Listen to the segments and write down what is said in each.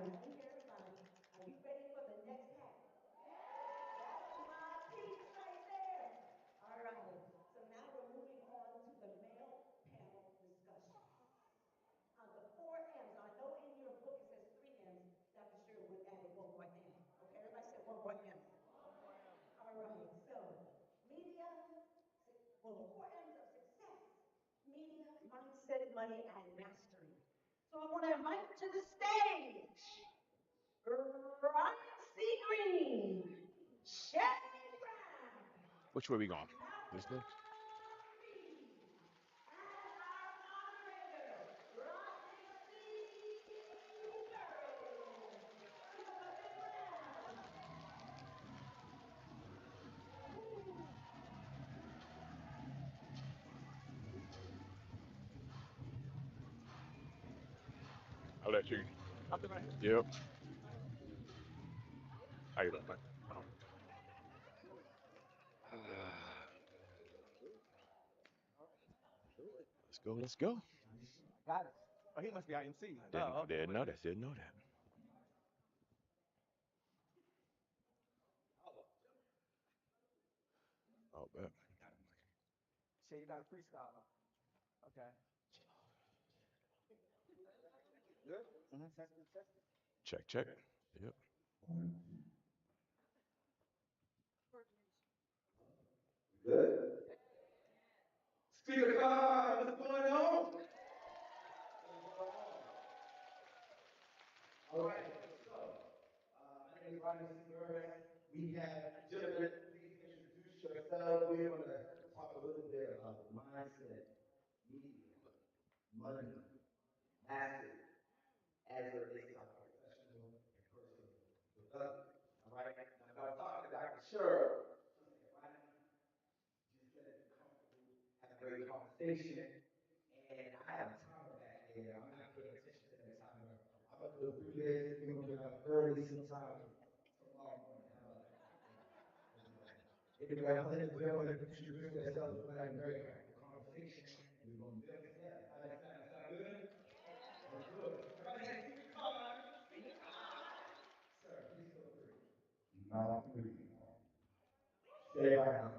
I want to hear everybody. Are you ready for the next hat? That's my piece right there. All right. So now we're moving on to the male panel discussion. The four M's. I know in your book it says three M's. Dr. Sherwood added one more M. Okay, everybody said one more M. All right. So media, well, the four M's of success: media, mindset, money, and mastery. So I want to invite to the stage Ryan C. Green, Shannon Brown, Which way we going? This Malcolm way? Reed, and our moderator, Rodney C. Burroughs. Give us a big round. I'll let you. Yep. How you doing, man? Let's go. Let's go. Got it. Oh, he must be IMC. Didn't Oh, okay. didn't know that. Didn't know that. Oh, bet. Shit, you got a freestyle. Okay. Good? Mm-hmm. Test it. Check, check. Yep. Good. Speaker car, what's going on? All right, so my name is Rodney Seaburn. We have gentlemen, please introduce yourselves. We're going to talk a little bit about mindset, media, money, mastery, as it relates to our professional and personal development. All right, now I was talking to Dr. Sher. She said, Rodney, just let it be comfortable, have a great conversation. And I have a timer back there. I'm not paying attention to that timer. I'm gonna do a few days. We're gonna get up early sometime tomorrow morning. How about that? Anyway, I'm letting the gentleman introduce themselves. We're having a very active conversation. We're gonna build together. How that sound? Sound good? That's good. Everybody say speaker card. Speaker card. Sir, please feel free. No, please. Say hi.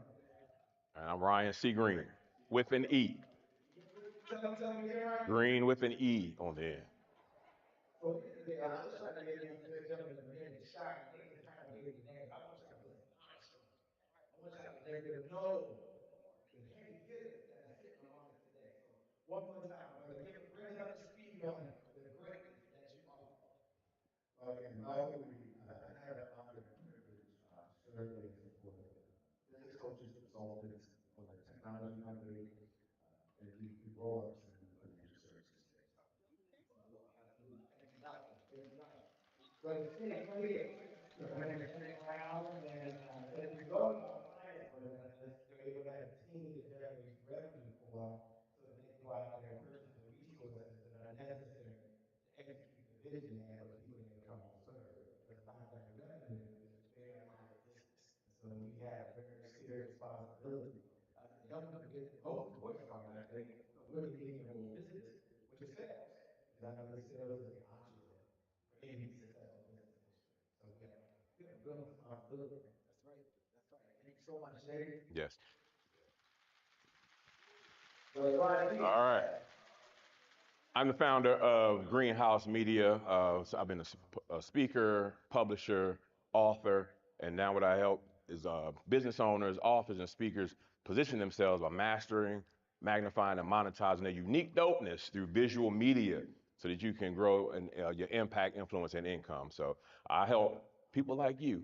And I'm Ryan C. Green with an E. Tell me again. Green with an E on the end. So basically, I was trying to get these good gentlemen to name the shot. I think it's kind of big name. I want y'all to listen. I want y'all to let them know the heavy hitters that are sitting on us today. So one more time, I'm going to bring up to speed on the greatness that you are. Okay, now I have the honor and privilege serving for the business coaches consultants for the technology company and the roll-ups in the financial services space. Thank you, Malcolm. Thank you, Malcolm. But the thing right here, my name is Nick Brown, and as we go about finance, we're able to have a team to generate revenue for so that they can go out there and purchase the resources that are necessary to execute the vision they have of the people they come to serve. Because without that revenue, it's very hard business. And so we have a very serious responsibility to help them get the most important part, I think, of really being a whole business, which is sales. Because I know that sales is the oxygen for any successful business industry. So we have a real responsibility. That's right. That's right. Thank you so much, Jay. Yes. So, All right. I'm the founder of Greenhouse Media. So I've been a speaker, publisher, author, and now what I help is business owners, authors, and speakers position themselves by mastering, magnifying, and monetizing their unique dopeness through visual media so that you can grow your impact, influence, and income. So I help people like you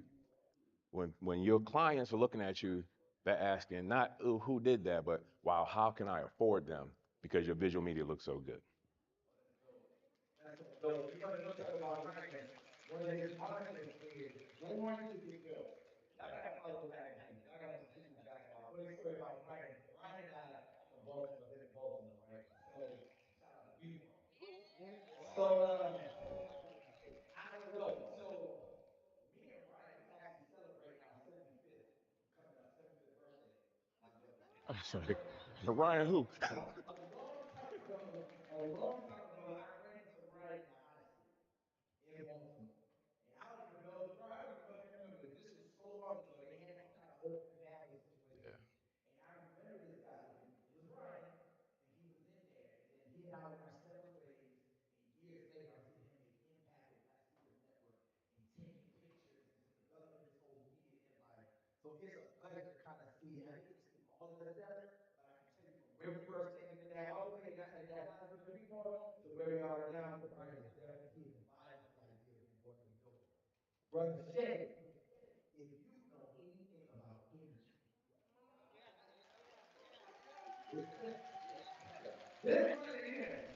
when your clients are looking at you, they're asking not, "Ooh, who did that?" but, "Wow, how can I afford them?" because your visual media looks so good. So we're going to talk about finance. One of his marketing is born to be built. I got to follow that. I got to continue back. Funny story about Ryan. Ryan and I from Baltimore, live in Baltimore, right? So shout out to people. So I don't know. So me and Ryan is actually celebrating our 75th, coming up 75th birthday. I'm sorry. Ryan who? A long time ago, I ran into Ryan in high school in Baltimore. it's a pleasure to kind of see. I didn't get to see all of it together, but I can tell you from where we first came in there, all the way down at that house that we going to where we are now, Brian is definitely embodies the idea of what we're doing. Brother Shay, if you know anything about energy, this one here,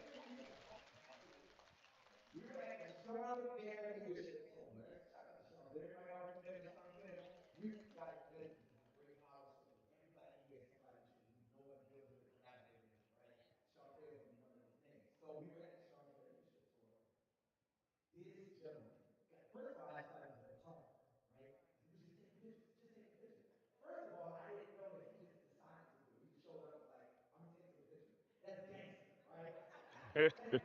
we were at the Sean Fair Leadership Forum. Shout out to Sean. Is everybody all familiar with Sean Fair? You guys, listen, this is a great house. Everybody here is somebody who know what deals with collaborators, right? Sean Fair is gonna be one of those names. So we were at the Sean Fair Leadership Forum. This gentleman, first of all, I decided I was gonna talk, right? He was just taking pictures, just taking pictures. First of all, I didn't know that he just decided to do it. He just showed up like, I'm gonna take some pictures. That's gangster, right? This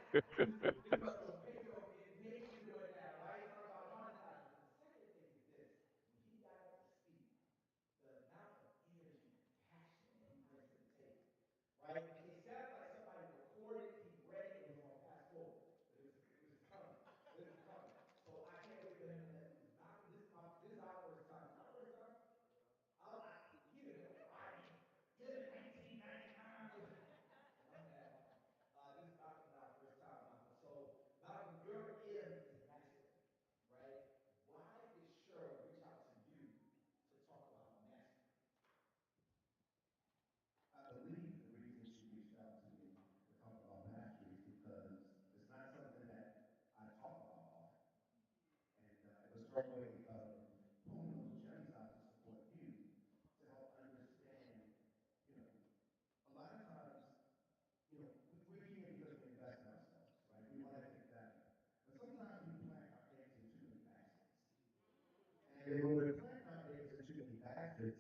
brother gonna pay for it, pay for doing that, right? It's not about monetizing. But the second thing is this: when he got up to speak, the amount of energy and passion that he brings to the table, right? It sounded like somebody recorded, he read it, and was on fast forward, but it was coming, it was coming. So I can't wait for him to let loose. Malcolm, this is our first time. Is it our first time? He done been writing since 1999. I'm mad, Malcolm. This is Malcolm and our first time, Malcolm. So, Malcolm, your M is mastery, right? Why did Cheryl reach out to you to talk about mastery? I believe the reason she reached out to me to talk about mastery is because it's not something that I talk about often. And it was her way of pulling those gems out to support you to help understand, you know, a lot of times, we're here because we invest in ourselves, right? We want to get better. But sometimes we plant our eggs in too many baskets. And when we're planting our eggs in too many baskets,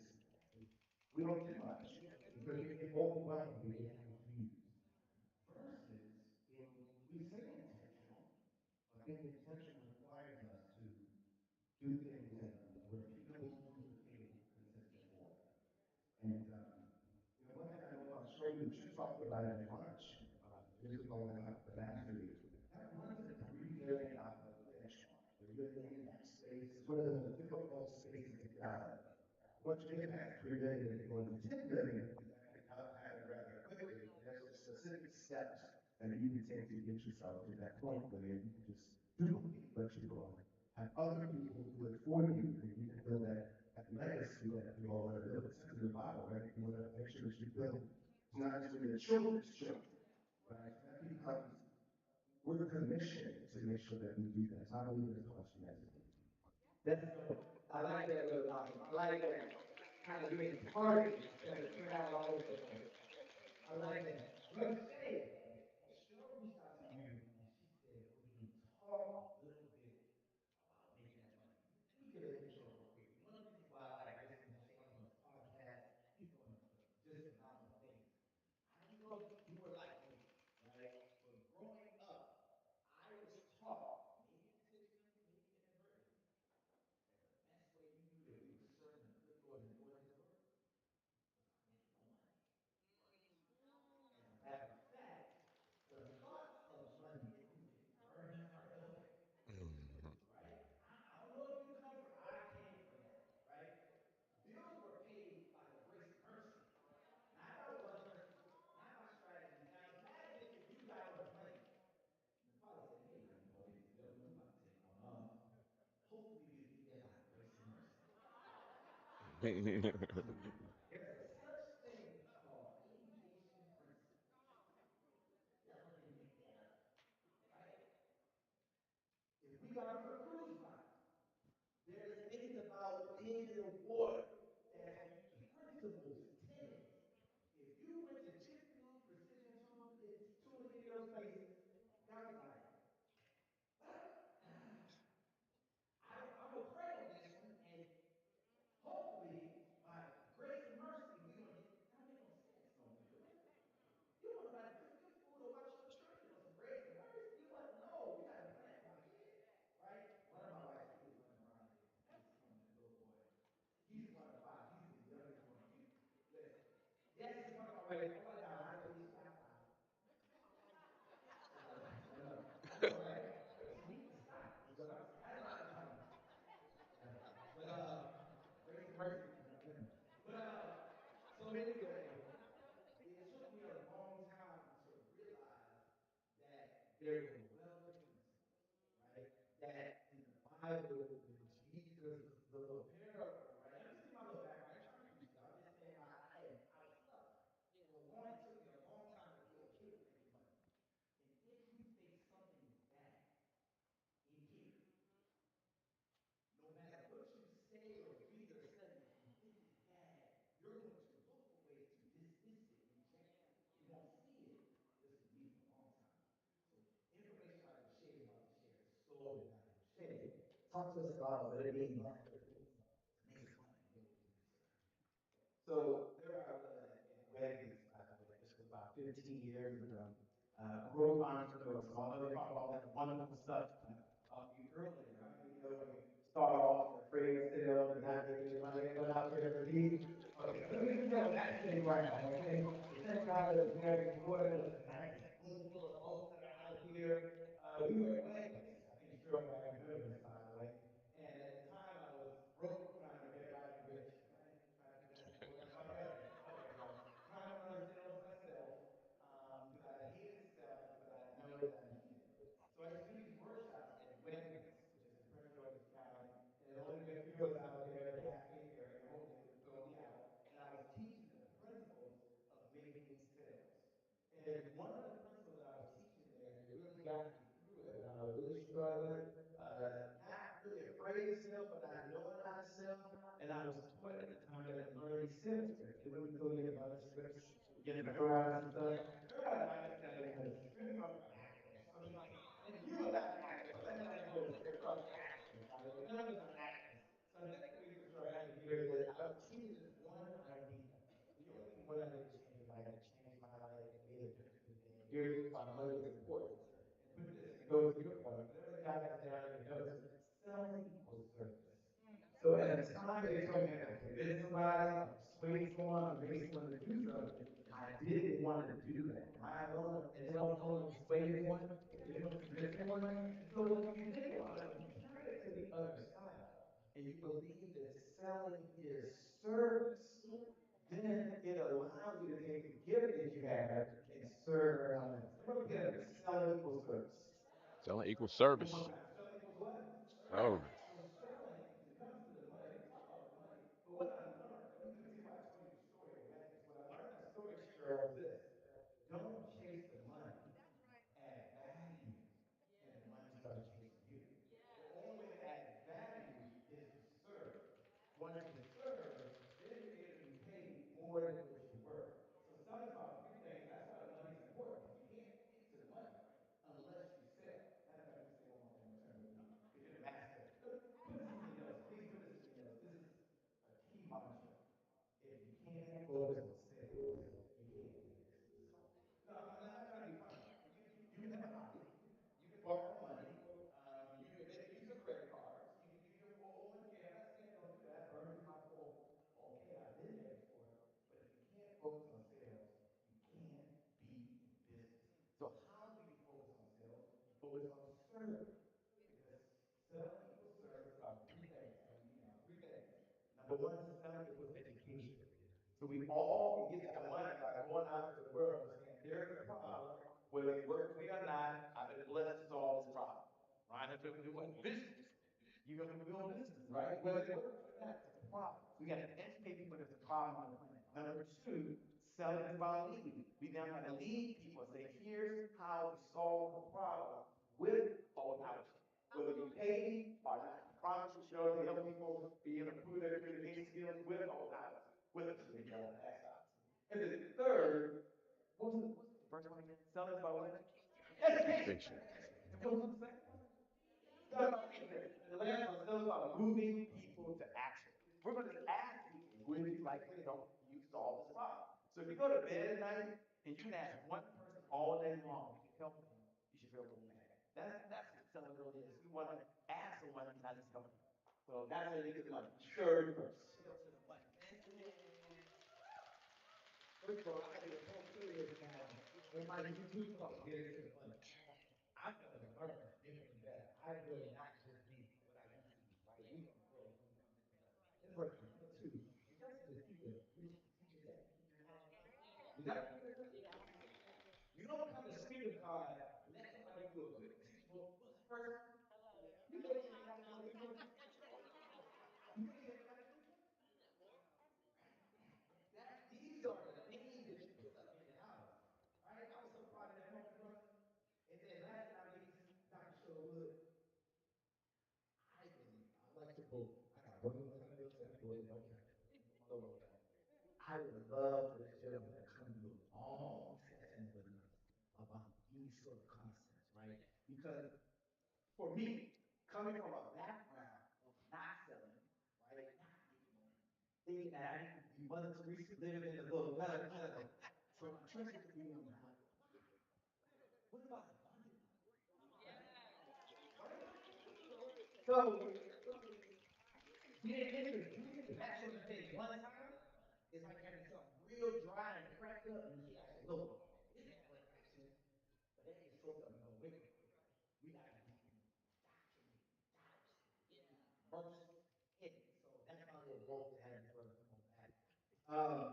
we don't do much because we get overwhelmed, we get confused. Versus we say intentional, but being intentional requires us to do things in a repeatable, duplicated, consistent form. And one thing I know about Shirley, she talked about it at lunch years ago about the mastery. That runs at 3 billion benchmark. Where you're in that space, it's one of the most difficult spaces to get out of. Once you get past 3 billion and you go into 10 billion, you can get out of it rather quickly. There's specific steps that you can take to get yourself to that point where you can just duplicate what you're doing. Have other people do it for you, and you can build that legacy that you all want to build. It's into the Bible, right? You want to make sure that you build. It's not just for your children's children, right? That becomes, we're commissioned to make sure that we do that. So I believe there's a question as That's dope. I like that, Brother Malcolm. I like that. Kind of being targeted instead of spread out all over the place. I like that. Brother Shay, Cheryl reached out to you and she said, would you talk a little bit about making that money? Let me give an intro real quick. One of the reasons why I like listening to Shay on his podcast, he's doing just phenomenal things. I don't know if you were like me, right? But growing up, I was taught, maybe intentionally, maybe inadvertently, that the best way you knew that we were serving a good Lord and doing his work was by making more money. As a matter of fact, the thoughts of money can burn our heart open, right? I don't know if you come from, I came from that, right? Bills were paid by the grace and mercy, not by what mercy, not by strategy. Now imagine if you got on the plane and the pilot said, hey, young boy, we're about to take on off. Hopefully we'll get there by grace and mercy. There's a such thing called aviation principles. The devil didn't make that up, right? If we got on a cruise line, there's things about being in the water that have principles, tenets. If you went to Jet Fuel, Precision Tools, any of those places, God was like, well, I'm gonna pray on this one, and hopefully, by grace and There were wealthy principles, right? That in the Bible, when Jesus, the little parable, right? Let me see my little background. I ain't trying to preach it. I'm just saying I was stuck. For one, it took me a long time to be okay with making money. And if you think something is bad in here, no matter what you say or read or study, if you think it's bad, you're going to look for ways to dismiss it, reject it. You won't see it. This was me for a long time. So information I just shared is about to share is so valuable. Shay, talk to us about what it means to make some money and what we do, sir. So there I was at Wegmans, by the way. This was about 15 years ago. Growth entrepreneur. So although they talk about all that wonderful stuff you earlier, right? You know, when you start off afraid of sales and not making any money, but out there to leave. Okay, let me just tell that thing right now, okay? The same guy that was married before that was a nice room full of folks that are out here. We were at Wegmans. I think Cheryl might remember this, by the way. And at the time, I was broke, trying to make everybody rich. Right? Trying to do that before. Okay, okay, okay, guys. Trying to run sales myself because I hated selling, but I know that I needed it. So I used to do these workshops at Wegmans, which is in Prince George's County, and there's only been a few of us out there in the Cascade area. Hopefully, they would throw me out. And I was teaching the principles of making sales. And one of the principles that I was teaching there that really got me through it when I was really struggling, not really afraid to sell, but not knowing how to sell. And I was taught at the time that I'm learning sales scripts. They wouldn't throw me about scripts, get memorized and stuff. Everybody likes selling because scripts are for actors. And you are not an actor, so let's not even go to scripts are for actors. Right? None of us are actors. So I think the reason for sure I have here is that I was teaching this one idea. The only one idea to change your life, to change my life, and made a difference today. And here's why money is important. And put this, and it goes to your point. Whatever the guy is down in your notes, selling equals service. So at the time they told me I could convince somebody, or persuade someone, or make someone to do something, I didn't want to do that. Am I alone? And tell someone to persuade anyone? If you convince anyone? And so if you think about it, if you turn it to the other side, and you believe that selling is service, then it allows you to take the gift that you have and serve everyone else. Everybody get it? Selling equals service. Selling equals One more service. time. Selling equals what? Oh, Service. So selling, when it comes to the money, we talk about the money, but what I learned, let me tell you why I told you the story of Wegmans. What I learned in that story, Cheryl, was this. Don't chase the money, add value, and the money starts chasing you. The only way to add value is to serve. Once you serve, then you're able to be paid more than what you're worth. So selling's about three things. That's why the money is important, because you can't get to the money unless you sell. Matter of fact, let me say one more thing. I'm turn it over to you, because you're the master. Put this in your notes. Please put this in your notes. This is a key mantra. If you can't focus on sales, you can't do business. No, I'm not trying to be funny. You can have a hobby. You can borrow money. You can use your credit cards. You can use your 401k. I'm not saying don't do that. Burn through my 401k. I've been there before. But if you can't focus on sales, you can't be in business. So how do you focus on sales? You focus on serving. Because selling equals service about three things. I'm gonna give you now three things. Number one, selling equals education. So we all can get to the money by going out into the world and saying, there's a problem, whether it works for me or not, I've been blessed to solve this problem. Ryan has been doing business. You have to build business, right? Whether it works or not, it's a problem. So we got to educate people there's a problem on the planet. Number two, selling is about leading. We now got to lead people and say, here's how we solve the problem with or without you. Whether you pay me or not. I promise you, Cheryl, to help people be able to improve their communication skills with or without us. With us, you know, that's obviously. And then third, what's the first one again? Selling is about what? Education. education. And what was the second one? And the last one is about moving people to action. We're going to ask people, would you like to help you solve this problem? So if you go to bed at night and you can ask one person all day long, if you help them, you should feel a little bad. That's what selling really is. We want to ask someone, not just help them. So that's how you get the money. Sure first. First of all, I get a whole series now. When my YouTube talk get into the money. I'm gonna learn different better. I will not just be what I used to be, right? We're gonna grow, we're gonna become different better. That's verse number two. Did y'all see the teacher, which teacher that teacher had? Did y'all see that? You don't become the spirit of God, let somebody first one? You know you ain't got to go to church. You know you ain't got to go to church. These are the names that you put up in the house, right? I was so proud of that moment, brother. And then last but not least, Dr. Sherwood, I like to vote. I got one more time to say, boy, don't count. My little one count. I would love for this gentleman to come do a long session with us about these sort of concepts, right? Because for me, coming from a background of not selling, right, not making money, thinking that I need to be Mother Teresa living in a little better home, so my treasure could be on the high. What about abundant life? Right? So getting the passion of the thing one time is like having something real dry and cracked up, and you can't actually look at it. It has great action, but that just soaks up and go away real quick. We got to immerse in it. So that's my little role to have this brother come on back.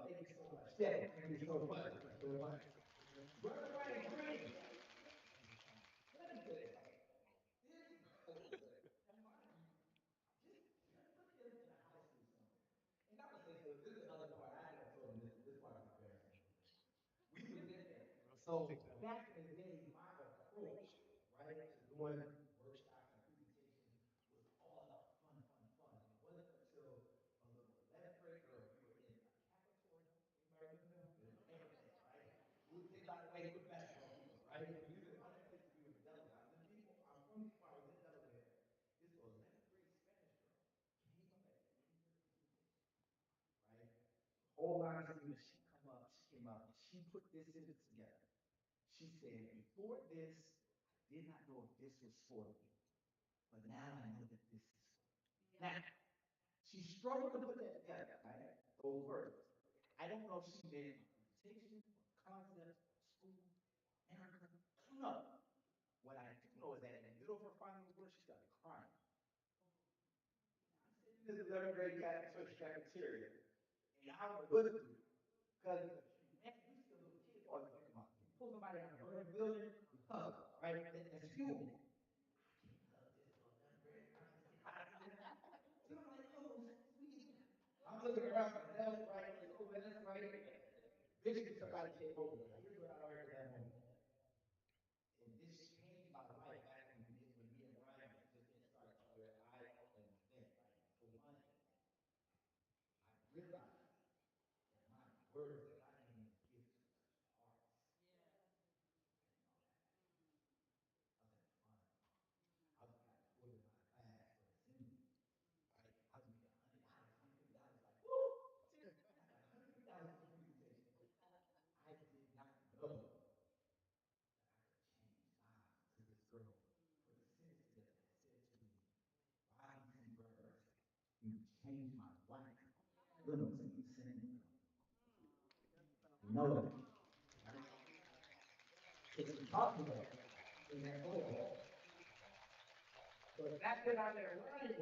Thank you so much. Yeah, thank you so much. Thank you so much. Brother Ryan Green, let me tell you something. This brother, and mind you, just put him in a high school somewhere. And I'm gonna say so. This is another part. I never told him this. This part is embarrassing. We was in there. So back in the day, my approach, right, to doing workshops and presentations was all about fun, fun, fun. And it wasn't until a little 11th grade girl, we were in a cafeteria. Anybody remember that? It was everything, right? We would take out the way with basketball people, right? We was in one of the places we were in Delaware. I'm from before I was in Delaware. This 11th grade Spanish girl came up at the end of the presentation, right? Whole line of students, she came up, and she put this sentence together. She said, before this, I did not know if this was for me, but now I know that this is for me. Now, she struggled to put that together, right? Those words. I don't know if she made it my presentation, or concepts, or school, America. I don't know. What I do know is that in the middle of her final words, she started crying. I'm sitting in this 11th grade cafeteria, and I don't know what to do. Because man, you see a little kid always think about it. You pull somebody out of a burning building, you hug, right? That's human. I can't hug this little 11th grade girl. So I'm like, oh, so sweet. I'm looking around for help, right? Let's go, man, that's right. Eventually, somebody came over. Now, here's what I learned in that moment. And this changed my life back when me and Ryan just didn't start each other at I and then, right? For one, I realized that my words that God gave me a gift to touch hearts. I was having fun. I was having fourth in my class for assembly. Right? I was making $100, $150 like, woo! I got $150 for presentation. I did not know that I could change lives until this girl put a sentence together that said to me, Ron C. Burns, you changed my life. Little to you saying, know that. It's impossible in that moment. So that's what I met Ryan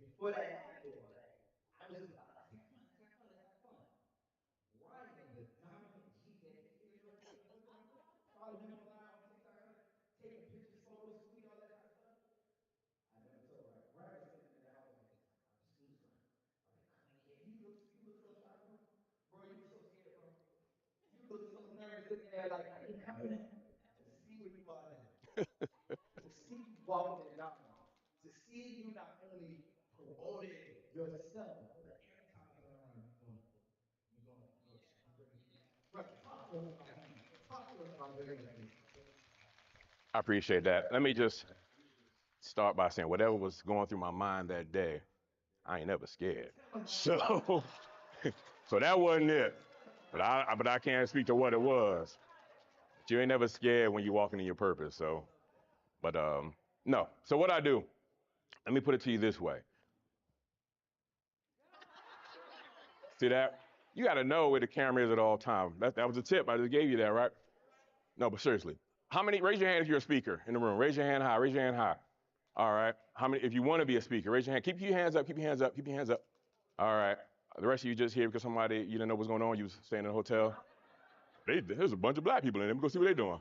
before that happened. I was just, let's have fun, let's have fun, let's have fun. Ryan, the dominant G that he is right now, follow him online on TikTok, taking pictures, photos, tweet, all that kind of stuff. I never told Ryan. Ryan was sitting in the house like this. I'm just gonna, come in here. You look so shy, bro. Bro, you look so scared, bro. You look so nervous in there, like I ain't coming to see where you are now. To see you walking in darkness. To see you not only promoting yourself, but every time I turn around, you're going bring it. Right, talk to us about you. Talk to us about bringing that in. I appreciate that. Let me just start by saying whatever was going through my mind that day, I ain't never scared. So, so that wasn't it. But I can't speak to what it was. But you ain't never scared when you're walking in your purpose. So, but no. So what I do? Let me put it to you this way. See that? You got to know where the camera is at all times. That was a tip. I just gave you that, right? No, but seriously. How many? Raise your hand if you're a speaker in the room. Raise your hand high. Raise your hand high. All right. How many? If you want to be a speaker, raise your hand. Keep your hands up. Keep your hands up. Keep your hands up. All right. The rest of you just here because somebody you didn't know what's going on. You was staying in a hotel. There's a bunch of black people in there. Let me go see what they're doing.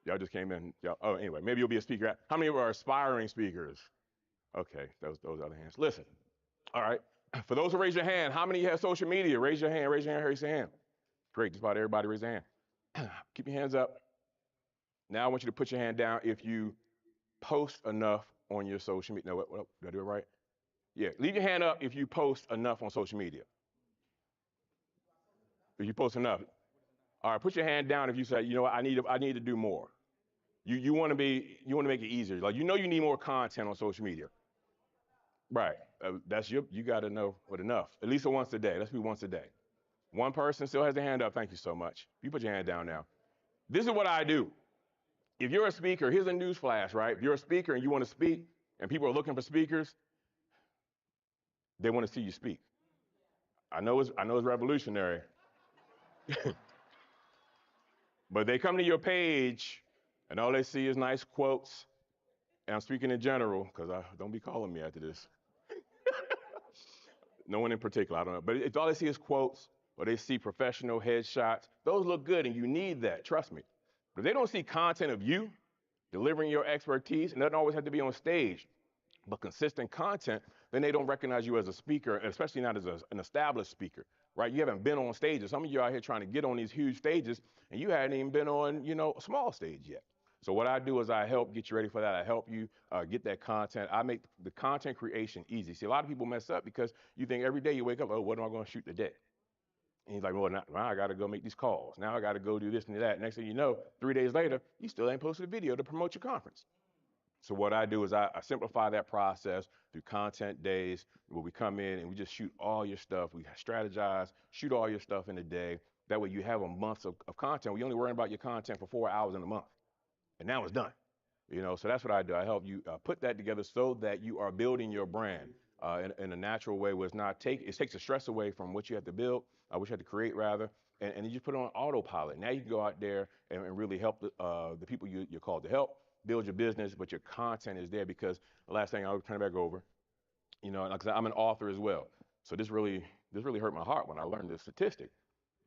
Y'all just came in. Y'all, oh, anyway, maybe you'll be a speaker. How many are aspiring speakers? Okay, those other hands. Listen, all right. For those who raise your hand, how many have social media? Raise your hand, raise your hand, raise your hand. Great, just about everybody raise their hand. Keep your hands up. Now I want you to put your hand down if you post enough on your social media. No, what, did I do it right? Yeah, leave your hand up if you post enough on social media. If you post enough. All right, put your hand down if you say, you know what, I need to do more. You want to make it easier. Like you need more content on social media. Right. You got to know what enough. At least once a day. Let's be once a day. One person still has their hand up. Thank you so much. You put your hand down now. This is what I do. If you're a speaker, here's a news flash, right? If you're a speaker and you want to speak and people are looking for speakers, they want to see you speak. I know it's revolutionary, but they come to your page and all they see is nice quotes. And I'm speaking in general because I don't be calling me after this. No one in particular, I don't know. But if all they see is quotes or they see professional headshots, those look good and you need that, trust me. But if they don't see content of you delivering your expertise, and it doesn't always have to be on stage, but consistent content, then they don't recognize you as a speaker, especially not as an established speaker, right? You haven't been on stages. Some of you out here trying to get on these huge stages, and you hadn't even been on, a small stage yet. So what I do is I help get you ready for that. I help you get that content. I make the content creation easy. See, a lot of people mess up because you think every day you wake up, oh, what am I going to shoot today? And he's like, well, now I got to go make these calls. Now I got to go do this and that. Next thing you know, 3 days later, you still ain't posted a video to promote your conference. So what I do is I simplify that process through content days where we come in and we just shoot all your stuff. We strategize, shoot all your stuff in a day. That way you have a month of content. We only worry about your content for 4 hours in a month. And now it's done. So that's what I do. I help you put that together so that you are building your brand in a natural way where it takes the stress away from what you have to build, what you have to create rather, and you just put it on autopilot. Now you can go out there and really help the people you're called to help build your business, but your content is there because the last thing I'll turn it back over, because I'm an author as well. So this really hurt my heart when I learned this statistic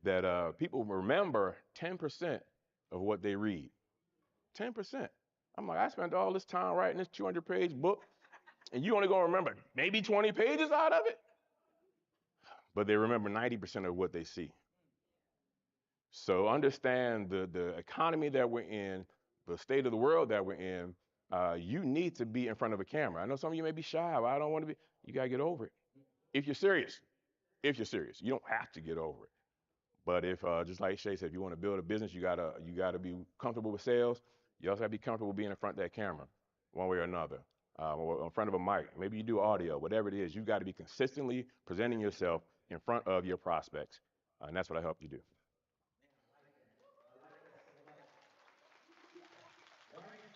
that people remember 10% of what they read. 10%. I'm like, I spent all this time writing this 200-page book, and you only gonna remember maybe 20 pages out of it? But they remember 90% of what they see. So understand the economy that we're in, the state of the world that we're in. You need to be in front of a camera. I know some of you may be shy. Well, I don't want to be. You gotta get over it. If you're serious, you don't have to get over it. But if just like Shay said, if you want to build a business, you gotta be comfortable with sales. You also have to be comfortable being in front of that camera, one way or another, or in front of a mic. Maybe you do audio, whatever it is. You got to be consistently presenting yourself in front of your prospects, and that's what I help you do.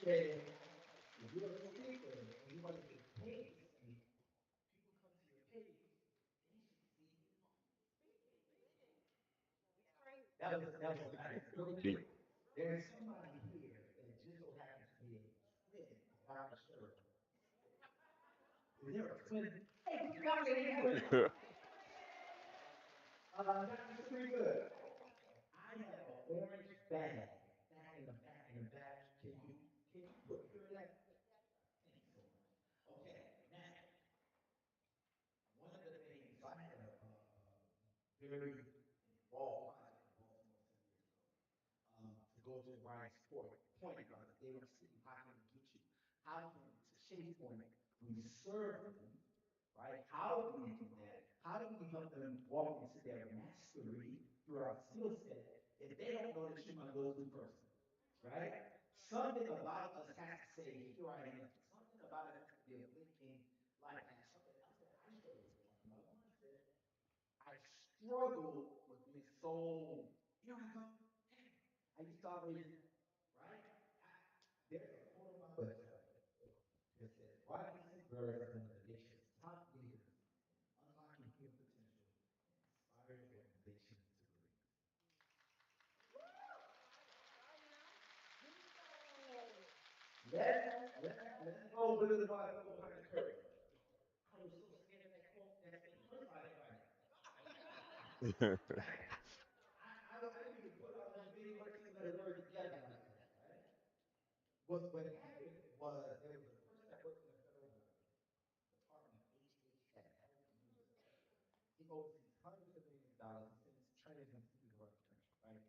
If you're a speaker and you want to get paid, and people come to your page, they should see you. That was really Deep. great. There's somebody here that just so happens to be a twin of Dr. Sterling. Is there a twin? Hey, put your hands together. Dr. Suri Good. I have an orange bag back in the back in the back. Can you put her in that? Thank you so much. Okay, now one of the things so I had a very involved project in Baltimore some years ago to go to Ryan's point because they were sitting, how can we get you? How can, to Shay's point, we serve them, right? How do we do that? How do we help them walk into their mastery through our skill set if they don't know that you're my go-to person, right? Something about us has to say, here I am. Something about it has to be a blinking light. Something else that I struggle with. Another one said, I struggle with being so, here I go. I used to always, right? There's a quote on my website that says, why do you seek birds and addictions? Top leader, unlocking human potential, inspiring organizations to grow. Let's go with it by the behind the curtain. I was so scared of that quote. That's the first time I tried it. I didn't even put all those big words together like that, right? what happened was there was a person that worked in the federal government, Department of HHS, Health and Human Services. He oversees hundreds of millions of dollars. He sends trainers and students around the country, right?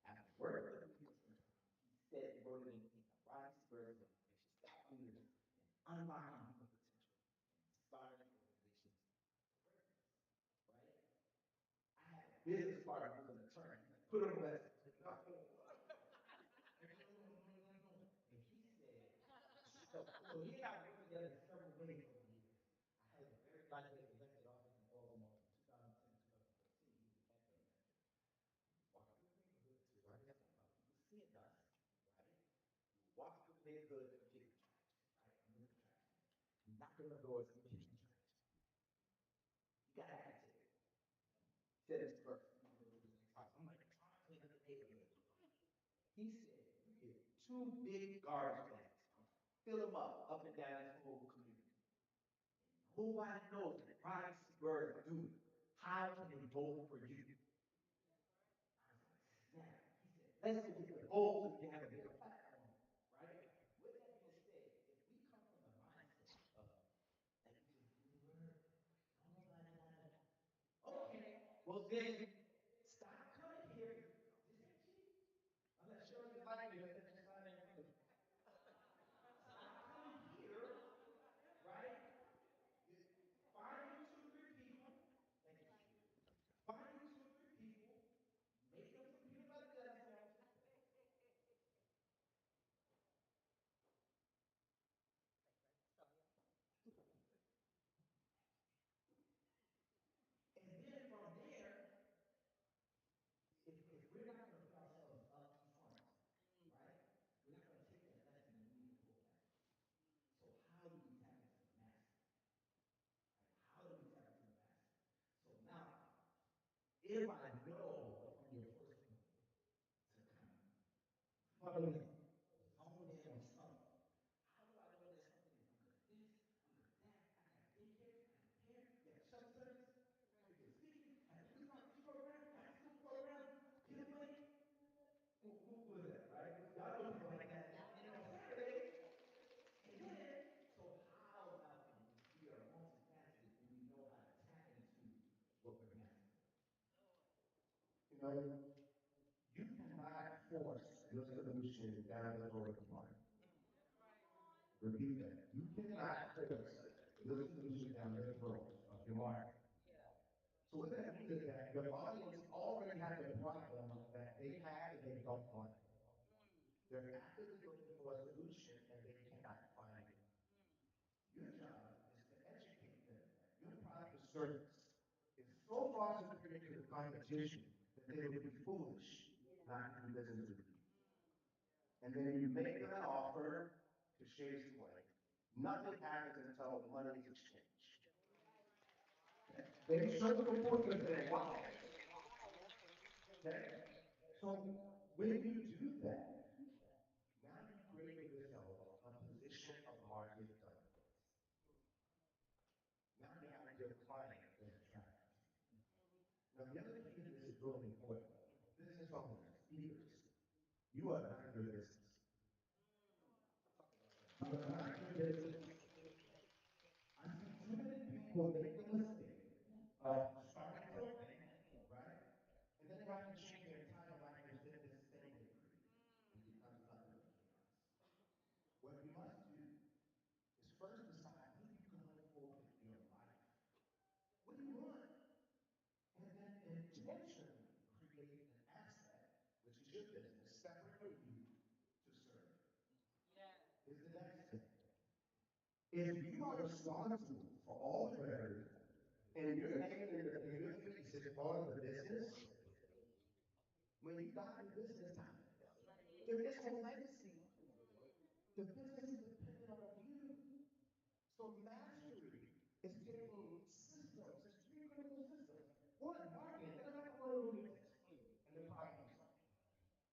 After working with me for some time, he said he wrote it in Rodney Square's book. They should stop leaders and unlocking human potential and inspiring organizations for greatness, right? I had a business partner who was an attorney. He's like, put it on the website. I said, no. And no, no, no, no, no. And he said, so he and I worked together in several ways over the years. I had him a very lightweight elected office in Baltimore from 2010 to 2014. He was a campaign manager. Walk through the neighborhood to where I guess a lot of people seeing us, right? You walk through the neighborhood and pick the trash, right? I'm with the trash man. You knock on the doors and pick the trash. You got to ask it. He said this first. He goes to the next house. I'm like, I'm trying to clean up the neighborhood. He said, you get two big garbage bags, fill them up and down this whole community. And nobody knows that Rodney Bird is doing it. How can they vote for you? I was like, snap. He said, let's go get the votes so we can have a bigger platform, right? With that being said, if we come from the mindset of, let me just do the word, don't nobody gotta, okay, well then, stop coming here, this ain't cheap. Unless Shirley like me, let that sign in front of you. Stop coming here, right? Find you two or three people. Thank you, Shirley. Find you two or three people. Make them some peanut butter jelly sandwiches. And then from there, if we're not going to put ourselves up front, right? We're not going to take that lesson and we need to pull back. So how do we tap into the masses? Right? How do we tap into the masses? So now, if I know from your first point to kind of funnel in, zone in on something, how do I know that something is I'm good at this, I'm good at that, I got skincare, I got hair, you got shuttle service, got good speaking, got the Youth Outreach program, got the school program, giveaway. Who is that, right? Y'all know people like that. And on Saturday, and then, so how, Malcolm, if we are multifaceted, do we know how to tap into what we're mastering? You know, you cannot force your solution down the throat of the client. Repeat that. You cannot force your solution down the throat of your market. So what that means is that your audience already has a problem that they have and they don't want. They're actively looking for a solution and they cannot find it. Your job is to educate them that your product or service is so far superior to the competition that they would be foolish not to do business with you. And then you make them an offer to shave some weight. Nothing happens until money is exchanged. They show the report and say, wow. Okay? So when you do that, now you create for yourself a position of market dominance. Now you have your client in attract. Now the other key to this is really important. Business owners, leaders, you are not your business. You are not your business. I see too many people make the mistake of starting something, right? And then they have to change their entire life within this thing they created. It becomes utter chaos. What you must do is first decide what are you going for with your life? What do you want? And then intentionally create an asset, which is your business, separate from you to serve. Here's the next thing. If you are responsible for all the revenue and your name and your face is on the business, when you die, the business dies. There is no legacy. The business is dependent on you. So mastery is taking systems, there's three critical systems. One, marketing, that doesn't have to run really fast. And the problem is solved.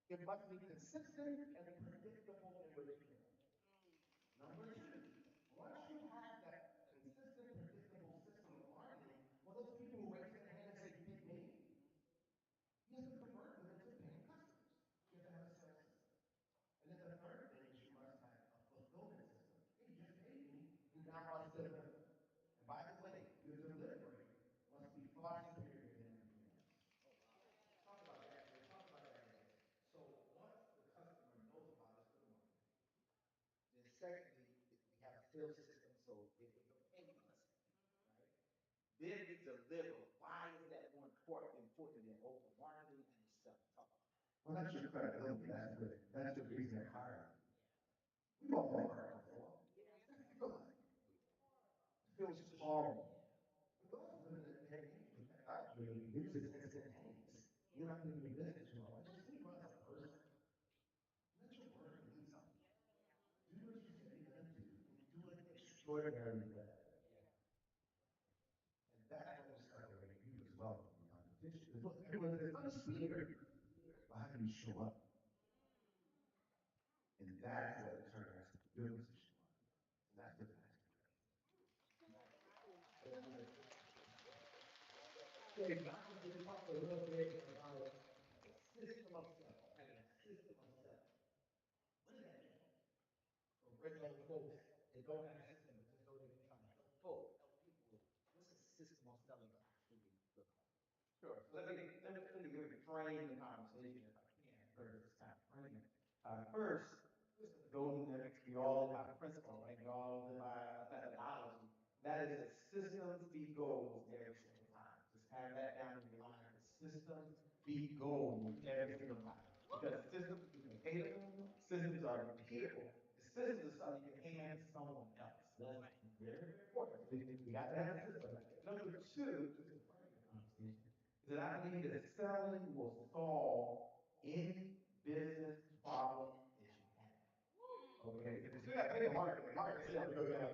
It must be consistent and predictable in what you're doing. Number two, once you have that consistent, predictable system of marketing, well, those people will raise their hand and say, you pick me. You have to convert them into paying customers. You have to have a sales system. And then the third thing is you must have now must deliver. And by the way, your delivery must be far superior than everything else. Talk about that, man. Talk about that, man. So once the customer knows about us, good morning. Then secondly, we have a sales system, so they pay us, right? Then we deliver. Why is that more important than open marketing and stuff? Well, that's your credibility. That's the reason they're hiring. We don't want to before. It feels horrible. But those are the things that I really use it as an ace. You're not going to be business tomorrow. Just think about that person. Let your word mean something. Do what you say you're going to do. Do it extraordinarily well. And that's what will separate you as well from the competition. Because look, everyone says, I'm a speaker. But how do you show up? And that's what determines your position. And that's the best. Okay, now I'm going to talk a little bit about system of self. And a system of self. What does that mean? For regular folks that don't have systems, just know that you're trying to help folks, help people. What's a system of selling actually look like? Sure. So let me frame the conversation if I can, for this kind of framing. First, golden nugget, we all live by principle, right? We all live by a methodology. That is that systems beat goals every single time. Just have that down in your mind. Systems beat goals every single time. Because systems are duplicatable, systems are repeatable. Systems is something you can hand to someone else. That's very, very important. We got to have a system. Number two, just to frame the conversation, is that I believe that selling will solve any business problem that you have. Okay, because we got to take a market. The market sells goes down.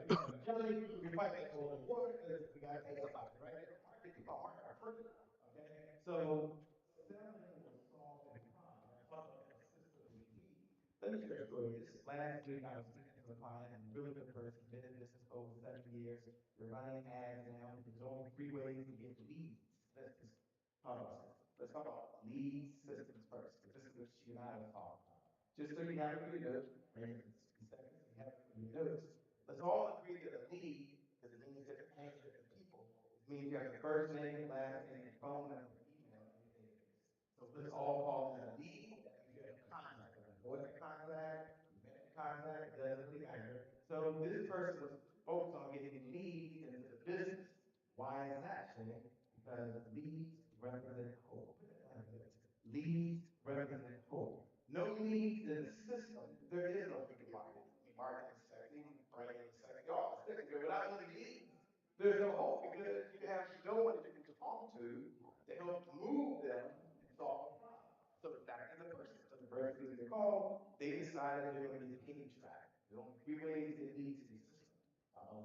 Generally, we fight that whole war because we got to take somebody, right? The market, you know, market are free. Okay, so selling will solve any problem. I talk about the system we need. Let me share a story. This last week, I was speaking to a client, and a really good person, been in business for over 7 years. They're running ads now. There's only 3 ways to get leads. Let's just talk about systems. Let's talk about lead systems first, because this is what you and I will talk about. Just so you have it for your notes, right? 60 seconds, you have it for your notes. Let's all agree that a lead, because it means different things to different people, it means you have your first name, last name, phone number, email, and your database. So let's all call that a lead. That means you have a contact. Know that contact, you met the contact, it doesn't really matter. So this person was focused on getting leads into the business. Why is that, Shane? Because leads represent hope. Leads represent hope. No leads in the system, there is no freaking marketing. Marketing is sexy, branding is sexy, all is sexy. But without any leads, there's no hope because you have no one that you can talk to help move them and solve the problem. So back to the person. So the person who they called, they decided they're going to be the page track. There's only 3 ways that lead to the system.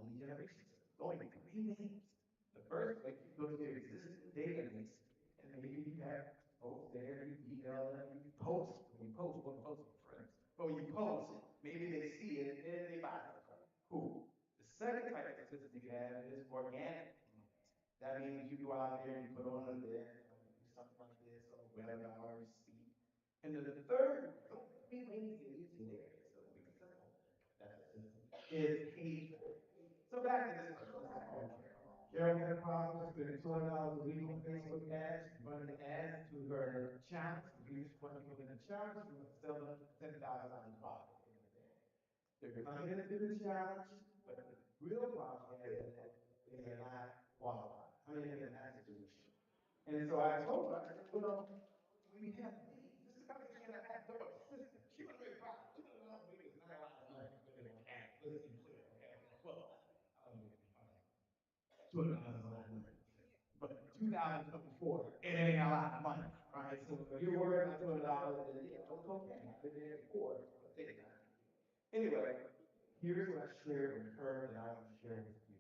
Lead generation system. There's only 3 names. The first way, you go to your existing database, and maybe you have folks there, you email them, you post. When you post, you post with friends. But when you post, maybe they see it and they buy it. Cool. The second type of system you have is organic. That means you go out there and you put on an event, you do something like this, or a webinar, you speak. And then the third, don't be lazy and use the database. So we can simple. That's a system. Is paid for. So back to this person. Carol had a problem spending $200 a week on Facebook ads, running ads to her challenge. We just want people in the challenge, we want to sell them $10,000 profit at the end of the day. They're coming in to do the challenge, but the real problem is that they are not qualified. I mean, they're in that situation. And so I told her, I said, well, we have these. This is the conversation I had with her. She was very proud. $200 a week is not a lot of money for an ad. Let's be clear, okay? Well, I don't know. $200 is a lot of money. But 2024, it ain't a lot of money, right? So if you're worried about $200, then yeah, it's okay. I've been there before. But think about it. Anyway, here's what I shared with her that I want to share with you.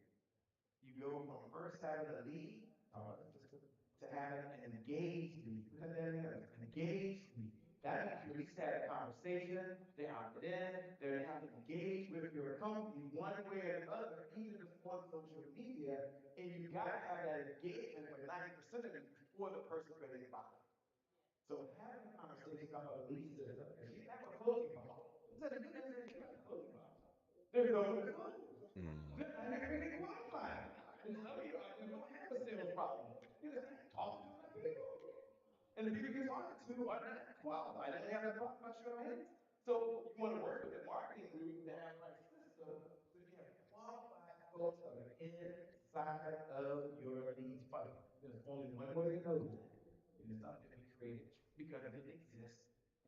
You go from first having a lead to having an engaged lead. Put that in there, an engaged lead. That means you at least had a conversation, they opted in, they have engaged with your company one way or another, even if it's on social media, and you got to have that engagement with 90% of it before the person's ready to buy. So having a conversation about a lead system, if you have a closing call, there's no close. And some of you out there don't have a sales problem. You just can't talk to enough people. And the people you're talking to are not qualified. And they have a problem about your hands. So you want to work with the marketing group to have the right system so you have qualified folks that are inside of your leads funnel. There's only one way to know that. And it's something we created because it exists. And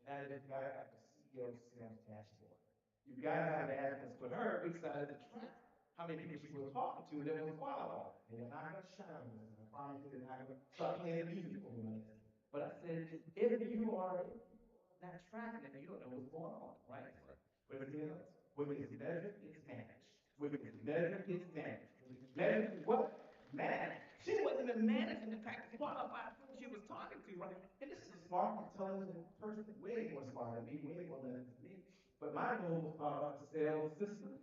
that is you gotta have a CEO sales dashboard. You gotta have an admin for her inside of the track how many people she was talking to that was qualified. And we're not gonna shine on this. I promise you, they're not gonna start playing music for me on this. But I said, if you are not tracking it, you don't know what's going on, right? But again, when it's measured, it's managed. When it's measured, it's managed. When it's measured, it's what? Managed. She wasn't even managing the type of qualified folks she was talking to, right? And this is a smart, intelligent person, way more smart than me, way more than me. But my goal was thought about the sales system.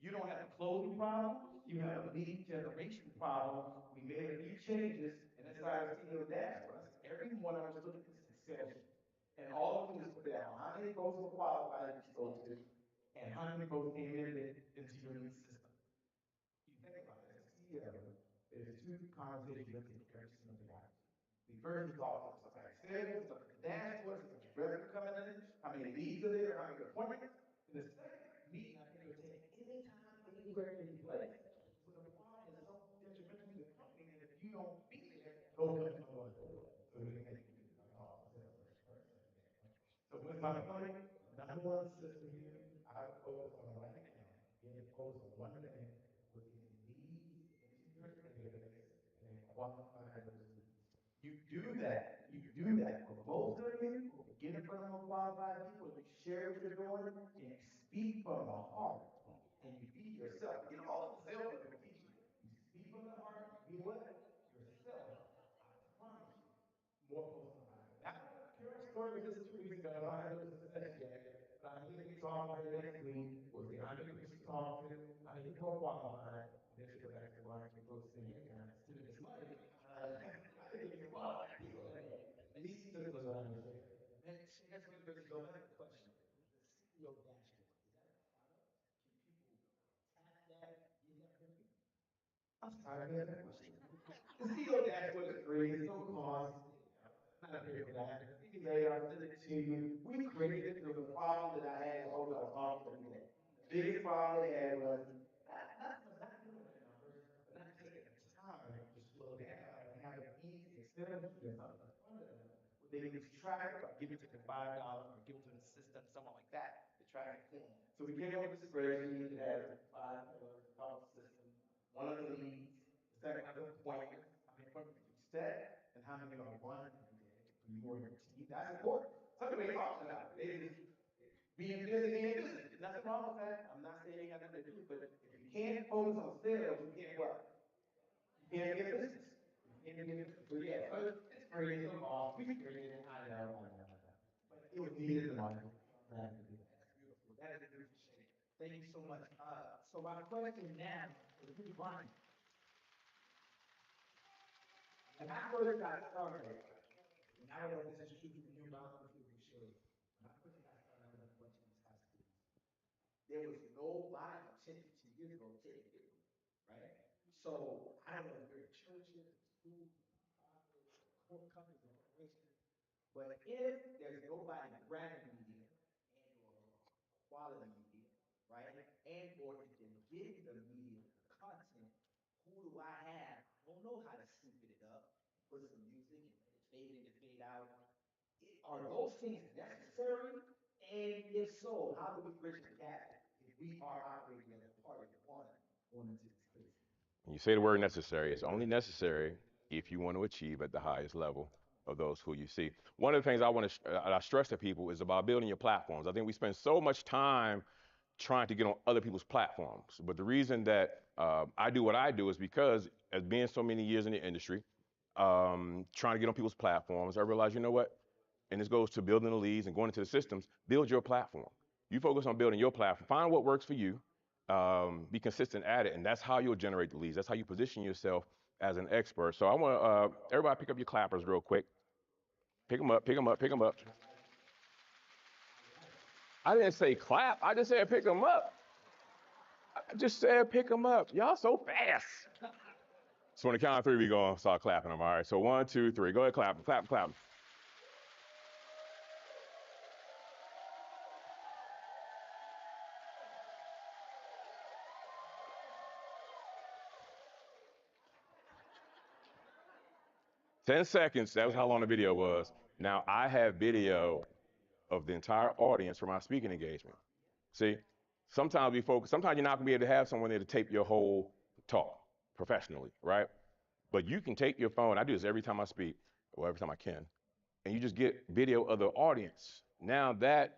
You don't have a closing problem, you have a lead generation problem. We made a few changes, and inside of CEO Dashboard, every one of us look at this Excel sheet. And all of them is put down how many folks were qualified that you spoke to, and how many folks came into your lead system. You think about it, as a CEO, there's two conversations you look at every single day. The first is all stuff like sales, stuff like dashboards, stuff like revenue coming in, how many leads are there, how many appointments. And the second meeting I think will take any time, anywhere, any place. So the problem is so detrimental to the company that if you don't be there, no company will go. So we can make it all sales first. So what's my point? Number one system here, I would focus on right now, getting focused on one thing, we're getting leads into your database and then qualify those leads. You do that. You do that for most of you. Get in front of qualified people. You share what you're doing, and you speak from the heart, and you be yourself. You know, all the sales are going to teach you. You speak from the heart. You be what? Yourself. I promise you. More folks than I. Now, Carol's story was just 2 weeks ago. I don't have no success yet, but I believe we talk about it next week. We'll see how many people she talked to, how many people are qualified. Then she'll go back to work and go say, hey, guys, to this money. I think you qualified people. These are the what I'm saying. And that's what really go back to the question. The CEO dashboard, is that a product? Can people tap that, get that from you? I'm sorry, I that question. The CEO dashboard is free, it's no cost. Not a paid for that. Maybe later I'll send it to you. We created it through the problem that I had over the problem every day. The biggest problem they had was not doing the numbers, but not taking the time to slow down and have an easy Excel sheet or something in front of them where they can just track it or give it to them $5 or give it to the system, something like that to track it. So we came up with a spreadsheet that has 5 pillars called system. One of the leads, the second of the appointments, how many appointments you set, and how many are run every day for your team. That's important. Some people ain't talking about it. They just being busy, being busy. Nothing wrong with that. I'm not saying you got nothing to do, but if you can't focus on sales, you can't what? You can't get business. You can't get business. So yeah, so it's free, it's no cost. We created it. I know. But it was needed in the market. That's beautiful. That is a beautiful shape. Thank you so much. So my question now is who's Brian? And I first got started, and I don't know if this is true for you, but I don't know if you can share it. When I first got started, I was watching these high schools. There was nobody 10, 15 years ago taking video, right? So I don't know if you're churches, schools, core companies, or corporations, but if there's nobody branding media and or quality media, right? And or if they're getting the media, the content, who do I have? I don't know how to sync it up, put some music and let it fade in and fade out. Are those things necessary? And if so, how do we bridge the gap if we are operating as a party of one going into this space? When you say the word necessary, it's only necessary if you want to achieve at the highest level of those who you see. One of the things I stress to people is about building your platforms. I think we spend so much time trying to get on other people's platforms. But the reason that I do what I do is because, as being so many years in the industry, trying to get on people's platforms, I realize, you know what? And this goes to building the leads and going into the systems. Build your platform. You focus on building your platform. Find what works for you. Be consistent at it, and that's how you'll generate the leads. That's how you position yourself as an expert. So I want everybody pick up your clappers real quick. Pick them up. Pick them up. Pick them up. I didn't say clap. I just said pick them up. I just said pick them up. Y'all so fast. So on the count of three, we're going to start clapping them. All right. So 1, 2, 3. Go ahead, clap them, clap them, clap them. 10 seconds. That was how long the video was. Now I have video of the entire audience for my speaking engagement. See, sometimes we focus, sometimes you're not gonna be able to have someone there to tape your whole talk professionally, right? But you can take your phone. I do this every time I speak, or every time I can, and you just get video of the audience. Now then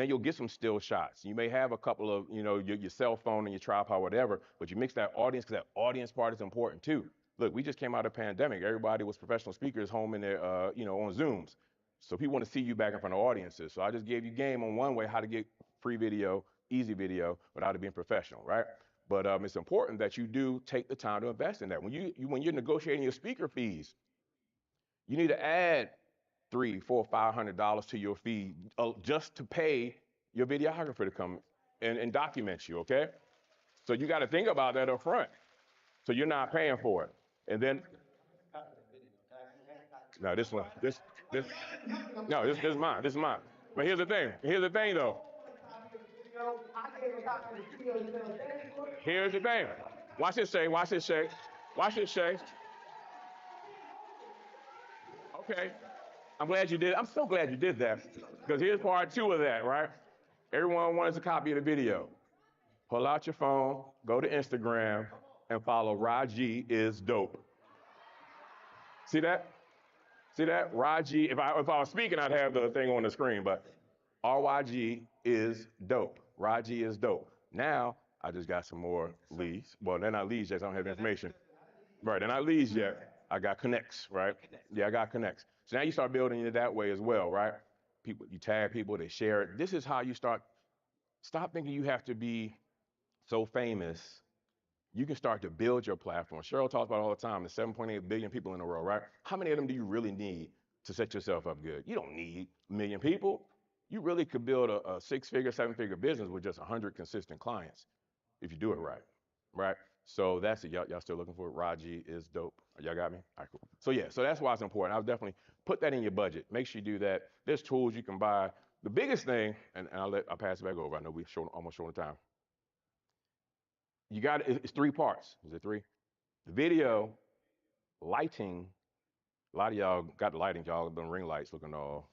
you'll get some still shots. You may have a couple of, your cell phone and your tripod, whatever, but you mix that audience because that audience part is important too. Look, we just came out of the pandemic. Everybody was professional speakers home in their, on Zooms. So people want to see you back in front of audiences. So I just gave you game on one way how to get free video, easy video, without it being professional, right? But it's important that you do take the time to invest in that. When you're negotiating your speaker fees, you need to add $300, $400, $500 to your fee just to pay your videographer to come and document you, okay? So you got to think about that up front. So you're not paying for it. And then, no, this one, no, this is mine. This is mine. But here's the thing. Here's the thing, though. Here's the thing. Watch this, Shay. Watch this, Shay. Watch this, Shay. Okay. I'm glad you did. I'm so glad you did that. Because here's part 2 of that, right? Everyone wants a copy of the video. Pull out your phone, go to Instagram, and follow Raji is dope. See that? See that? Raji, if I was speaking, I'd have the thing on the screen, but RYG is dope. Raji is dope. Now, I just got some more leads. Well, they're not leads yet, I don't have the information. Right, they're not leads yet. I got connects, right? Yeah, I got connects. So now you start building it that way as well, right? People, you tag people, they share it. This is how you stop thinking you have to be so famous. You can start to build your platform. Cheryl talks about it all the time, the 7.8 billion people in the world, right? How many of them do you really need to set yourself up good? You don't need a million people. You really could build a 6-figure, 7-figure business with just 100 consistent clients if you do it right, right? So that's it. Y'all still looking for it? Raji is dope. Y'all got me? All right, cool. So yeah, so that's why it's important. I'll definitely put that in your budget. Make sure you do that. There's tools you can buy. The biggest thing, and I'll pass it back over. I know we're almost short on time. It's 3 parts. Is it 3? The video, lighting. A lot of y'all got the lighting. Y'all have been ring lights looking all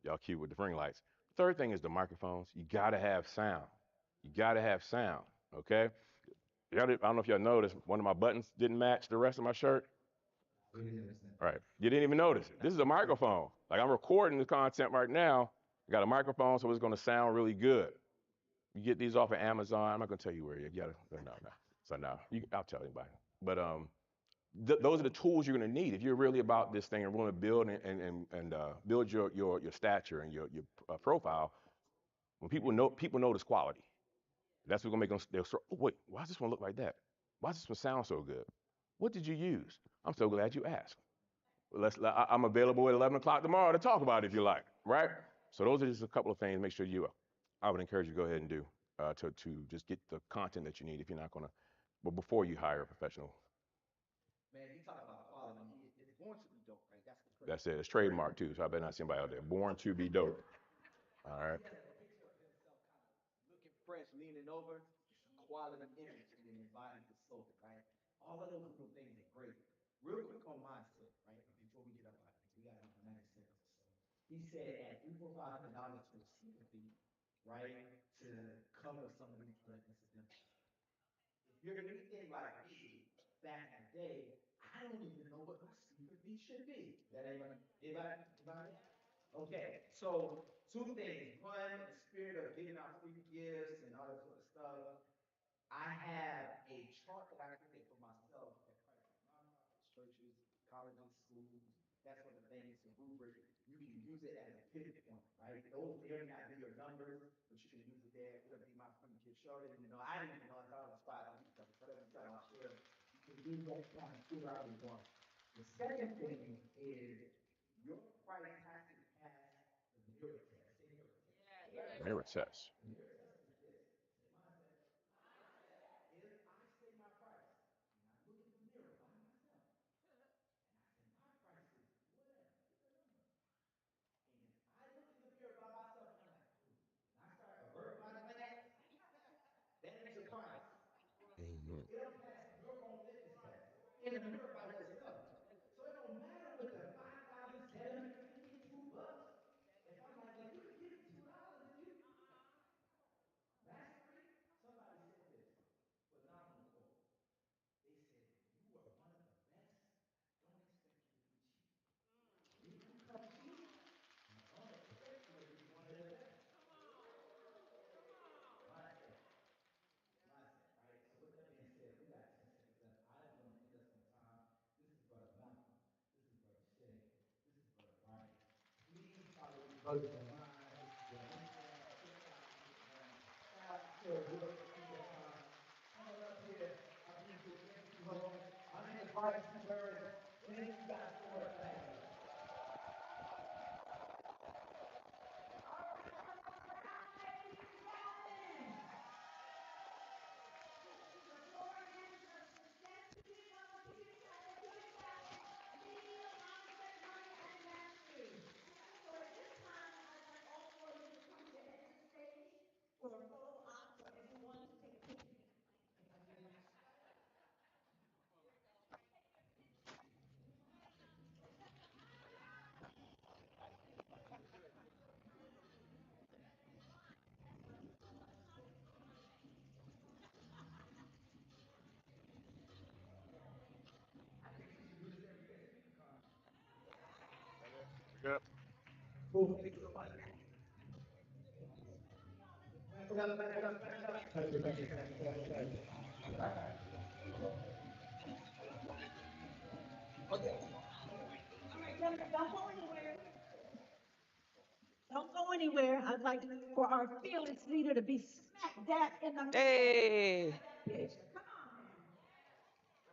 y'all cute with the ring lights. Third thing is the microphones. You gotta have sound. You gotta have sound. Okay. I don't know if y'all noticed, one of my buttons didn't match the rest of my shirt. All right. You didn't even notice it. This is a microphone. Like, I'm recording the content right now. I got a microphone, so it's gonna sound really good. You get these off of Amazon. I'm not gonna tell you where you gotta. No. So no, I'll tell anybody. But those are the tools you're gonna need if you're really about this thing and want to build and build your stature and your profile. When people notice quality. That's what's gonna make them. They'll start, oh, wait, why does this one look like that? Why does this one sound so good? What did you use? I'm so glad you asked. I'm available at 11 o'clock tomorrow to talk about it if you like, right? So those are just a couple of things. Make sure I would encourage you to go ahead and do to just get the content that you need if you're not gonna, but before you hire a professional. Man, you talk about quality. It's born to be dope, right? That's it. It's trademark too, so I better not see anybody out there. Born to be dope. All right. Looking fresh, leaning over, quality image, and then your body is sold, right? All of those little things are great. Real quick on mindset, right? Before we get up out of here, we got about 90 seconds or so. He said at $3,400 for a speaker fee, right, to cover some of these incidental. If you're anything like me back in the day, I don't even know what my speaker fee should be. That anybody? Okay, so 2 things. One, the spirit of giving out free gifts and all that sort of stuff. I have a chart that I create for myself at private nonprofits, churches, colleges, schools, that sort of thing. It's a rubric. You can use it as a pivot point, right? Those may not be your numbers, but you can use it there. It'll be my free gift. Sure, I didn't even know until I was 5 weeks. Whatever time I share, you can use that kind of figure out what you want. The second thing is your price has to pass the mirror test. Mirror test. If I say my price, and I look in the mirror by myself, and everybody else is up. So it don't matter what the $5,752. If I'm like, well, you can give me $2 if you that's free. Somebody said this phenomenal quote. They said, when you are one of the best, don't expect you to be cheap. If you come cheap, don't expect you to be one of the best. Mindset. Mindset, right? So with that being said, we got 10 seconds left. I am going to end us on time. This is Brother Malcolm. This is Brother Shay. This is Brother Brian. Please follow these brothers online, their Instagram, TikTok, Instagram. Shout out to Sarah Wood, Speaker Con. Coming up here, our beautiful Tracy Holmes. My name is Brian T. Burns. Thank you guys so much for having us. Media, mindset, money, and mastery. So at this time, I'd like all four of you to come to the head of the stage for a photo op for everyone to take a picture. I think we should do this every year at Speaker Con. Good. Cool. Thank you so much. All right, don't go anywhere. Don't go anywhere. I'd like for our fearless leader to be smack dab in the middle. Hey. Come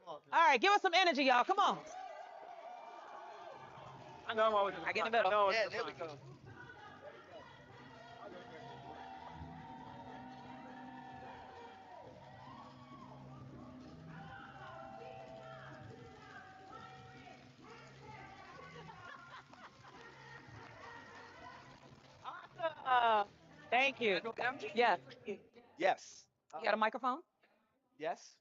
on, man. All right, give us some energy, y'all. Come on. I know I'm always in the I get in front. the I middle. know it's Yeah, in the there we front. go. Awesome. Thank you. Yes. Yes. You got a microphone? Yes.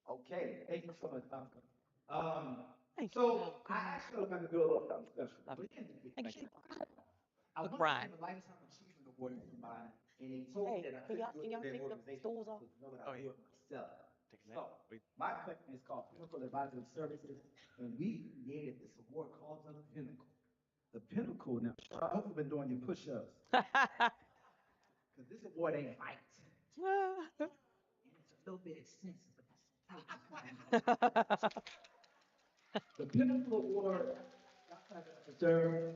Okay. Thank you so much, Malcolm. Thank you, So I Malcolm. asked you if I could do a little something special. Love But it. here's the big Thank thing. you. I Look, once Brian. won a Lifetime Achievement Award from mine, and they told me Hey, that I can couldn't do it y'all for their take the organization stools off? because know that I do it myself. Take a nap. So my company is called Pinnacle Advisory Services, and we created this award called the Pinnacle. The Pinnacle. Now, I hope you've been doing your push-ups because this award ain't right. And it's a little bit expensive, but that's the Pinnacle Award. Sir,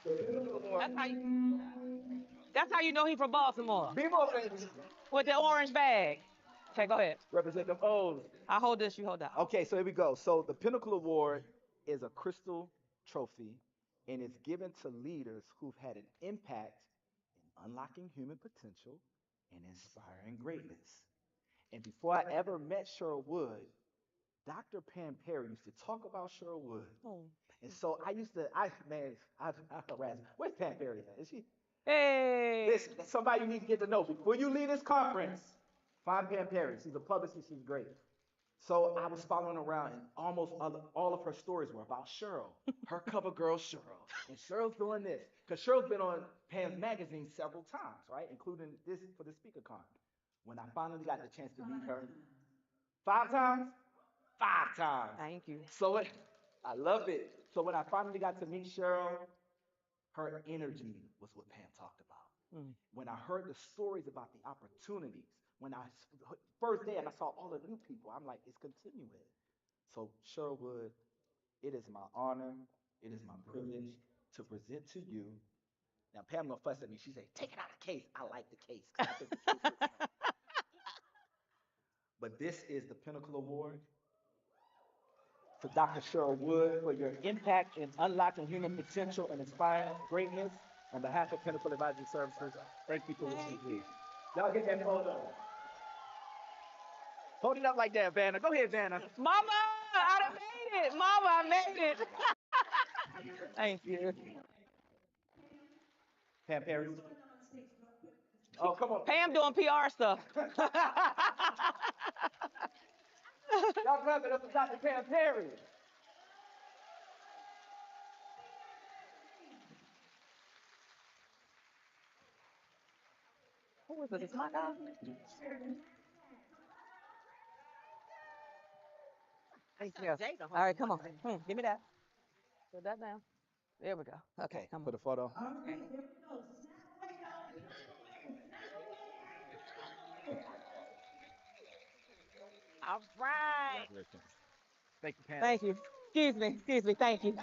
the Pinnacle That's how Award. that's how you know he from Baltimore. Be more than With the orange bag. Okay, go ahead. Representative O's. I hold this, you hold that. Okay, so here we go. So the Pinnacle Award is a crystal trophy, and it's given to leaders who've had an impact in unlocking human potential and inspiring greatness. And before I ever met Cheryl Wood, Dr. Pam Perry used to talk about Cheryl Wood. Oh. And so I harass. Where's Pam Perry at? Is she? Hey. Listen, that's somebody you need to get to know. Before you leave this conference, find Pam Perry. She's a publicist. She's great. So I was following around, and almost all of her stories were about Cheryl, her cover girl Cheryl. And Cheryl's doing this. Because Cheryl's been on Pam's magazine several times, right? Including this for the speaker con. When I finally got the chance to meet her, 5 times? 5 times. Thank you. I love it. So when I finally got to meet Cheryl, her energy was what Pam talked about. Mm. When I heard the stories about the opportunities, when I first day and I saw all the new people, I'm like, it's continuing. So Cheryl Wood, it is my honor, it is my privilege to present to you. Now Pam gonna fuss at me. She say, take it out of the case. I like the case. I think the case looks nice. But this is the Pinnacle Award to Dr. Cheryl Wood for your impact in unlocking human potential and inspiring greatness. On behalf of Pinnacle Advisory Services, thank you for what you do. Y'all get that photo. Hold it up like that, Vanna. Go ahead, Vanna. Mama, I done made it. Mama, I made it. Thank you. Pam Perry. Oh, come on. Pam doing PR stuff. Y'all clap it up for Dr. Pam Perry. Who is this? It's my guy. Thank you. All right, come on. Give me that. Put that down. There we go. Okay, come Put on. a photo. All right. Thank you, Pam. Thank you. Excuse me. Excuse me. Thank you.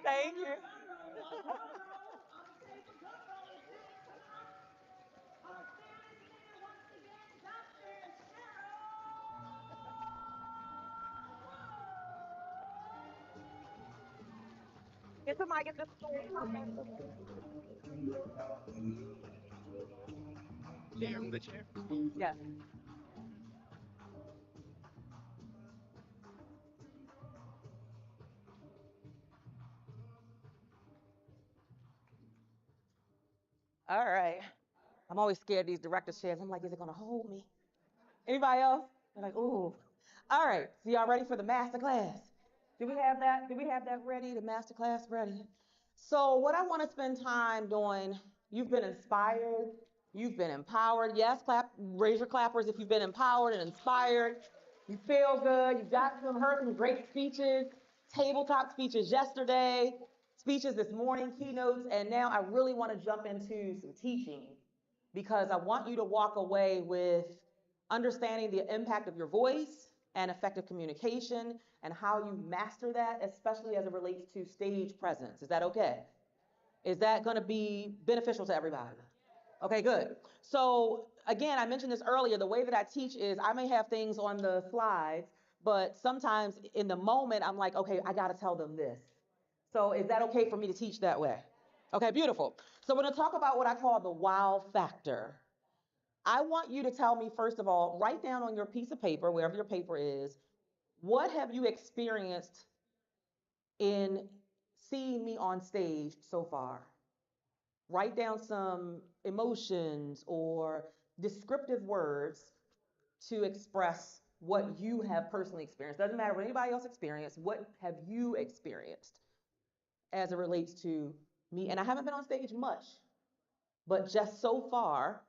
Thank you. Get the mic. Get the Yes. All right. I'm always scared of these director's chairs. I'm like, is it gonna hold me? Anybody else? They're like, ooh. All right. So y'all ready for the master class? Do we have that? Do we have that ready? The master class ready? So what I want to spend time doing, you've been inspired, you've been empowered. Yes, clap, raise your clappers if you've been empowered and inspired. You feel good. You got some, heard some great speeches, tabletop speeches yesterday, speeches this morning, keynotes, and now I really want to jump into some teaching because I want you to walk away with understanding the impact of your voice and effective communication and how you master that, especially as it relates to stage presence. Is that okay? Is that going to be beneficial to everybody? Okay, good. So again, I mentioned this earlier. The way that I teach is I may have things on the slides, but sometimes in the moment, I'm like, okay, I got to tell them this. So is that okay for me to teach that way? Okay, beautiful. So we're going to talk about what I call the wow factor. I want you to tell me, first of all, write down on your piece of paper, wherever your paper is, what have you experienced in seeing me on stage so far? Write down some emotions or descriptive words to express what you have personally experienced. Doesn't matter what anybody else experienced, what have you experienced as it relates to me? And I haven't been on stage much, but just so far,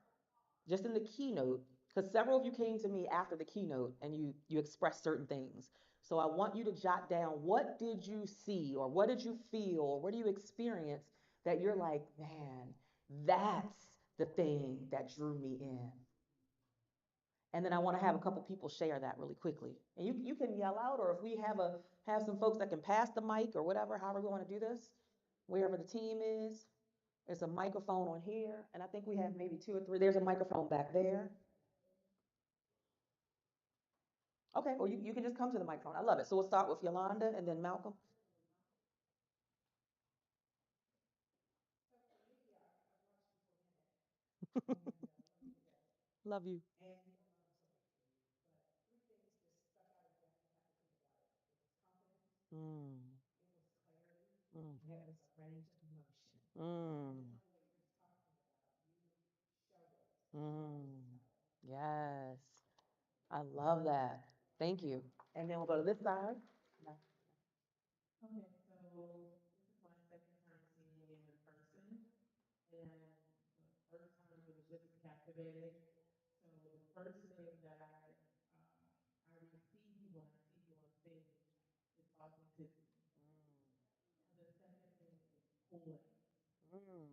just in the keynote, because several of you came to me after the keynote and you expressed certain things. So I want you to jot down, what did you see or what did you feel or what do you experience that you're like, man, that's the thing that drew me in. And then I want to have a couple people share that really quickly. And you can yell out, or if we have some folks that can pass the mic or whatever, however we want to do this, wherever the team is. There's a microphone on here, and I think we have maybe 2 or 3. There's a microphone back there. Okay, or you can just come to the microphone. I love it. So we'll start with Yolanda and then Malcolm. Love you. Mm, mm, mm, mm. Yes, I love that. Thank you. And then we'll go to this side. Mm.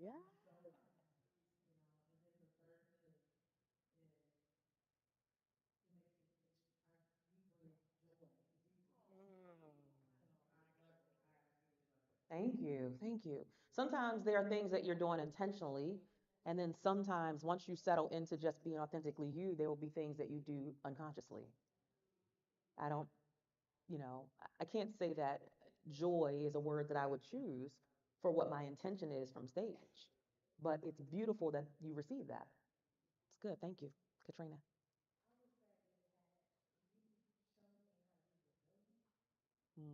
Yeah. Thank you. Thank you. Sometimes there are things that you're doing intentionally, and then sometimes once you settle into just being authentically you, there will be things that you do unconsciously. I don't, I can't say that joy is a word that I would choose for what my intention is from stage. but it's beautiful that you receive that. It's good. Thank you, Katrina. Mm,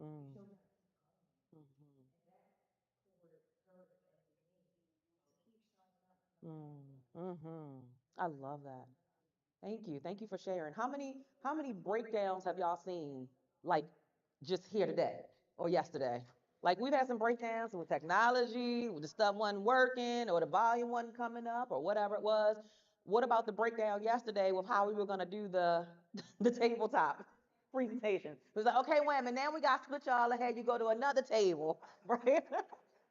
mm, mm, mm-hmm. I love that. Thank you. Thank you for sharing. How many breakdowns have y'all seen like just here today or yesterday? Like we've had some breakdowns with technology, with the stuff wasn't working or the volume wasn't coming up or whatever it was. What about the breakdown yesterday with how we were gonna do the the tabletop presentation? It was like, okay, wait a minute, now we got to switch y'all ahead. You go to another table, right?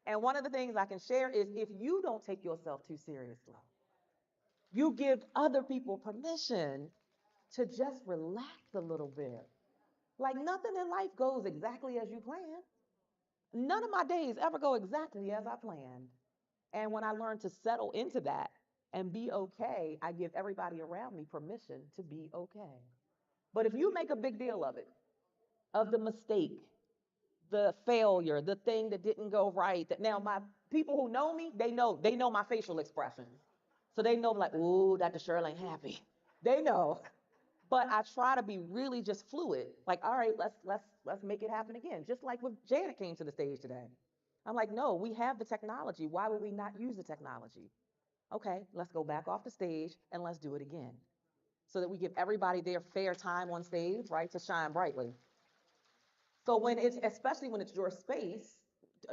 And one of the things I can share is if you don't take yourself too seriously, you give other people permission to just relax a little bit. Like nothing in life goes exactly as you planned. None of my days ever go exactly as I planned. And when I learn to settle into that and be okay, I give everybody around me permission to be okay. But if you make a big deal of it, of the mistake, the failure, the thing that didn't go right, that now my people who know me, they know my facial expressions. So they know like, ooh, Dr. Shirley ain't happy. They know. But I try to be really just fluid. Like, all right, let's make it happen again. Just like when Janet came to the stage today. I'm like, no, we have the technology. Why would we not use the technology? Okay, let's go back off the stage and let's do it again. So that we give everybody their fair time on stage, right, to shine brightly. So when it's, especially when it's your space,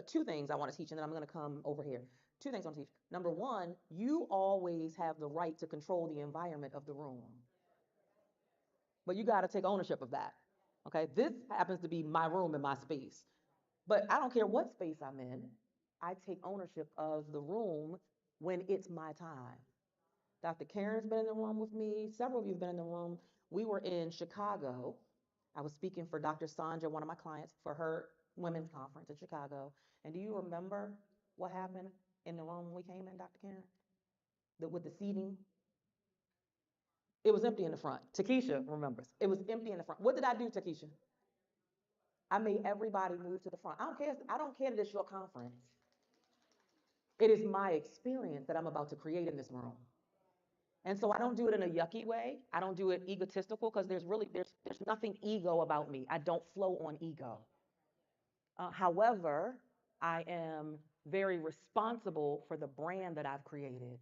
two things I want to teach, and then I'm going to come over here. Two things I want to teach. Number one, you always have the right to control the environment of the room, but you got to take ownership of that. Okay, this happens to be my room and my space, but I don't care what space I'm in. I take ownership of the room when it's my time. Dr. Karen's been in the room with me. Several of you have been in the room. We were in Chicago. I was speaking for Dr. Sandra, one of my clients, for her women's conference in Chicago. And do you remember what happened in the room when we came in, Dr. Karen? With the seating? It was empty in the front. Takesha remembers. It was empty in the front. What did I do, Takesha? I made everybody move to the front. I don't care. I don't care that it's your conference. It is my experience that I'm about to create in this room. And so I don't do it in a yucky way. I don't do it egotistical because there's nothing ego about me. I don't flow on ego. However, I am very responsible for the brand that I've created.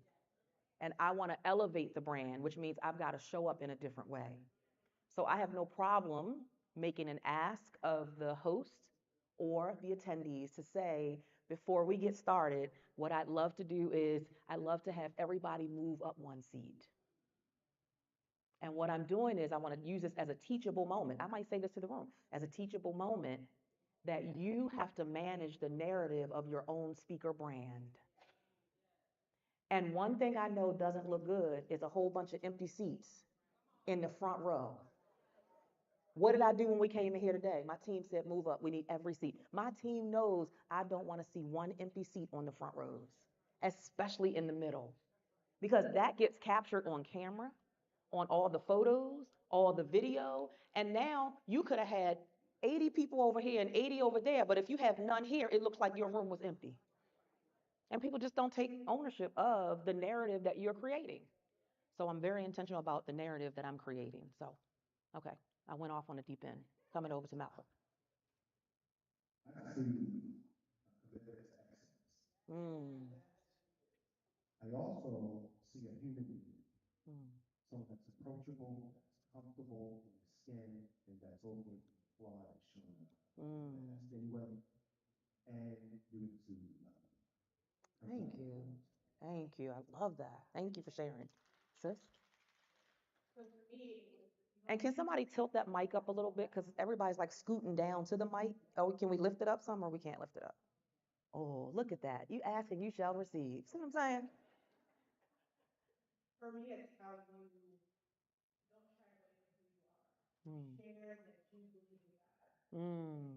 And I want to elevate the brand, which means I've got to show up in a different way. So I have no problem making an ask of the host or the attendees to say, before we get started, what I'd love to do is I'd love to have everybody move up one seat. And what I'm doing is I want to use this as a teachable moment. I might say this to the room as a teachable moment that you have to manage the narrative of your own speaker brand. And one thing I know doesn't look good is a whole bunch of empty seats in the front row. What did I do when we came in here today? My team said, move up. We need every seat. My team knows I don't want to see one empty seat on the front rows, especially in the middle, because that gets captured on camera, on all the photos, all the video. And now you could have had 80 people over here and 80 over there, but if you have none here, it looks like your room was empty. And people just don't take ownership of the narrative that you're creating. So I'm very intentional about the narrative that I'm creating. So, okay, I went off on a deep end. Coming over to Malcolm. I see a commitment to excellence. Mm, I also see a human being, mm, someone that's approachable, that's comfortable in the skin, and that's open, wide, showing up. mm. Ask anyone, and you to Thank perform. you. Thank you. I love that. Thank you for sharing. Sis? And can somebody tilt that mic up a little bit? Because everybody's like scooting down to the mic. Oh, can we lift it up some or we can't lift it up? Oh, look at that. You ask and you shall receive. See what I'm saying? Mm. Mm.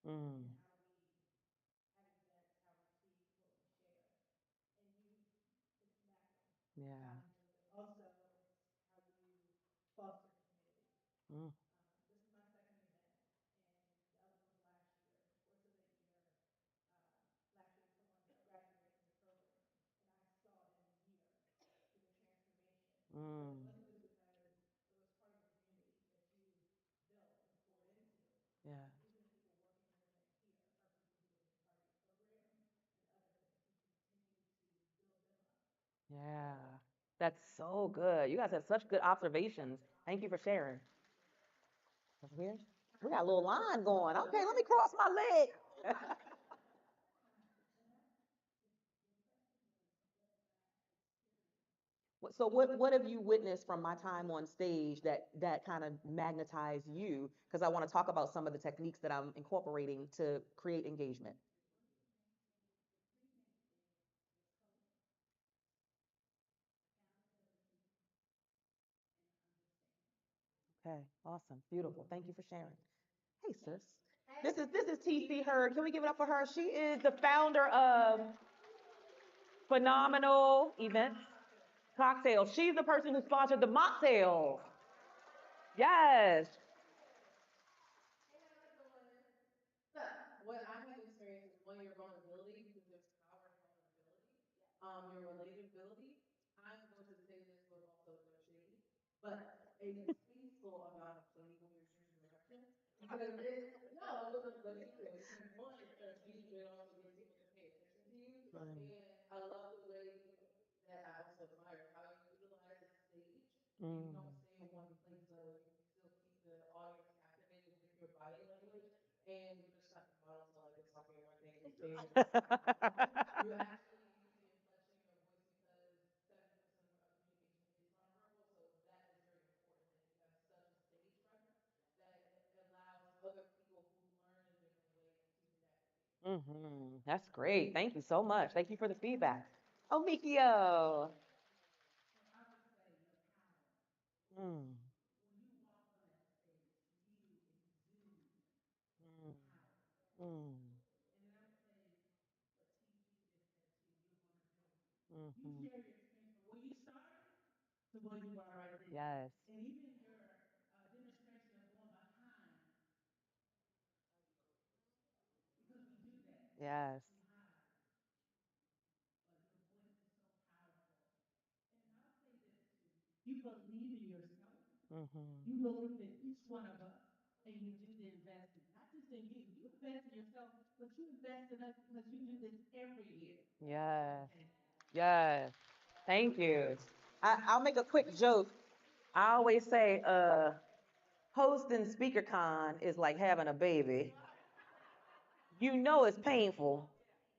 Mm. Yeah. Also, how do you foster community? Mm. This is my second event, and the other one was last year. First event year, last year someone graduated from the program, and I saw it in a year through the transformation. But it Mm. wasn't just because it was part of a community that you built and poured into. Yeah. Even the people working your event here are people who have been part of your program and other things. You continue to build them up. Yeah. That's so good. You guys have such good observations. Thank you for sharing. Over here. We got a little line going. Okay, let me cross my leg. So what have you witnessed from my time on stage that kind of magnetized you? Because I want to talk about some of the techniques that I'm incorporating to create engagement. Okay, awesome, beautiful. Thank you for sharing. Hey, sis. This is TC Hurd. Can we give it up for her? She is the founder of Phenomenal Events Cocktails. She's the person who sponsored the mocktails. Yes. What I have experienced is one, your vulnerability, because there's power in vulnerability. Your relatability. I'm going to say this with also no shade, but a distasteful amount of shade when you're choosing direction. Because no, but seriously, because one, it starts you, but it also gets people to pay attention to you. Mm. And I love the way that I also admire how you utilize the stage. And you Mm. don't stay in one place, so you still keep the audience captivated with your body language and you're just not the model to like it's talking one thing and saying you actually use the inflection in your voice because 70% of communication is nonverbal, so that is very important that you have such a stage presence that it allows other people who learn in a different way to connect with you. That's great. Thank you so much. Thank you for the feedback. Oh, Mikio. Mm. Mm. Mm. Mhm. Yes. Yes. Mhm. Yes. Yes. Thank you. I'll make a quick joke. I always say, hosting SpeakerCon is like having a baby. You know it's painful.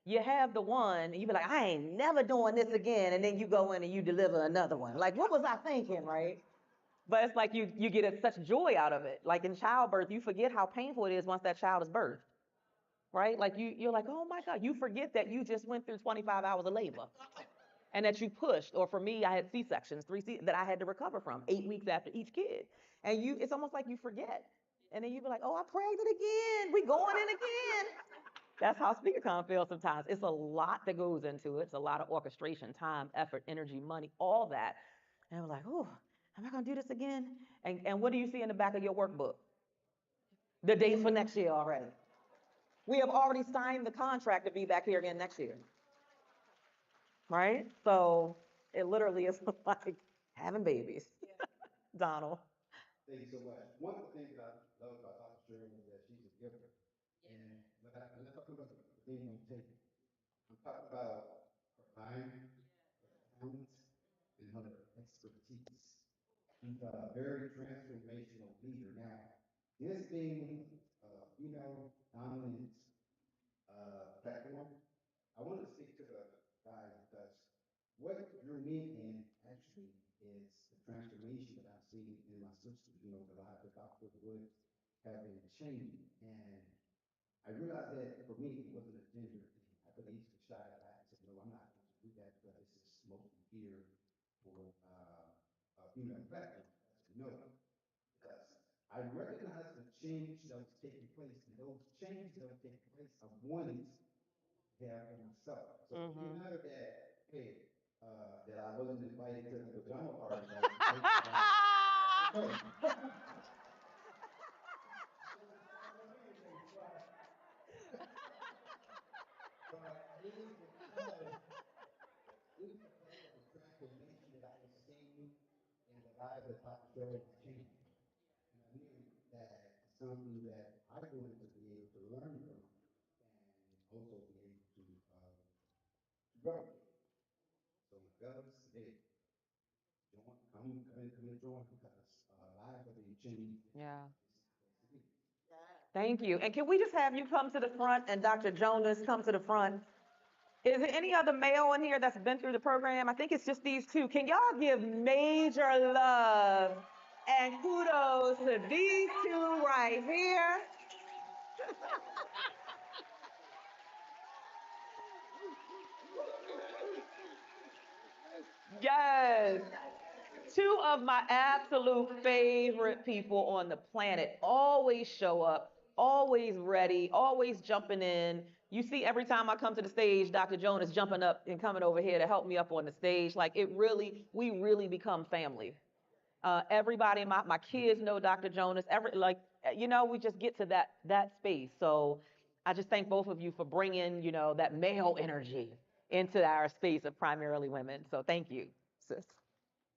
You have the one, and you be like, I ain't never doing this again, and then you go in and you deliver another one. Like, what was I thinking, right? But it's like you get such joy out of it. Like in childbirth, you forget how painful it is once that child is birthed, right? Like you're like, oh my God, you forget that you just went through 25 hours of labor and that you pushed. Or for me, I had C-sections, that I had to recover from 8 weeks after each kid. And it's almost like you forget. And then you be like, oh, I pregnant again. We going in again. That's how SpeakerCon feels sometimes. It's a lot that goes into it. It's a lot of orchestration, time, effort, energy, money, all that. And I'm like, oh, am I gonna do this again? And what do you see in the back of your workbook? The dates for next year already. We have already signed the contract to be back here again next year, right? So it literally is like having babies. Donald. Thank you so much. One of the things that I love about Dr. Sherman is that she's a giver. And let's talk about the things on the table. I'm talking about her mind, her talents, and her expertise. She's a very transformational leader. Now, this being a female dominant platform, I wanted to speak to the guys because what drew me in actually is the transformation that I've seen in my sisters, because I have the Dr. Wood have been changing. And I realized that for me, it wasn't a gender thing. I could easily shy back and say, no, I'm not going to do that because this is mostly geared for a female platform. I said, no, because I recognized the change that was taking place, and those changes that were taking place, I wanted have for myself. So it didn't matter that, hey, that I wasn't invited to the pajama party last night. That's okay. But it was because of the transformation that I was seeing in the lives of Dr. Joy and Tina. And I knew that it's something that I wanted to be able to learn from and also be able to grow. So my fellas, hey, join, come and join because lives are being changed. Yeah. It's supposed to be. Thank you. And can we just have you come to the front and Dr. Jonas come to the front? Is there any other male in here that's been through the program? I think it's just these two. Can y'all give major love and kudos to these two right here? Yes. Two of my absolute favorite people on the planet always show up, always ready, always jumping in. You see, every time I come to the stage, Dr. Jonas jumping up and coming over here to help me up on the stage. Like we really become family. Everybody, my kids know Dr. Jonas. We just get to that space. So I just thank both of you for bringing, that male energy into our space of primarily women. So thank you, sis.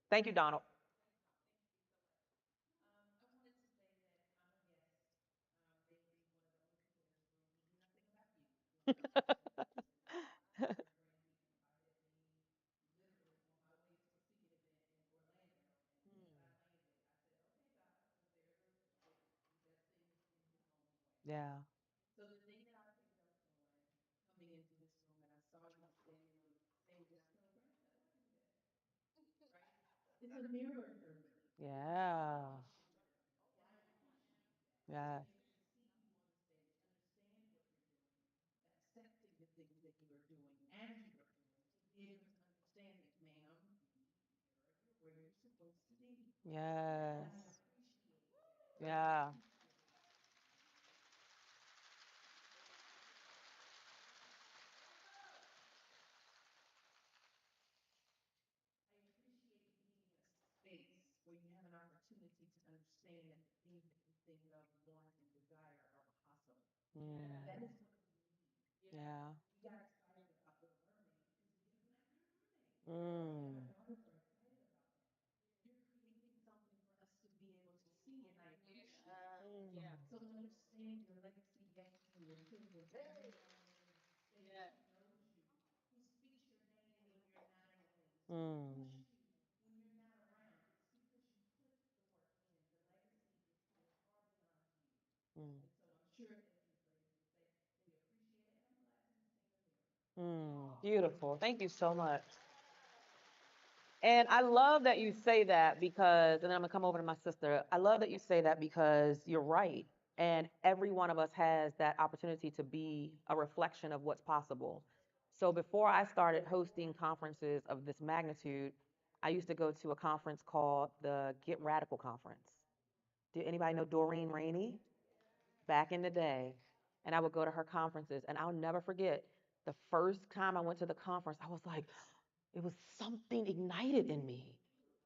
Thank you, Donald. Yeah. So the thing that I picked up on coming into this room, and I saw you standing on the stage, I said, "Brenda, right? It's a mirror for me. Yeah. And I appreciate that. Yeah. To be able to see you on the stage, understand what you're doing, accepting the things that you are doing and you are doing, to be able to understand that, ma'am, you're where you're supposed to be. Yes. And I appreciate that. Yeah. I appreciate being in a space where you have an opportunity to understand that the things that you think of, want, and desire are possible. Mm. That is what we need. Yeah. We got excited about Little Mermaid because it gives Black mermaid. Mm. My daughters are excited about that. You're creating something for us to be able to see, and I appreciate it. Mm. So understand your legacy back to your children. Everyone in this space knows you, who speaks your name when you're not in the place, who Mm. push you when you're not around. It's because you put the work in. The legacy is here far beyond you. Mm. And so I'm sure, as Ms. Lady would say, they appreciate it, and I'm glad to be seeing the mirror. Beautiful. Thank you so much. And I love that you say that because, and then I'm gonna come over to my sister. I love that you say that because you're right. And every one of us has that opportunity to be a reflection of what's possible. So before I started hosting conferences of this magnitude, I used to go to a conference called the Get Radical Conference. Do anybody know Doreen Rainey? Back in the day. And I would go to her conferences, and I'll never forget the first time I went to the conference, I was like, it was something ignited in me.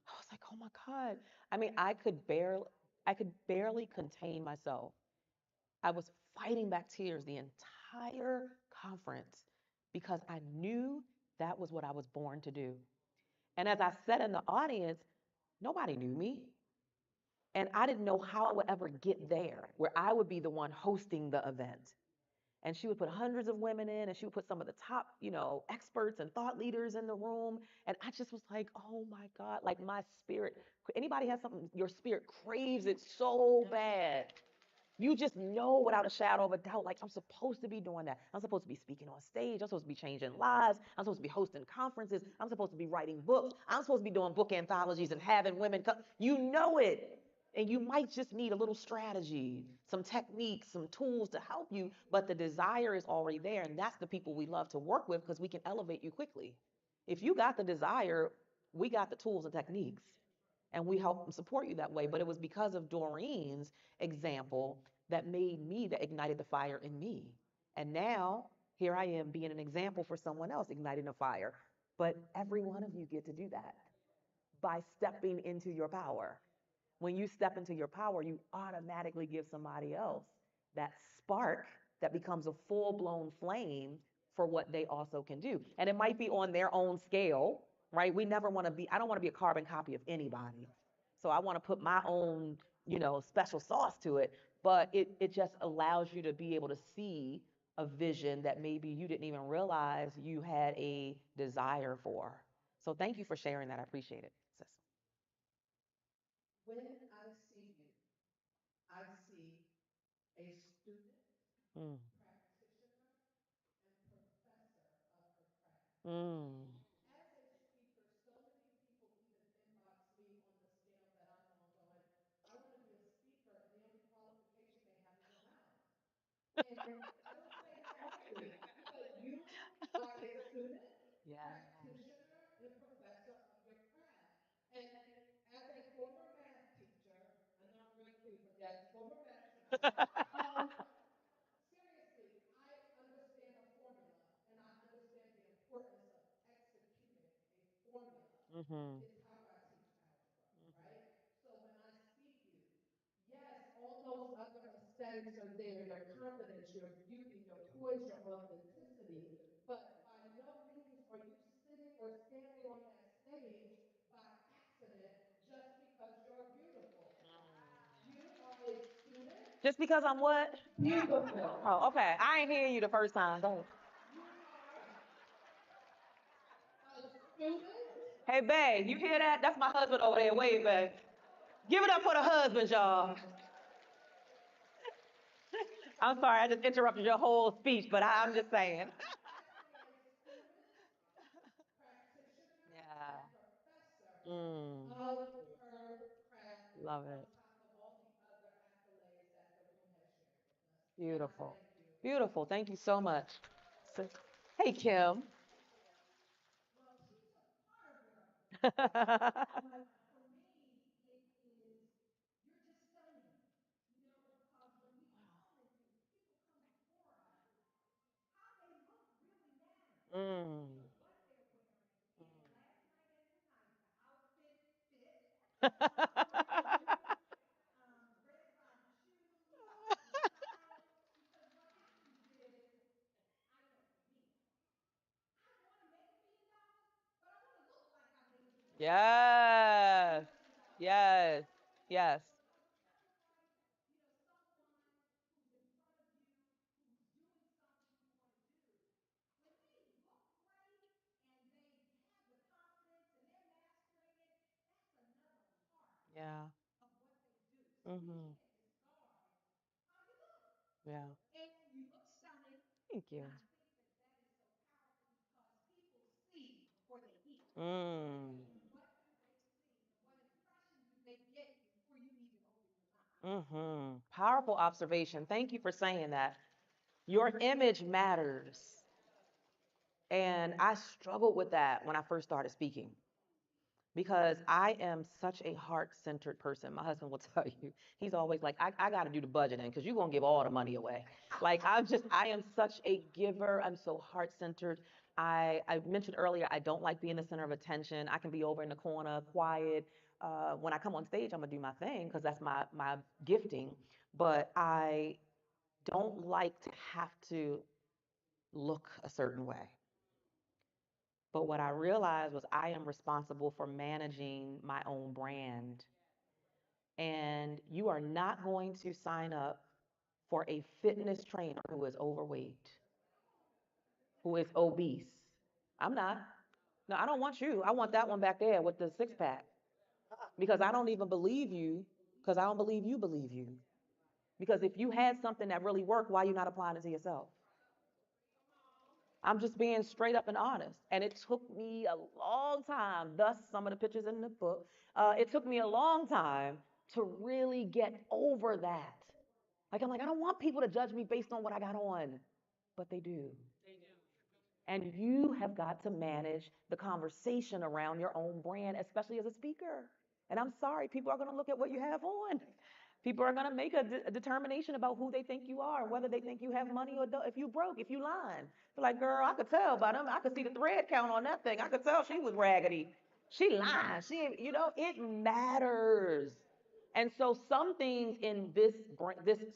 I was like, oh my God. I mean, I could barely contain myself. I was fighting back tears the entire conference because I knew that was what I was born to do. And as I sat in the audience, nobody knew me. And I didn't know how I would ever get there, where I would be the one hosting the event. And she would put hundreds of women in, and she would put some of the top, experts and thought leaders in the room. And I just was like, oh my God, like my spirit. Anybody has something, your spirit craves it so bad. You just know without a shadow of a doubt, like, I'm supposed to be doing that. I'm supposed to be speaking on stage. I'm supposed to be changing lives. I'm supposed to be hosting conferences. I'm supposed to be writing books. I'm supposed to be doing book anthologies and having women come. You know it. And you might just need a little strategy, some techniques, some tools to help you, but the desire is already there. And that's the people we love to work with because we can elevate you quickly. If you got the desire, we got the tools and techniques, and we help and support you that way. But it was because of Doreen's example that made me, that ignited the fire in me. And now here I am being an example for someone else, igniting a fire. But every one of you get to do that by stepping into your power. When you step into your power, you automatically give somebody else that spark that becomes a full blown flame for what they also can do. And it might be on their own scale, right? We never want to be, I don't want to be a carbon copy of anybody. So I want to put my own, special sauce to it. But it just allows you to be able to see a vision that maybe you didn't even realize you had a desire for. So thank you for sharing that. I appreciate it, sis. When I see you, I see a student, Mm. practitioner, and professor of her craft. Mm. As a speaker, so many people even inbox me on the scale that I'm on going, I want to be a speaker, and the only qualification they have is a mouth. And I don't say that lightly, but you are a student, Yeah. practitioner, and professor of your craft. And as a former math teacher, I know I'm real cute, but yes, former math teacher, um, seriously, I understand a formula and I understand the importance of executing a formula Mm-hmm. is how I teach algebra, right? So when I speak you, yes, all those other aesthetics are there, your confidence, your beauty, your poise, your authenticity, but by no means are you sitting or standing on that stage by accident just because you're beautiful. You are a student. Just because I'm what? Beautiful. Oh, okay. I ain't hear you the first time. Go ahead. You are a student. Hey, babe, you hear that? That's my husband over there. Wave, babe. Give it up for the husband, y'all. I'm sorry, I just interrupted your whole speech, but I'm just saying. Exactly, a student, practitioner, and Yeah. professor Mm, of her craft love on it. top of all the other accolades that the room has shared with us. And I Beautiful. thank you. Beautiful. Thank you so much. So- Hey, Kim. Well, she's a part of what I'm doing. But for me, it is, you're just stunning. Because when we come into, people come before us, how they look really matters. Mm. What they're wearing. Even last night and tonight, the outfit fit. Red bottom shoes, the style. Because what happens is, I know for me, I want to make $1 million, but I want to look like I made Yes. $1 million. Yes. Yes. So it doesn't look like, someone who's in front of you, who's doing something you want to do. When they look great and they have the confidence and they're mastering it, that's another part Yeah. of what they do. So we Mm-hmm. can't discard how you look. Yeah. And you look stunning. Thank you. And I think that that is so powerful because people see before they hear. Mm. What do they see? And what impression do they get before you even open your mouth? Mm-hmm. Powerful observation. Thank you for saying that. Your image matters. And I struggled with that when I first started speaking because I am such a heart-centered person. My husband will tell you, he's always like, I got to do the budgeting because you're going to give all the money away. Like, I am such a giver. I'm so heart-centered. I mentioned earlier, I don't like being the center of attention. I can be over in the corner, quiet. When I come on stage, I'm going to do my thing because that's my gifting. But I don't like to have to look a certain way. But what I realized was I am responsible for managing my own brand. And you are not going to sign up for a fitness trainer who is overweight, who is obese. I'm not. No, I don't want you. I want that one back there with the six pack because I don't even believe you because I don't believe you believe you. Because if you had something that really worked, why are you not applying it to yourself? I'm just being straight up and honest. And it took me a long time, thus some of the pictures in the book. It took me a long time to really get over that. Like, I'm like, I don't want people to judge me based on what I got on, but they do. And you have got to manage the conversation around your own brand, especially as a speaker. And I'm sorry, people are going to look at what you have on. People are going to make a determination about who they think you are, whether they think you have money or if you broke, if you lying. They're like, girl, I could tell by them. I could see the thread count on that thing. I could tell she was raggedy. She lying. It matters. And so some things in this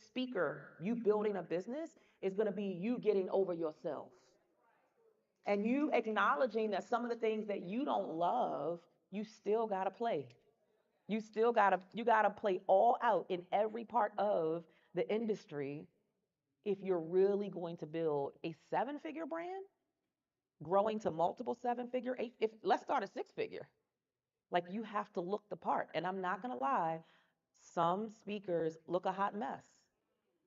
speaker, you building a business, is going to be you getting over yourself and you acknowledging that some of the things that you don't love, you still got to play. You gotta play all out in every part of the industry if you're really going to build a seven-figure brand, growing to multiple seven-figure, eight. If let's start a six-figure, like you have to look the part. And I'm not gonna lie, some speakers look a hot mess,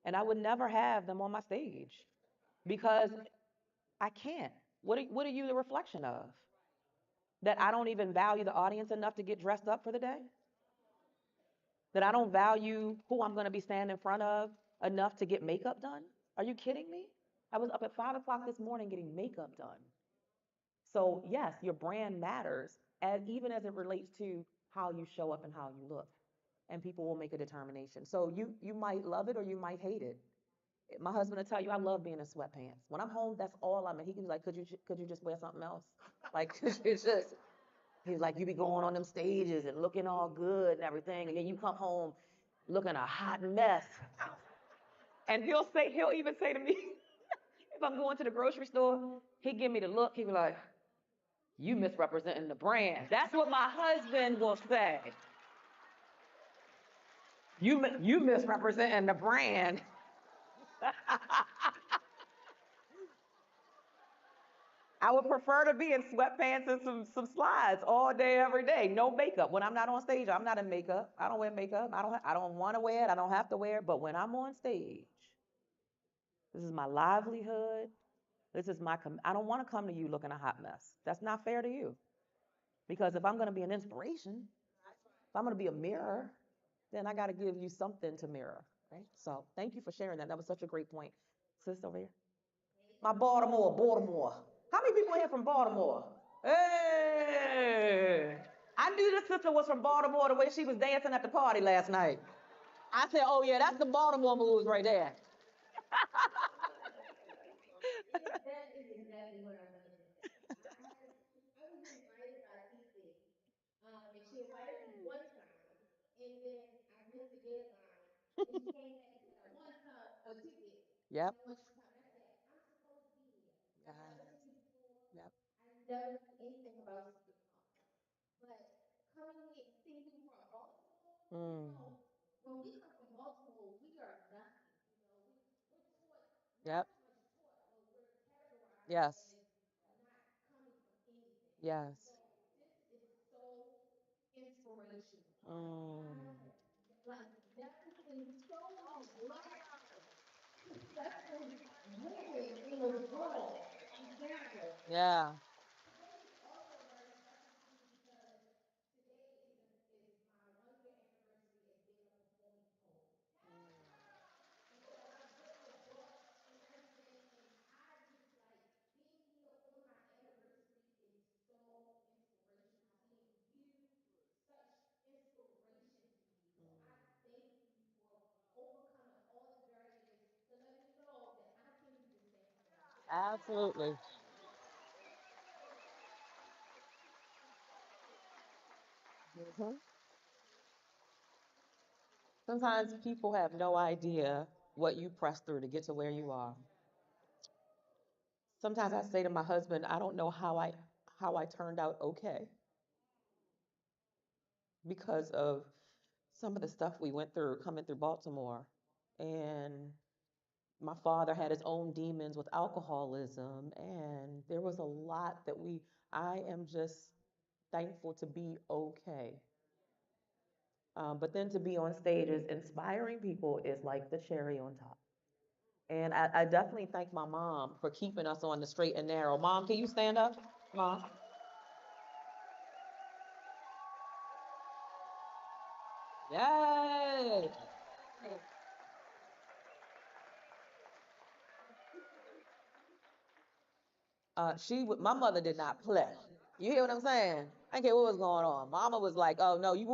and I would never have them on my stage because I can't. What are you the reflection of? That I don't even value the audience enough to get dressed up for the day? That I don't value who I'm going to be standing in front of enough to get makeup done? Are you kidding me? I was up at 5 o'clock this morning getting makeup done. So yes, your brand matters, even as it relates to how you show up and how you look, and people will make a determination. So you might love it or you might hate it. My husband will tell you I love being in sweatpants. When I'm home, that's all I'm in. He can be like, could you just wear something else? Like, could you just? He's like, you be going on them stages and looking all good and everything, and then you come home looking a hot mess. And he'll even say to me, if I'm going to the grocery store, he give me the look. He be like, you misrepresenting the brand. That's what my husband will say. You misrepresenting the brand. I would prefer to be in sweatpants and some slides all day, every day. No makeup. When I'm not on stage, I'm not in makeup. I don't wear makeup. I don't want to wear it. I don't have to wear it. But when I'm on stage, this is my livelihood. This is I don't want to come to you looking a hot mess. That's not fair to you. Because if I'm going to be an inspiration, if I'm going to be a mirror, then I got to give you something to mirror, right? So thank you for sharing that. That was such a great point. Sis over here. My Baltimore. How many people here from Baltimore? Hey! I knew this sister was from Baltimore the way she was dancing at the party last night. I said, oh yeah, that's the Baltimore moves right there. That is exactly what I wanted to say. I was invited by TC, and she invited me one time, and then I missed the deadline, and she came back and said, I want a ticket. Yep. I want you to come. And I said, I'm supposed to be here. I've Yes. never seen you before. Yep. I never knew anything about Secret Song. But coming here and seeing people from Baltimore, Mm. when we come from Baltimore, we are nothing. We're taught, Yep. not so much taught, but we're categorized Yes. as not coming from anything. Yes. So this is so inspirational. Mm. Like never seen so many black successful women in the world together. Yeah. Today is also a very special to me because today is my 1 year anniversary as being a performing poet. And so I've written a book and everything, and I just like being here on my anniversary is so inspirational. Seeing you, such inspiration to me. So I thank you for overcoming all the barriers to let me know that I can do the same thing. Absolutely. Mhm. Sometimes people have no idea what you pressed through to get to where you are. Sometimes I say to my husband, I don't know how I turned out okay because of some of the stuff we went through coming through Baltimore. And my father had his own demons with alcoholism, and there was a lot I am just thankful to be okay. But then to be on stages inspiring people is like the cherry on top. And I definitely thank my mom for keeping us on the straight and narrow. Mom, can you stand up? Mom. Yes. My mother did not play. You hear what I'm saying? I didn't care what was going on. Mama was like, "Oh no, you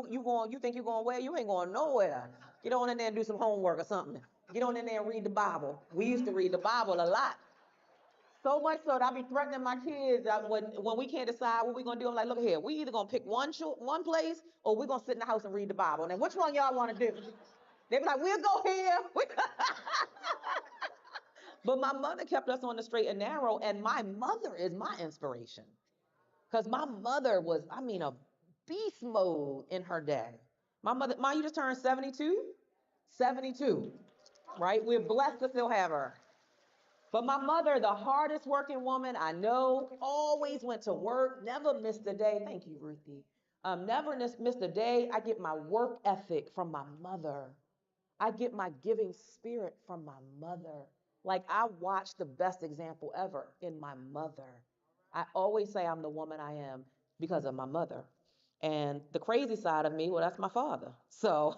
think you're going where? You ain't going nowhere. Get on in there and do some homework or something. Get on in there and read the Bible. We used to read the Bible a lot. So much so that I be threatening my kids when we can't decide what we're gonna do. I'm like, look here, we either gonna pick one place or we're gonna sit in the house and read the Bible. Now, which one y'all want to do? They be like, we'll go here. But my mother kept us on the straight and narrow, and my mother is my inspiration. Because my mother was, I mean, a beast mode in her day. My mother, you just turned 72? 72, right? We're blessed to still have her. But my mother, the hardest working woman I know, always went to work, never missed a day. Thank you, Ruthie. Never missed a day. I get my work ethic from my mother. I get my giving spirit from my mother. Like, I watch the best example ever in my mother. I always say I'm the woman I am because of my mother. And the crazy side of me, well, that's my father. So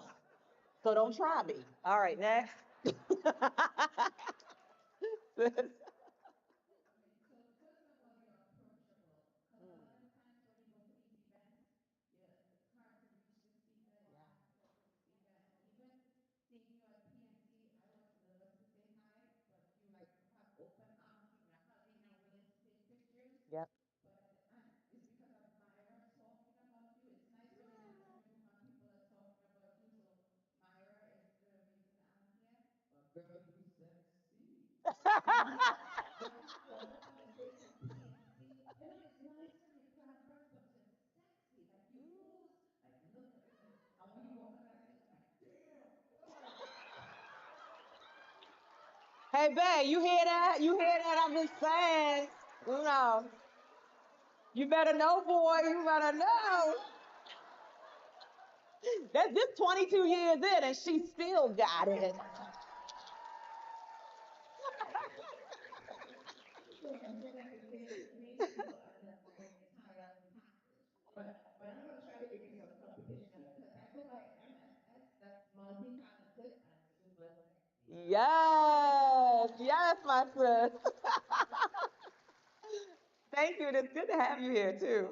don't try me. All right, next. Yep. Hey, babe, you hear that? You hear that? I'm just saying. You know, you better know, boy. You better know. That's just 22 years in, and she still got it. Yes, yes, my sis. Thank you. It's good to have you here too.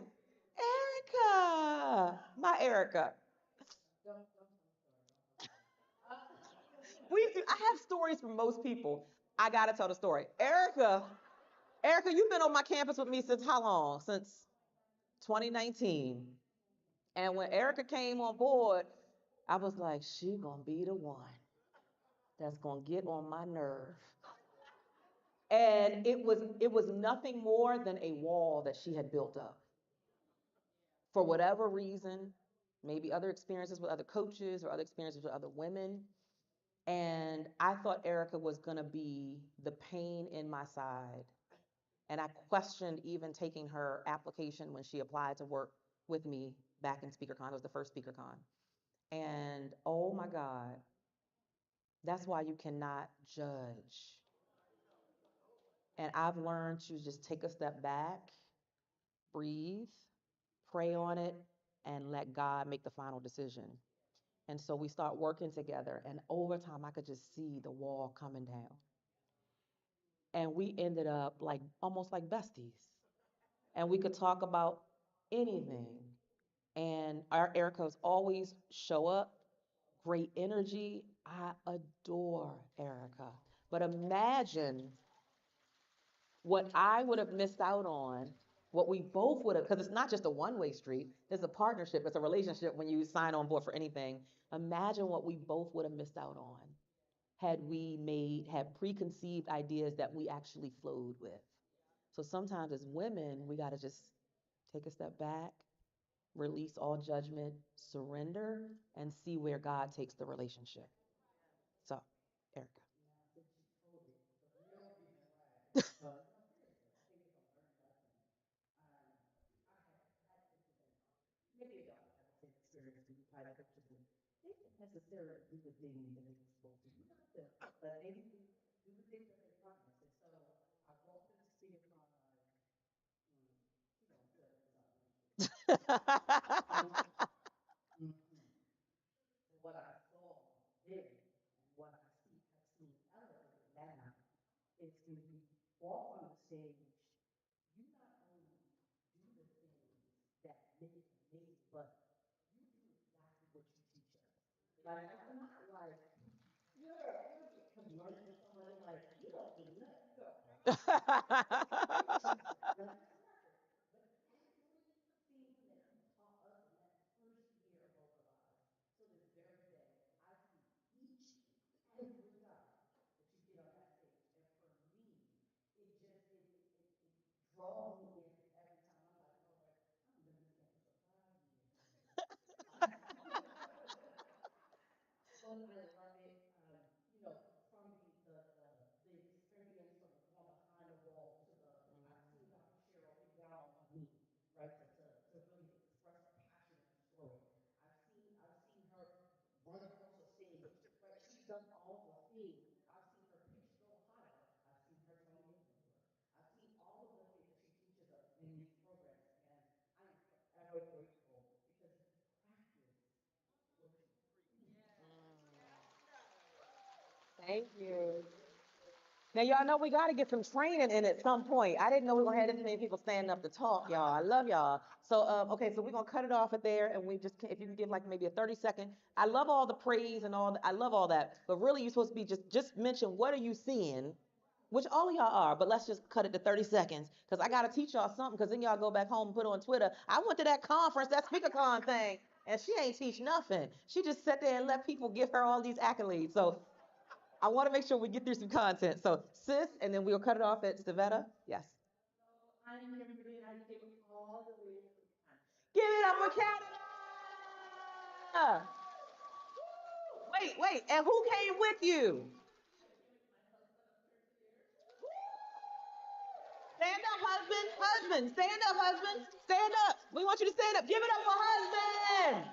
Erica, my Erica. I have stories from most people. I gotta tell the story. Erica, you've been on my campus with me since how long? Since 2019. And when Erica came on board, I was like, she gonna be the one that's gonna get on my nerve. And it was nothing more than a wall that she had built up. For whatever reason, maybe other experiences with other coaches or other experiences with other women. And I thought Erica was gonna be the pain in my side. And I questioned even taking her application when she applied to work with me back in SpeakerCon. It was the first SpeakerCon. And oh my God, that's why you cannot judge. And I've learned to just take a step back, breathe, pray on it, and let God make the final decision. And so we start working together, and over time, I could just see the wall coming down. And we ended up like almost like besties. And we could talk about anything. And our Erica's always show up, great energy. I adore Erica. But imagine what I would have missed out on, what we both would have, because it's not just a one-way street, it's a partnership, it's a relationship when you sign on board for anything. Imagine what we both would have missed out on had we had preconceived ideas that we actually flowed with. So sometimes as women, we got to just take a step back, release all judgment, surrender, and see where God takes the relationship. So, Erica. Like, I'm not like, you're just commercial or somebody like, you don't do nothing, you go, like, that's nothing. But actually seeing them taught us in that first year of both of ours. So this very day, I see each and every time that you get on that stage. And for me, it just it draws me in every time. I'm like, Lord, I'm gonna be in for 5 years. But I love it. From the experience, from the going behind the wall to the, I've seen Dr. Cheryl get down on one knee, right, to really express her passion and her story. I've seen her run across a stage, right? She's done all the things. I've seen her pitch so higher. I've seen her tell me it's over. I've seen all of the things that she teaches us in these programs, and I am forever grateful because you practice what you preach. Thank you. Now, y'all know we got to get some training in at some point. I didn't know we were going to have this many people standing up to talk, y'all. I love y'all. So, okay, so we're going to cut it off at there, and we just, if you can give like maybe a 30-second. I love all the praise and all, I love all that. But really, you're supposed to be just mention what are you seeing, which all of y'all are, but let's just cut it to 30 seconds because I got to teach y'all something because then y'all go back home and put on Twitter. I went to that conference, that SpeakerCon thing, and she ain't teach nothing. She just sat there and let people give her all these accolades. So I want to make sure we get through some content. So, sis, and then we'll cut it off at Savetta. Yes. I'm Kimberly, and I came all the way from Canada. Give it up for Canada. Wait. And who came with you? Stand up, husband. Husband. Stand up, husband. Stand up. We want you to stand up. Give it up for husband.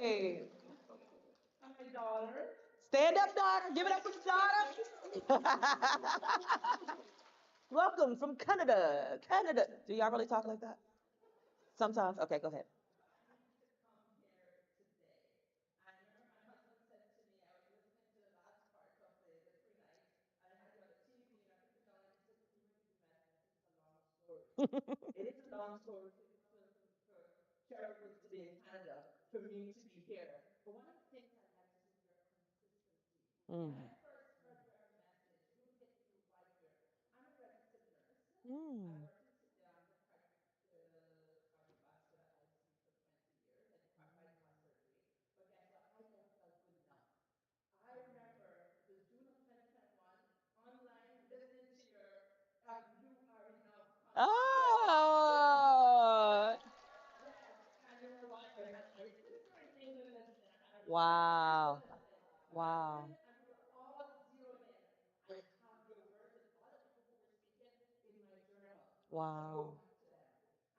Hey. My daughter. Stand up, daughter. Give it up for daughter. Welcome from Canada. Canada. Do y'all really talk like that? Sometimes. Okay, go ahead. It is a long story for Cheryl to be in Canada, for me to be here. But one of the things I like is your consistency. When I Mm. first heard your message, you hit me right here. I'm a registered nurse. I Mm. worked in the cardiovascular ICU for 20 years. I did bypass surgery. But guess what? I never felt good enough. I remember it was June of 2021, online listening to your You Are Enough conference. Oh. Yes, and you know what? I had my sister in England listening. I had my Wow. grandmother listening. Wow. And we were all zeroed in. I have your words and all the people who were speaking in my journal. To go Wow. back to them.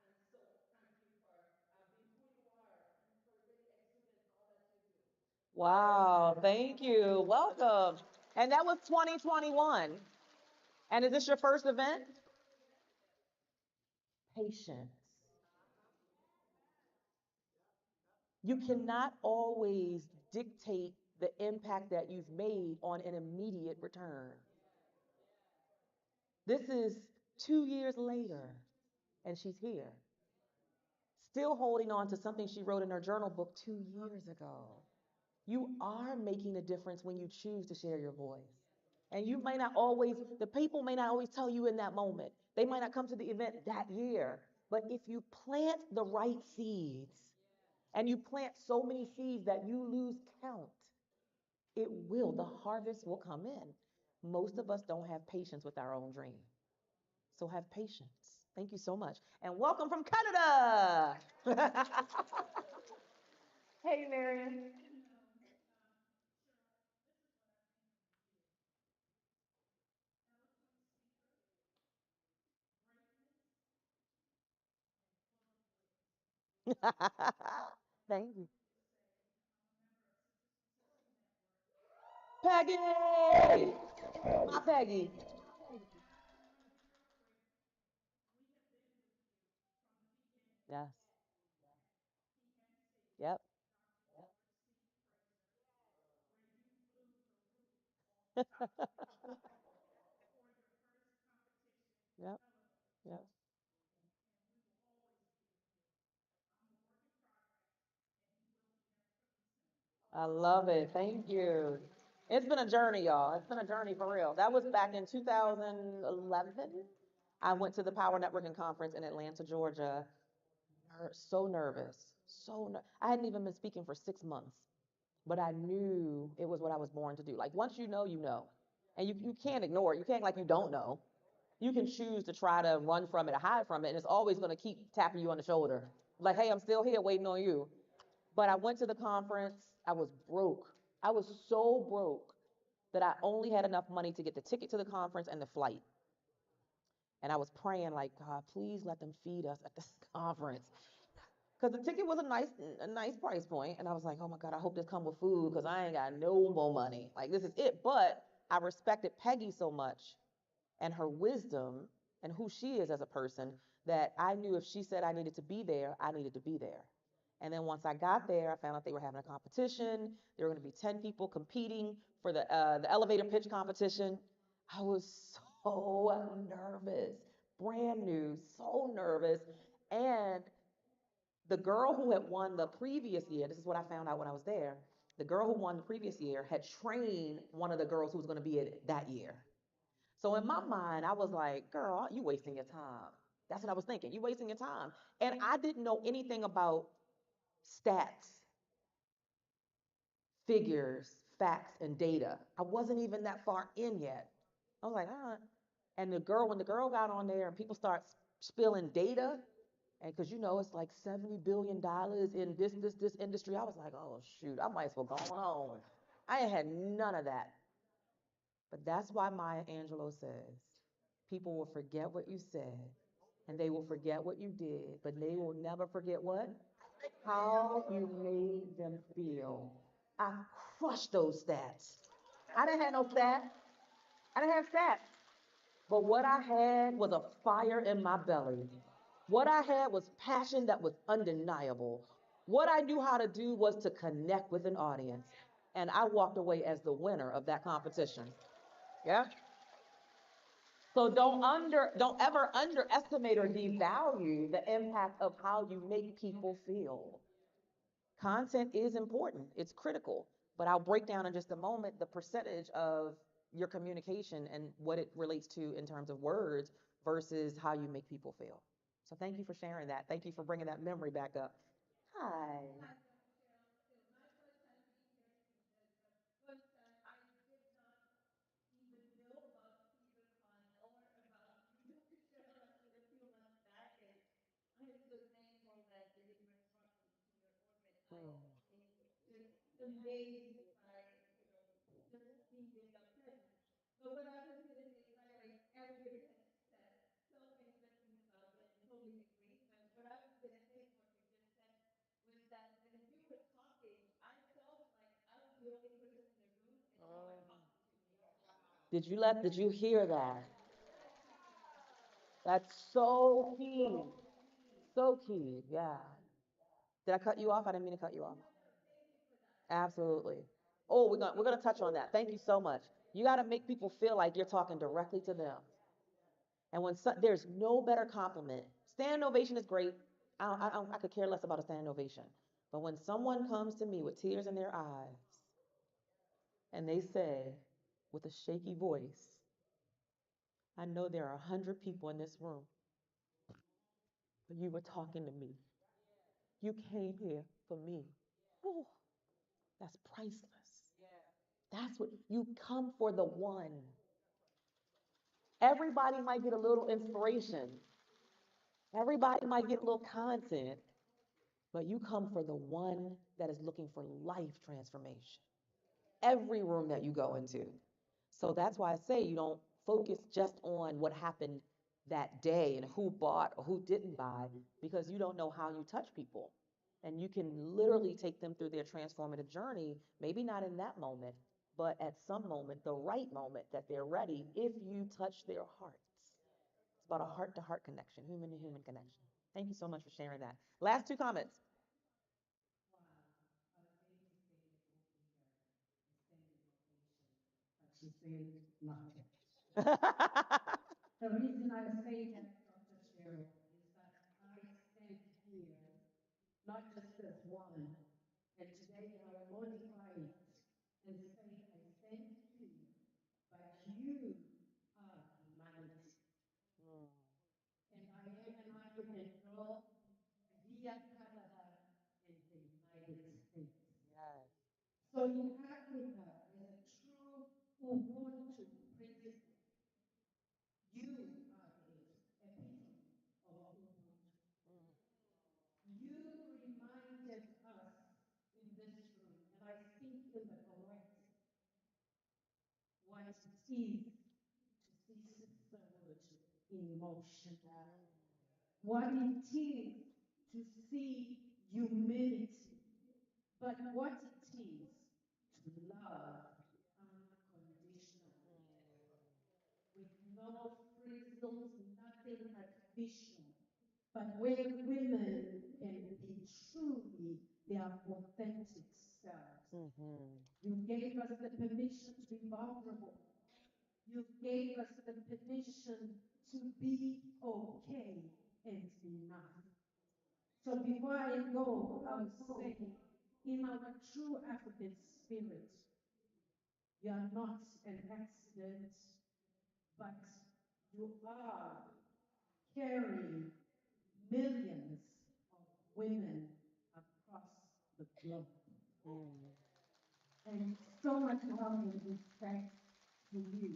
And so thank you for being who you are and for really exuding all that you do. Wow. Thank you. Welcome. And that was 2021. And is this your first event? Patience. You cannot always dictate the impact that you've made on an immediate return. This is 2 years later, and she's here, still holding on to something she wrote in her journal book 2 years ago. You are making a difference when you choose to share your voice. And you may not always, the people may not always tell you in that moment. They might not come to the event that year. But if you plant the right seeds and you plant so many seeds that you lose count, the harvest will come in. Most of us don't have patience with our own dream. So have patience. Thank you so much. And welcome from Canada. Hey, Marion. Thank you. Peggy! My Peggy. Yes. Yep. Yep. Yep. I love it. Thank you. It's been a journey, y'all. It's been a journey for real. That was back in 2011. I went to the Power Networking Conference in Atlanta, Georgia. So nervous. I hadn't even been speaking for 6 months, but I knew it was what I was born to do. Like once you know, you know. And you can't ignore it. You can't like you don't know. You can choose to try to run from it or hide from it, and it's always going to keep tapping you on the shoulder. Like, hey, I'm still here waiting on you. But I went to the conference. I was broke. I was so broke that I only had enough money to get the ticket to the conference and the flight. And I was praying, like, God, please let them feed us at this conference. Because the ticket was a nice price point. And I was like, oh my God, I hope this come with food because I ain't got no more money. Like, this is it. But I respected Peggy so much and her wisdom and who she is as a person that I knew if she said I needed to be there, I needed to be there. And then once I got there, I found out they were having a competition. There were going to be 10 people competing for the elevator pitch competition. I was so nervous, brand new, so nervous. And the girl who had won the previous year, this is what I found out when I was there. The girl who won the previous year had trained one of the girls who was going to be it that year. So in my mind, I was like, girl, you wasting your time. That's what I was thinking. You wasting your time. And I didn't know anything about stats, figures, facts, and data. I wasn't even that far in yet. I was like, And when the girl got on there and people start spilling data, and because it's like $70 billion in this industry, I was like, oh shoot, I might as well go on home. I ain't had none of that. But that's why Maya Angelou says, people will forget what you said, and they will forget what you did, but they will never forget what? How you made them feel. I crushed those stats. I didn't have no stats. I didn't have stats. But what I had was a fire in my belly. What I had was passion that was undeniable. What I knew how to do was to connect with an audience. And I walked away as the winner of that competition. Yeah. So don't ever underestimate or devalue the impact of how you make people feel. Content is important, it's critical, but I'll break down in just a moment the percentage of your communication and what it relates to in terms of words versus how you make people feel. So thank you for sharing that. Thank you for bringing that memory back up. Hi. Did you hear that? That's so key. So key. Yeah. Did I cut you off? I didn't mean to cut you off. Absolutely. Oh, we're gonna touch on that. Thank you so much. You got to make people feel like you're talking directly to them. And there's no better compliment. Standing ovation is great. I could care less about a standing ovation. But when someone comes to me with tears in their eyes and they say, with a shaky voice, I know there are 100 people in this room, but you were talking to me. You came here for me. Ooh, that's priceless. That's what you come for the one. Everybody might get a little inspiration. Everybody might get a little content, but you come for the one that is looking for life transformation. Every room that you go into. So that's why I say you don't focus just on what happened that day and who bought or who didn't buy because you don't know how you touch people. And you can literally take them through their transformative journey, maybe not in that moment, but at some moment, the right moment that they're ready if you touch their hearts. It's about a heart to heart connection, human to human connection. Thank you so much for sharing that. Last two comments. The reason I say that, Dr. Cheryl, is that I spent years, not just this one, And today I will modify it and say, I thank you, but you are humanity. Mm. And I am an African girl via Canada and the United States. Yes. So in Africa, as a true Ubuntu principle, you are the epitome of Ubuntu. Mm. You reminded us in this room, and I speak in the collective, what it is to see sisterhood in motion. What it is to see humility, but what it is to love unconditionally, with no frizzles, nothing artificial, but where women can be truly their authentic selves. Mm-hmm. You gave us the permission to be vulnerable. You gave us the permission to be okay and enough. So before I go, I will say, in our true African spirit, you are not an accident, but you are carrying millions of women across the globe. Mm. And so much love and respect to you.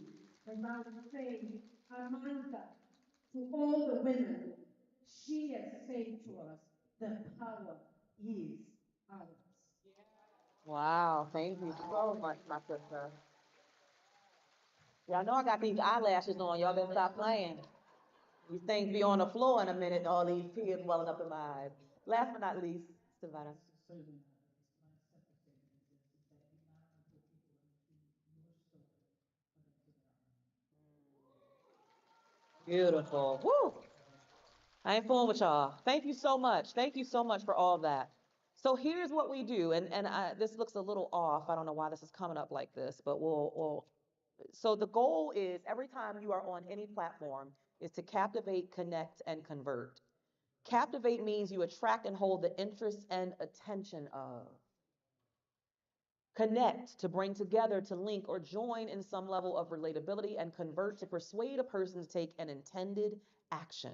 And I would say, Amanda, to all the women, she has said to us, the power is ours. Wow, thank you so much, my sister. Y'all know I got these eyelashes on. Y'all better stop playing. These things be on the floor in a minute, all these tears welling up in my eyes. Last but not least, Savannah. Beautiful. Woo! I ain't fooling with y'all. Thank you so much. Thank you so much for all that. So here's what we do, and this looks a little off. I don't know why this is coming up like this, but we'll. So the goal is every time you are on any platform is to captivate, connect, and convert. Captivate means you attract and hold the interest and attention of. Connect, to bring together, to link, or join in some level of relatability, and convert, to persuade a person to take an intended action.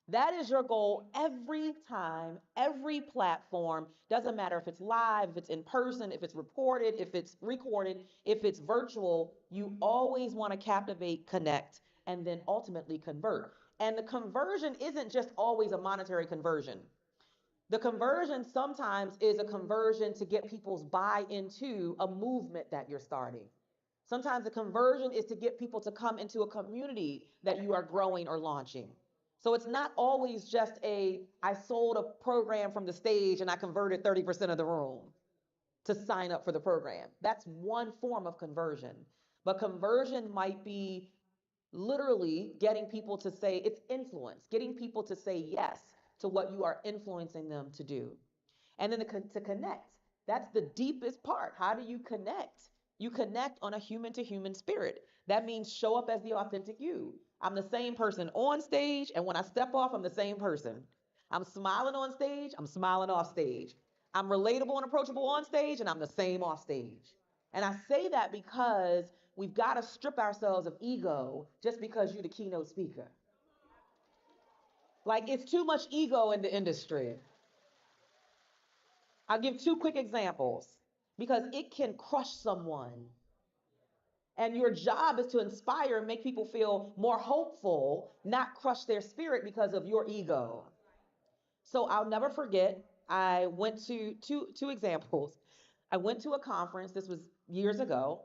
That is your goal every time, every platform. Doesn't matter if it's live, if it's in person, if it's reported, if it's recorded, if it's virtual, you always want to captivate, connect, and then ultimately convert. And the conversion isn't just always a monetary conversion. The conversion sometimes is a conversion to get people's buy into a movement that you're starting. Sometimes the conversion is to get people to come into a community that you are growing or launching. So it's not always just I sold a program from the stage and I converted 30% of the room to sign up for the program. That's one form of conversion. But conversion might be literally getting people to say, it's influence, getting people to say yes to what you are influencing them to do. And then to connect, that's the deepest part. How do you connect? You connect on a human to human spirit. That means show up as the authentic you. I'm the same person on stage, and when I step off, I'm the same person. I'm smiling on stage, I'm smiling off stage. I'm relatable and approachable on stage, and I'm the same off stage. And I say that because we've got to strip ourselves of ego just because you're the keynote speaker. Like, it's too much ego in the industry. I'll give two quick examples because it can crush someone. And your job is to inspire and make people feel more hopeful, not crush their spirit because of your ego. So I'll never forget, I went to two examples. I went to a conference, this was years ago,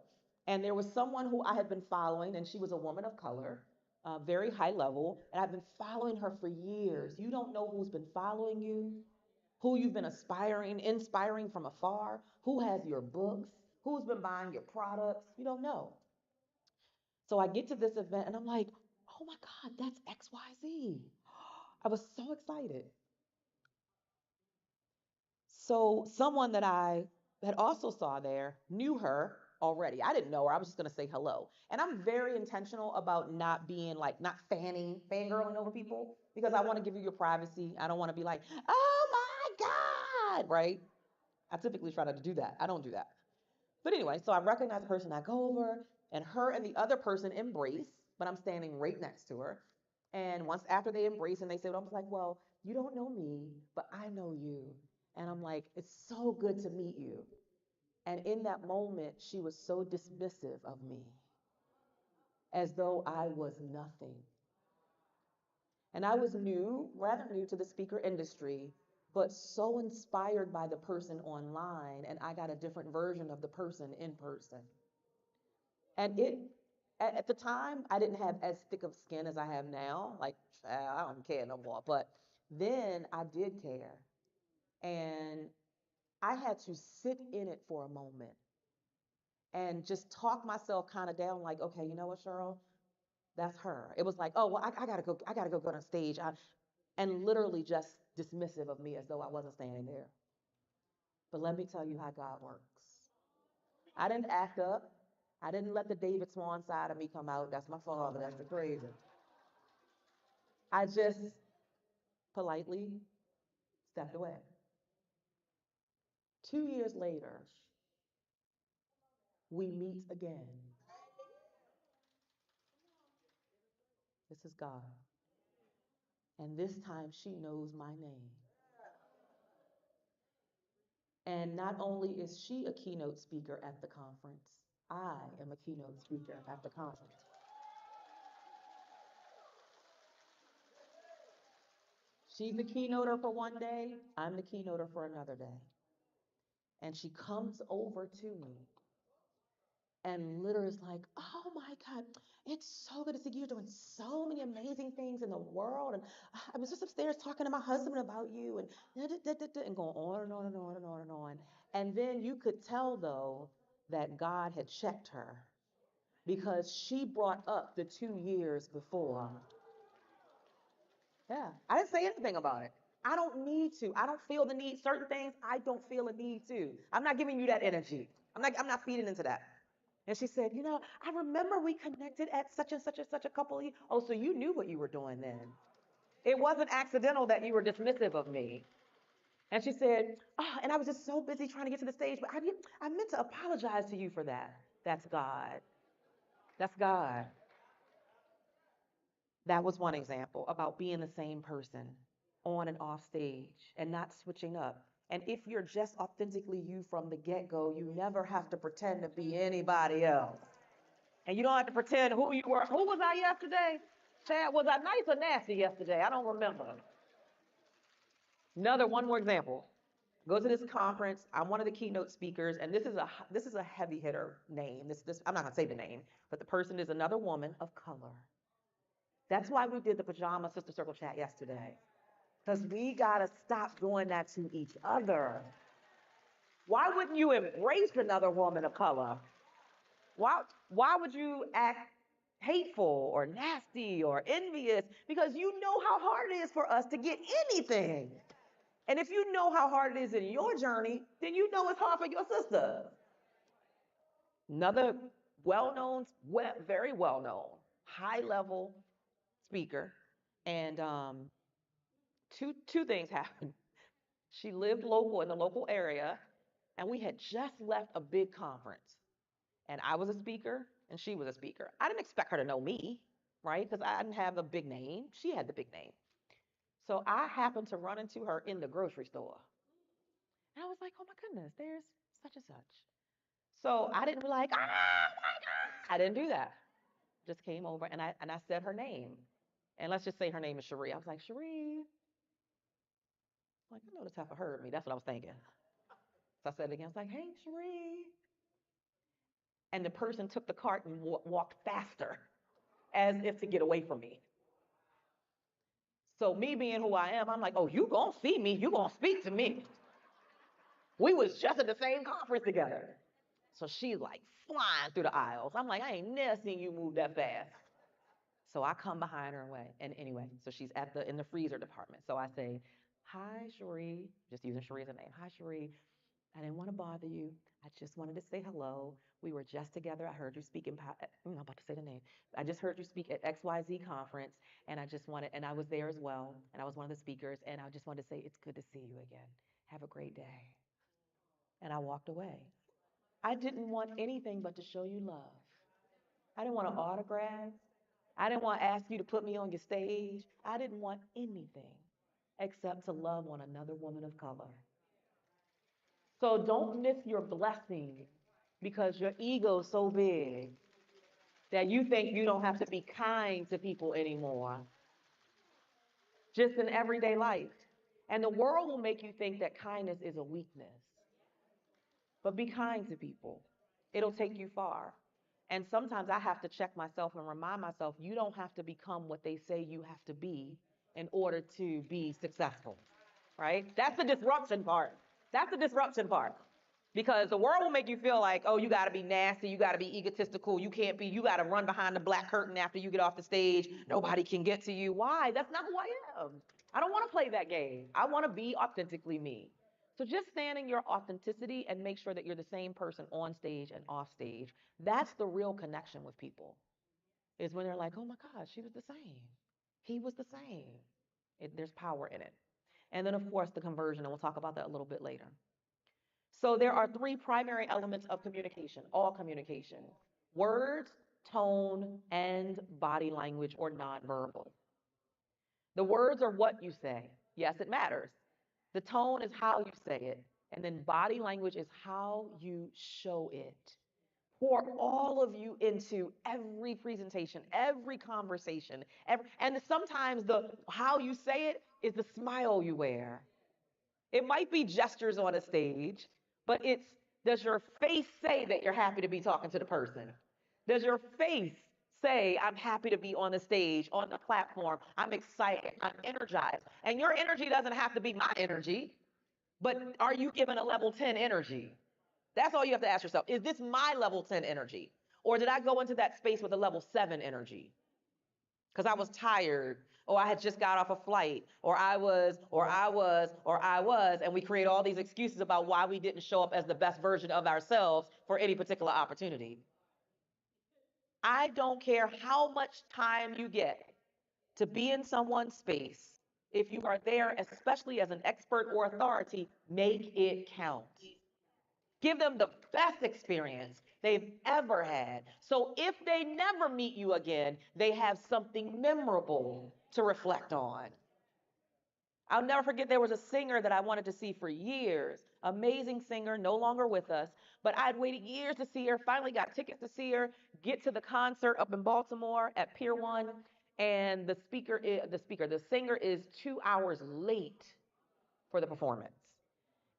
and there was someone who I had been following, and she was a woman of color, very high level, and I've been following her for years. You don't know who's been following you, who you've been inspiring from afar, who has your books, who's been buying your products. You don't know. So I get to this event and I'm like, oh my God, that's XYZ. I was so excited. So someone that I had also saw there knew her already. I didn't know her. I was just gonna say hello. And I'm very intentional about not being like not fangirling over people because I want to give you your privacy. I don't want to be like, oh my God, right? I typically try not to do that. I don't do that. But anyway, so I recognize the person. I go over, and her and the other person embrace, but I'm standing right next to her. And once after they embrace and they say, I was like, well, you don't know me, but I know you. And I'm like, it's so good to meet you. And in that moment, she was so dismissive of me, as though I was nothing. And I was new, rather new to the speaker industry, but so inspired by the person online, and I got a different version of the person in person. And at the time, I didn't have as thick of skin as I have now. Like, I don't care no more. But then I did care. And I had to sit in it for a moment and just talk myself kind of down, like, okay, you know what, Cheryl? That's her. It was like, oh, well, I gotta go on stage. And literally just dismissive of me as though I wasn't standing there. But let me tell you how God works. I didn't act up. I didn't let the David Swan side of me come out. That's my father. That's the crazy. I just politely stepped away. 2 years later, we meet again. This is God. And this time she knows my name. And not only is she a keynote speaker at the conference, I am a keynote speaker at the conference. She's the keynoter for one day, I'm the keynoter for another day. And she comes over to me and literally is like, oh my God, it's so good to see you. You're doing so many amazing things in the world. And I was just upstairs talking to my husband about you and going on and on and on and on and on. And then you could tell, though, that God had checked her because she brought up the 2 years before. Yeah, I didn't say anything about it. I don't need to. I don't feel the need. Certain things I don't feel a need to. I'm not giving you that energy. I'm not feeding into that. And she said, I remember we connected at such and such and such a couple of years. Oh, so you knew what you were doing then. It wasn't accidental that you were dismissive of me. And she said, and I was just so busy trying to get to the stage, but I meant to apologize to you for that. That's God. That's God. That was one example about being the same person on and off stage and not switching up. And if you're just authentically you from the get go, you never have to pretend to be anybody else. And you don't have to pretend who you were. Who was I yesterday? Chad, was I nice or nasty yesterday? I don't remember. One more example. Go to this conference. I'm one of the keynote speakers, and this is a heavy hitter name. This I'm not gonna say the name, but the person is another woman of color. That's why we did the pajama sister circle chat yesterday. Because we gotta stop doing that to each other. Why wouldn't you embrace another woman of color? Why would you act hateful or nasty or envious? Because you know how hard it is for us to get anything. And if you know how hard it is in your journey, then you know it's hard for your sister. Another well-known, very well-known, high-level speaker. And two things happened. She lived local in the local area, and we had just left a big conference. And I was a speaker, and she was a speaker. I didn't expect her to know me, right? Because I didn't have a big name. She had the big name. So I happened to run into her in the grocery store. And I was like, oh my goodness, there's such and such. So I didn't be like, I didn't do that. Just came over and I said her name. And let's just say her name is Cherie. I was like, Cherie. Like, I know this heifer heard me. That's what I was thinking. So I said it again. I was like, hey, Cherie. And the person took the cart and walked faster as if to get away from me. So me being who I am, I'm like, oh, you gonna see me. You gonna speak to me. We was just at the same conference together. So she's like flying through the aisles. I'm like, I ain't never seen you move that fast. So I come behind her away. And anyway, so she's in the freezer department. So I say, hi, Cherie, just using Cherie as a name. Hi, Cherie. I didn't want to bother you. I just wanted to say hello. We were just together. I heard you speak I'm about to say the name. I just heard you speak at XYZ conference, and and I was there as well, and I was one of the speakers, and I just wanted to say it's good to see you again. Have a great day. and I walked away. I didn't want anything but to show you love. I didn't want an autograph. I didn't want to ask you to put me on your stage. I didn't want anything except to love on another woman of color. So don't miss your blessing because your ego's so big that you think you don't have to be kind to people anymore, just in everyday life. And the world will make you think that kindness is a weakness. But be kind to people. It'll take you far. And sometimes I have to check myself and remind myself, you don't have to become what they say you have to be in order to be successful, right? That's the disruption part. That's the disruption part. Because the world will make you feel like, oh, you got to be nasty, you got to be egotistical, you got to run behind the black curtain after you get off the stage. Nobody can get to you. Why? That's not who I am. I don't want to play that game. I want to be authentically me. So just stand in your authenticity and make sure that you're the same person on stage and off stage. That's the real connection with people, is when they're like, oh my God, she was the same. He was the same. There's power in it. And then, of course, the conversion, and we'll talk about that a little bit later. So there are three primary elements of communication, all communication: words, tone, and body language or nonverbal. The words are what you say. Yes, it matters. The tone is how you say it. And then body language is how you show it. Pour all of you into every presentation, every conversation, and sometimes the how you say it is the smile you wear. It might be gestures on a stage, but it's, does your face say that you're happy to be talking to the person? Does your face say, I'm happy to be on the stage, on the platform, I'm excited, I'm energized? And your energy doesn't have to be my energy, but are you given a level 10 energy? That's all you have to ask yourself. Is this my level 10 energy? Or did I go into that space with a level 7 energy? Because I was tired, or I had just got off a flight, or I was, and we create all these excuses about why we didn't show up as the best version of ourselves for any particular opportunity. I don't care how much time you get to be in someone's space. If you are there, especially as an expert or authority, make it count. Give them the best experience they've ever had. So if they never meet you again, they have something memorable to reflect on. I'll never forget, there was a singer that I wanted to see for years. Amazing singer, no longer with us. But I'd waited years to see her, finally got tickets to see her, get to the concert up in Baltimore at Pier 1. And the singer is 2 hours late for the performance.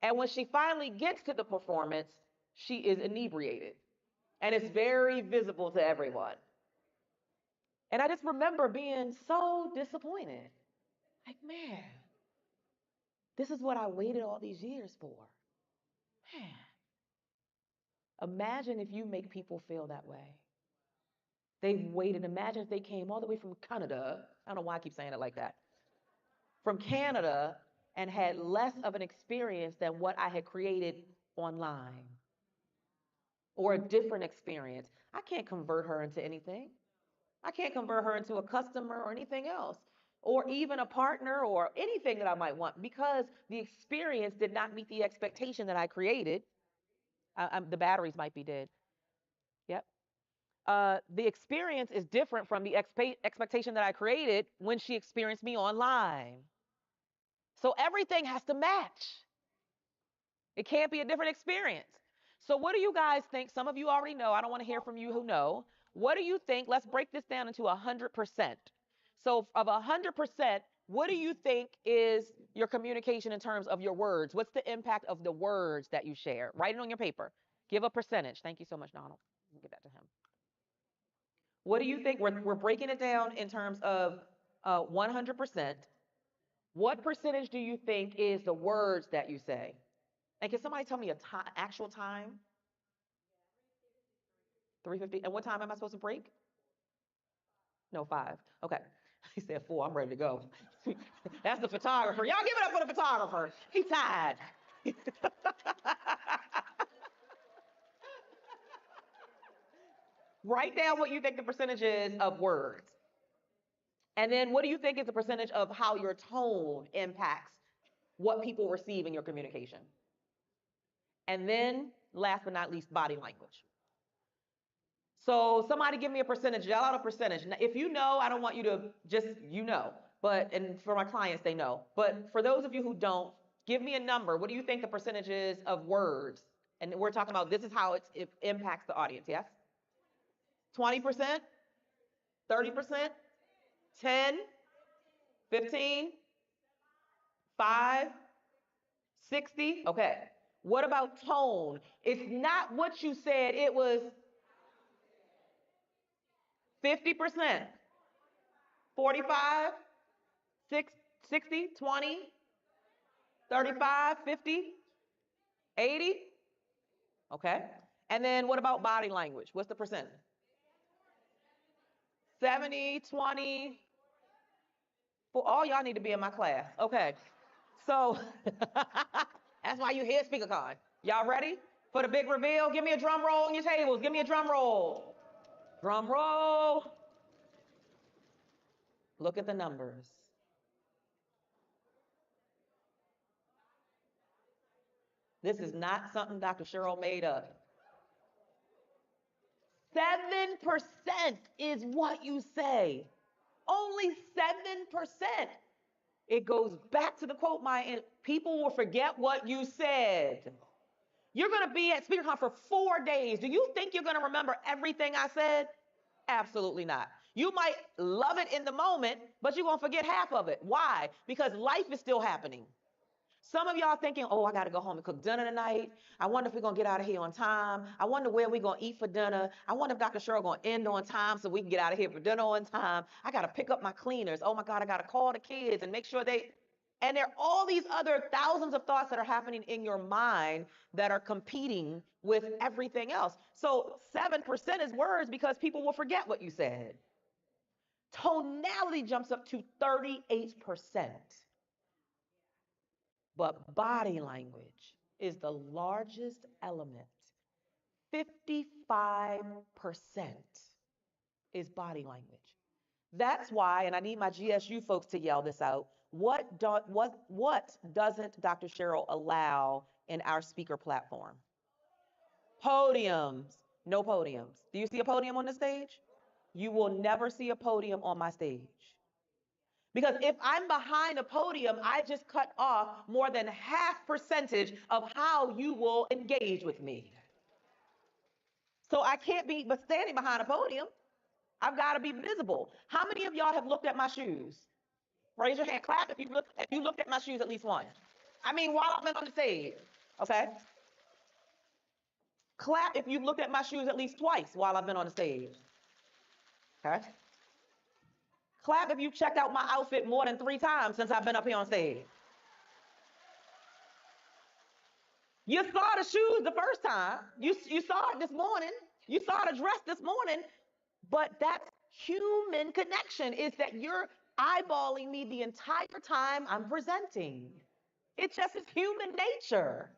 And when she finally gets to the performance, she is inebriated. And it's very visible to everyone. And I just remember being so disappointed. Like, man, this is what I waited all these years for. Man, imagine if you make people feel that way. They've waited. Imagine if they came all the way from Canada. I don't know why I keep saying it like that. From Canada, and had less of an experience than what I had created online, or a different experience. I can't convert her into anything. I can't convert her into a customer or anything else, or even a partner or anything that I might want, because the experience did not meet the expectation that I created. The batteries might be dead. Yep. The experience is different from the expectation that I created when she experienced me online. So everything has to match. It can't be a different experience. So what do you guys think? Some of you already know. I don't want to hear from you who know. What do you think? Let's break this down into 100%. So of 100%, what do you think is your communication in terms of your words? What's the impact of the words that you share? Write it on your paper. Give a percentage. Thank you so much, Donald. Give that to him. What do you think? We're breaking it down in terms of 100%. What percentage do you think is the words that you say? And can somebody tell me a actual time? 3:50. And what time am I supposed to break? No, 5. Okay. He said 4. I'm ready to go. That's the photographer. Y'all give it up for the photographer. He tired. Write down what you think the percentage is of words. And then what do you think is the percentage of how your tone impacts what people receive in your communication? And then, last but not least, body language. So somebody give me a percentage, yell out a percentage. Now, if you know, I don't want you to just, but, and for my clients, they know. But for those of you who don't, give me a number. What do you think the percentage is of words? And we're talking about this is how it impacts the audience, yes? 20%? 30%? 10? 15? 5? 60? Okay. What about tone? It's not what you said, it was 50%, 45, 60, 20, 35, 50, 80? Okay. And then what about body language? What's the percent? 70, 20. For all y'all need to be in my class. Okay. So that's why you hear speaker card. Y'all ready for the big reveal? Give me a drum roll on your tables. Give me a drum roll. Drum roll. Look at the numbers. This is not something Dr. Cheryl made up. 7% is what you say. Only 7%. It goes back to the quote, people will forget what you said. You're going to be at SpeakerCon for 4 days. Do you think you're going to remember everything I said? Absolutely not. You might love it in the moment, but you're going to forget half of it. Why? Because life is still happening. Some of y'all thinking, oh, I got to go home and cook dinner tonight. I wonder if we're going to get out of here on time. I wonder where we're going to eat for dinner. I wonder if Dr. Cheryl going to end on time so we can get out of here for dinner on time. I got to pick up my cleaners. Oh my God, I got to call the kids and make sure and there are all these other thousands of thoughts that are happening in your mind that are competing with everything else. So 7% is words because people will forget what you said. Tonality jumps up to 38%. But body language is the largest element. 55% is body language. That's why, and I need my GSU folks to yell this out, what doesn't Dr. Cheryl allow in our speaker platform? Podiums. No podiums. Do you see a podium on the stage? You will never see a podium on my stage. Because if I'm behind a podium, I just cut off more than half percentage of how you will engage with me. So I can't be but standing behind a podium. I've got to be visible. How many of y'all have looked at my shoes? Raise your hand. Clap if you looked at my shoes at least once. I mean, while I've been on the stage. Okay? Clap if you've looked at my shoes at least twice while I've been on the stage. Okay? Clap if you checked out my outfit more than 3 times since I've been up here on stage. You saw the shoes the first time. You saw it this morning. You saw the dress this morning. But that's human connection, is that you're eyeballing me the entire time I'm presenting. It just is human nature.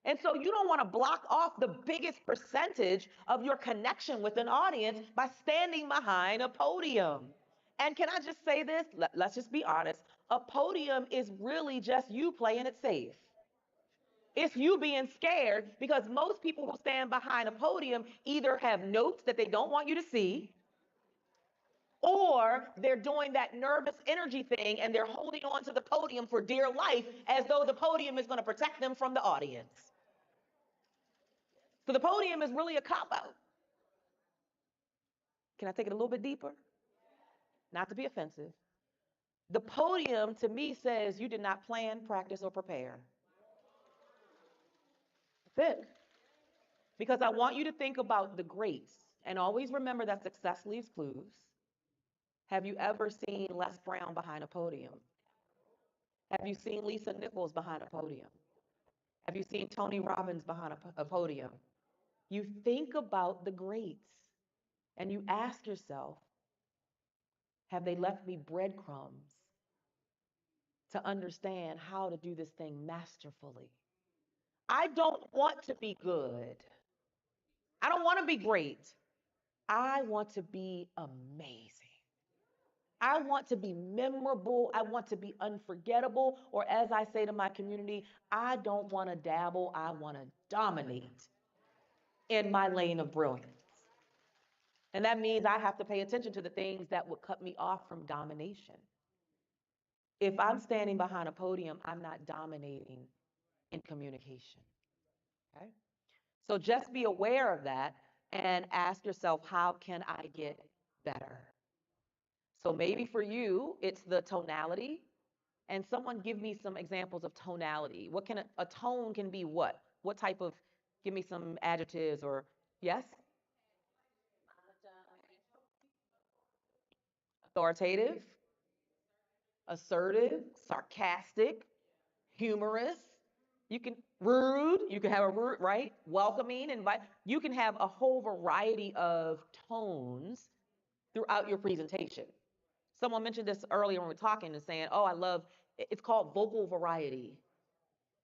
And so you don't want to block off the biggest percentage of your connection with an audience by standing behind a podium. And can I just say this? Let's just be honest. A podium is really just you playing it safe. It's you being scared because most people who stand behind a podium either have notes that they don't want you to see, or they're doing that nervous energy thing and they're holding on to the podium for dear life as though the podium is going to protect them from the audience. So the podium is really a cop-out. Can I take it a little bit deeper? Not to be offensive. The podium to me says you did not plan, practice, or prepare. That's it. Because I want you to think about the greats and always remember that success leaves clues. Have you ever seen Les Brown behind a podium? Have you seen Lisa Nichols behind a podium? Have you seen Tony Robbins behind a podium? You think about the greats and you ask yourself, have they left me breadcrumbs to understand how to do this thing masterfully? I don't want to be good. I don't want to be great. I want to be amazing. I want to be memorable. I want to be unforgettable. Or as I say to my community, I don't want to dabble. I want to dominate in my lane of brilliance. And that means I have to pay attention to the things that would cut me off from domination. If I'm standing behind a podium, I'm not dominating in communication. Okay? So just be aware of that and ask yourself, how can I get better? So maybe for you, it's the tonality. And someone give me some examples of tonality. What can a tone can be what? What type of, give me some adjectives or, yes? Authoritative, assertive, sarcastic, humorous. You can rude, you can have a rude, right? Welcoming, invite. You can have a whole variety of tones throughout your presentation. Someone mentioned this earlier when we were talking and saying, oh, I love, it's called vocal variety.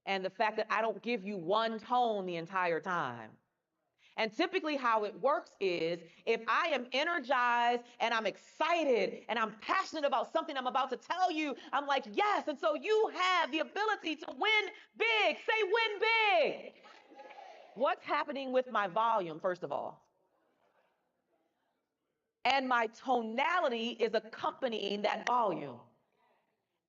And the fact that I don't give you one tone the entire time. And typically how it works is if I am energized and I'm excited and I'm passionate about something I'm about to tell you, I'm like, yes. And so you have the ability to win big. Say win big. What's happening with my volume, first of all? And my tonality is accompanying that volume.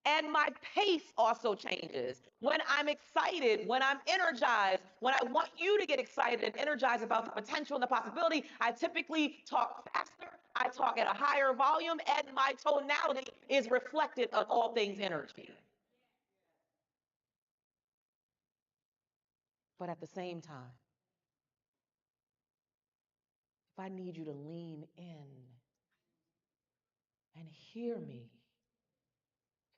And my pace also changes. When I'm excited, when I'm energized, when I want you to get excited and energized about the potential and the possibility, I typically talk faster, I talk at a higher volume, and my tonality is reflected of all things energy. But at the same time, if I need you to lean in and hear me,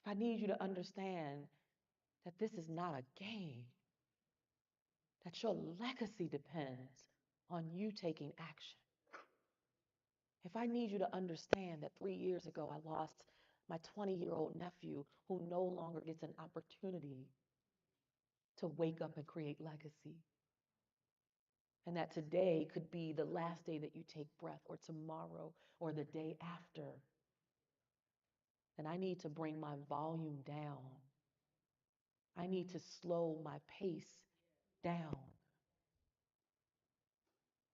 if I need you to understand that this is not a game, that your legacy depends on you taking action. If I need you to understand that 3 years ago I lost my 20-year-old nephew who no longer gets an opportunity to wake up and create legacy, and that today could be the last day that you take breath, or tomorrow, or the day after, then I need to bring my volume down. I need to slow my pace down.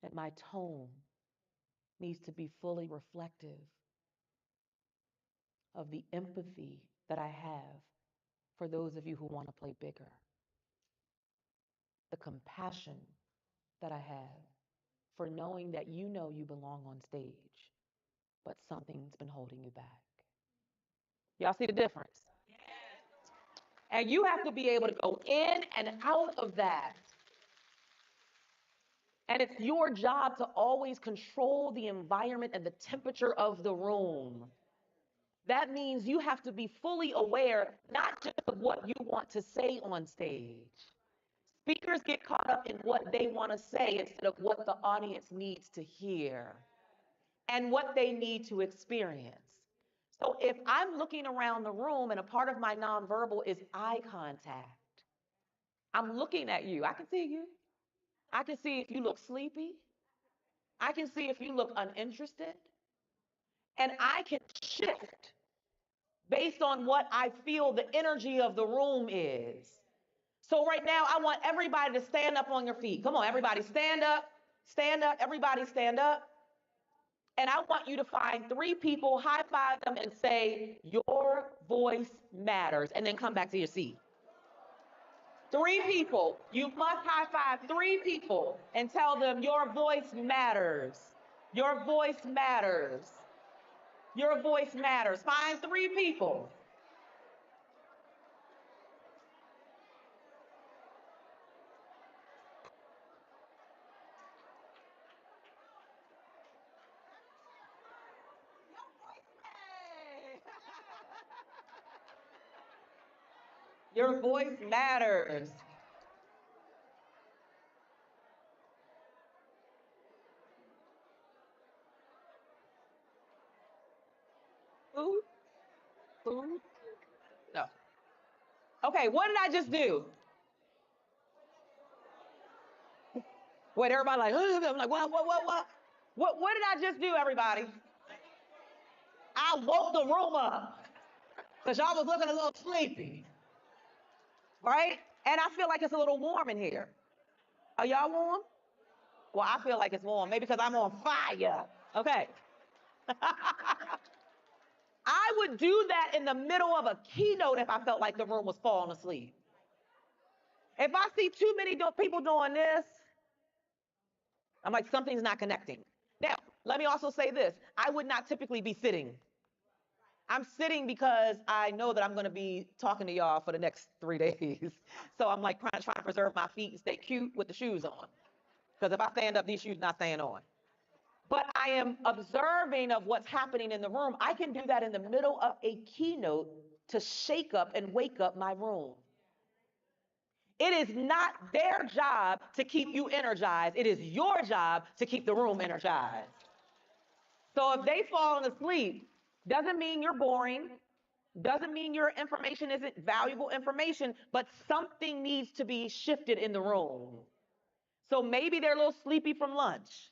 That my tone needs to be fully reflective of the empathy that I have for those of you who want to play bigger, the compassion that I have for knowing that you know you belong on stage, but something's been holding you back. Y'all see the difference? And you have to be able to go in and out of that. And it's your job to always control the environment and the temperature of the room. That means you have to be fully aware, not just of what you want to say on stage. Speakers get caught up in what they want to say instead of what the audience needs to hear and what they need to experience. So if I'm looking around the room and a part of my nonverbal is eye contact, I'm looking at you. I can see you. I can see if you look sleepy. I can see if you look uninterested. And I can shift based on what I feel the energy of the room is. So right now, I want everybody to stand up on your feet. Come on, everybody, stand up, everybody stand up. And I want you to find 3 people, high five them, and say, your voice matters, and then come back to your seat. 3 people. You must high five 3 people and tell them your voice matters. Your voice matters. Your voice matters. Find 3 people. Your voice matters. Food? Food? No. Okay, what did I just do? Wait, everybody like, I'm like, what? What did I just do, everybody? I woke the room up because y'all was looking a little sleepy, right? And I feel like it's a little warm in here. Are y'all warm? Well, I feel like it's warm, maybe because I'm on fire. Okay. I would do that in the middle of a keynote if I felt like the room was falling asleep. If I see too many people doing this, I'm like, something's not connecting. Now, let me also say this. I would not typically be sitting. I'm sitting because I know that I'm going to be talking to y'all for the next 3 days. So I'm like trying to preserve my feet and stay cute with the shoes on. Because if I stand up, these shoes not staying on. But I am observing of what's happening in the room. I can do that in the middle of a keynote to shake up and wake up my room. It is not their job to keep you energized. It is your job to keep the room energized. So if they've fallen asleep, doesn't mean you're boring, doesn't mean your information isn't valuable information, but something needs to be shifted in the room. So maybe they're a little sleepy from lunch,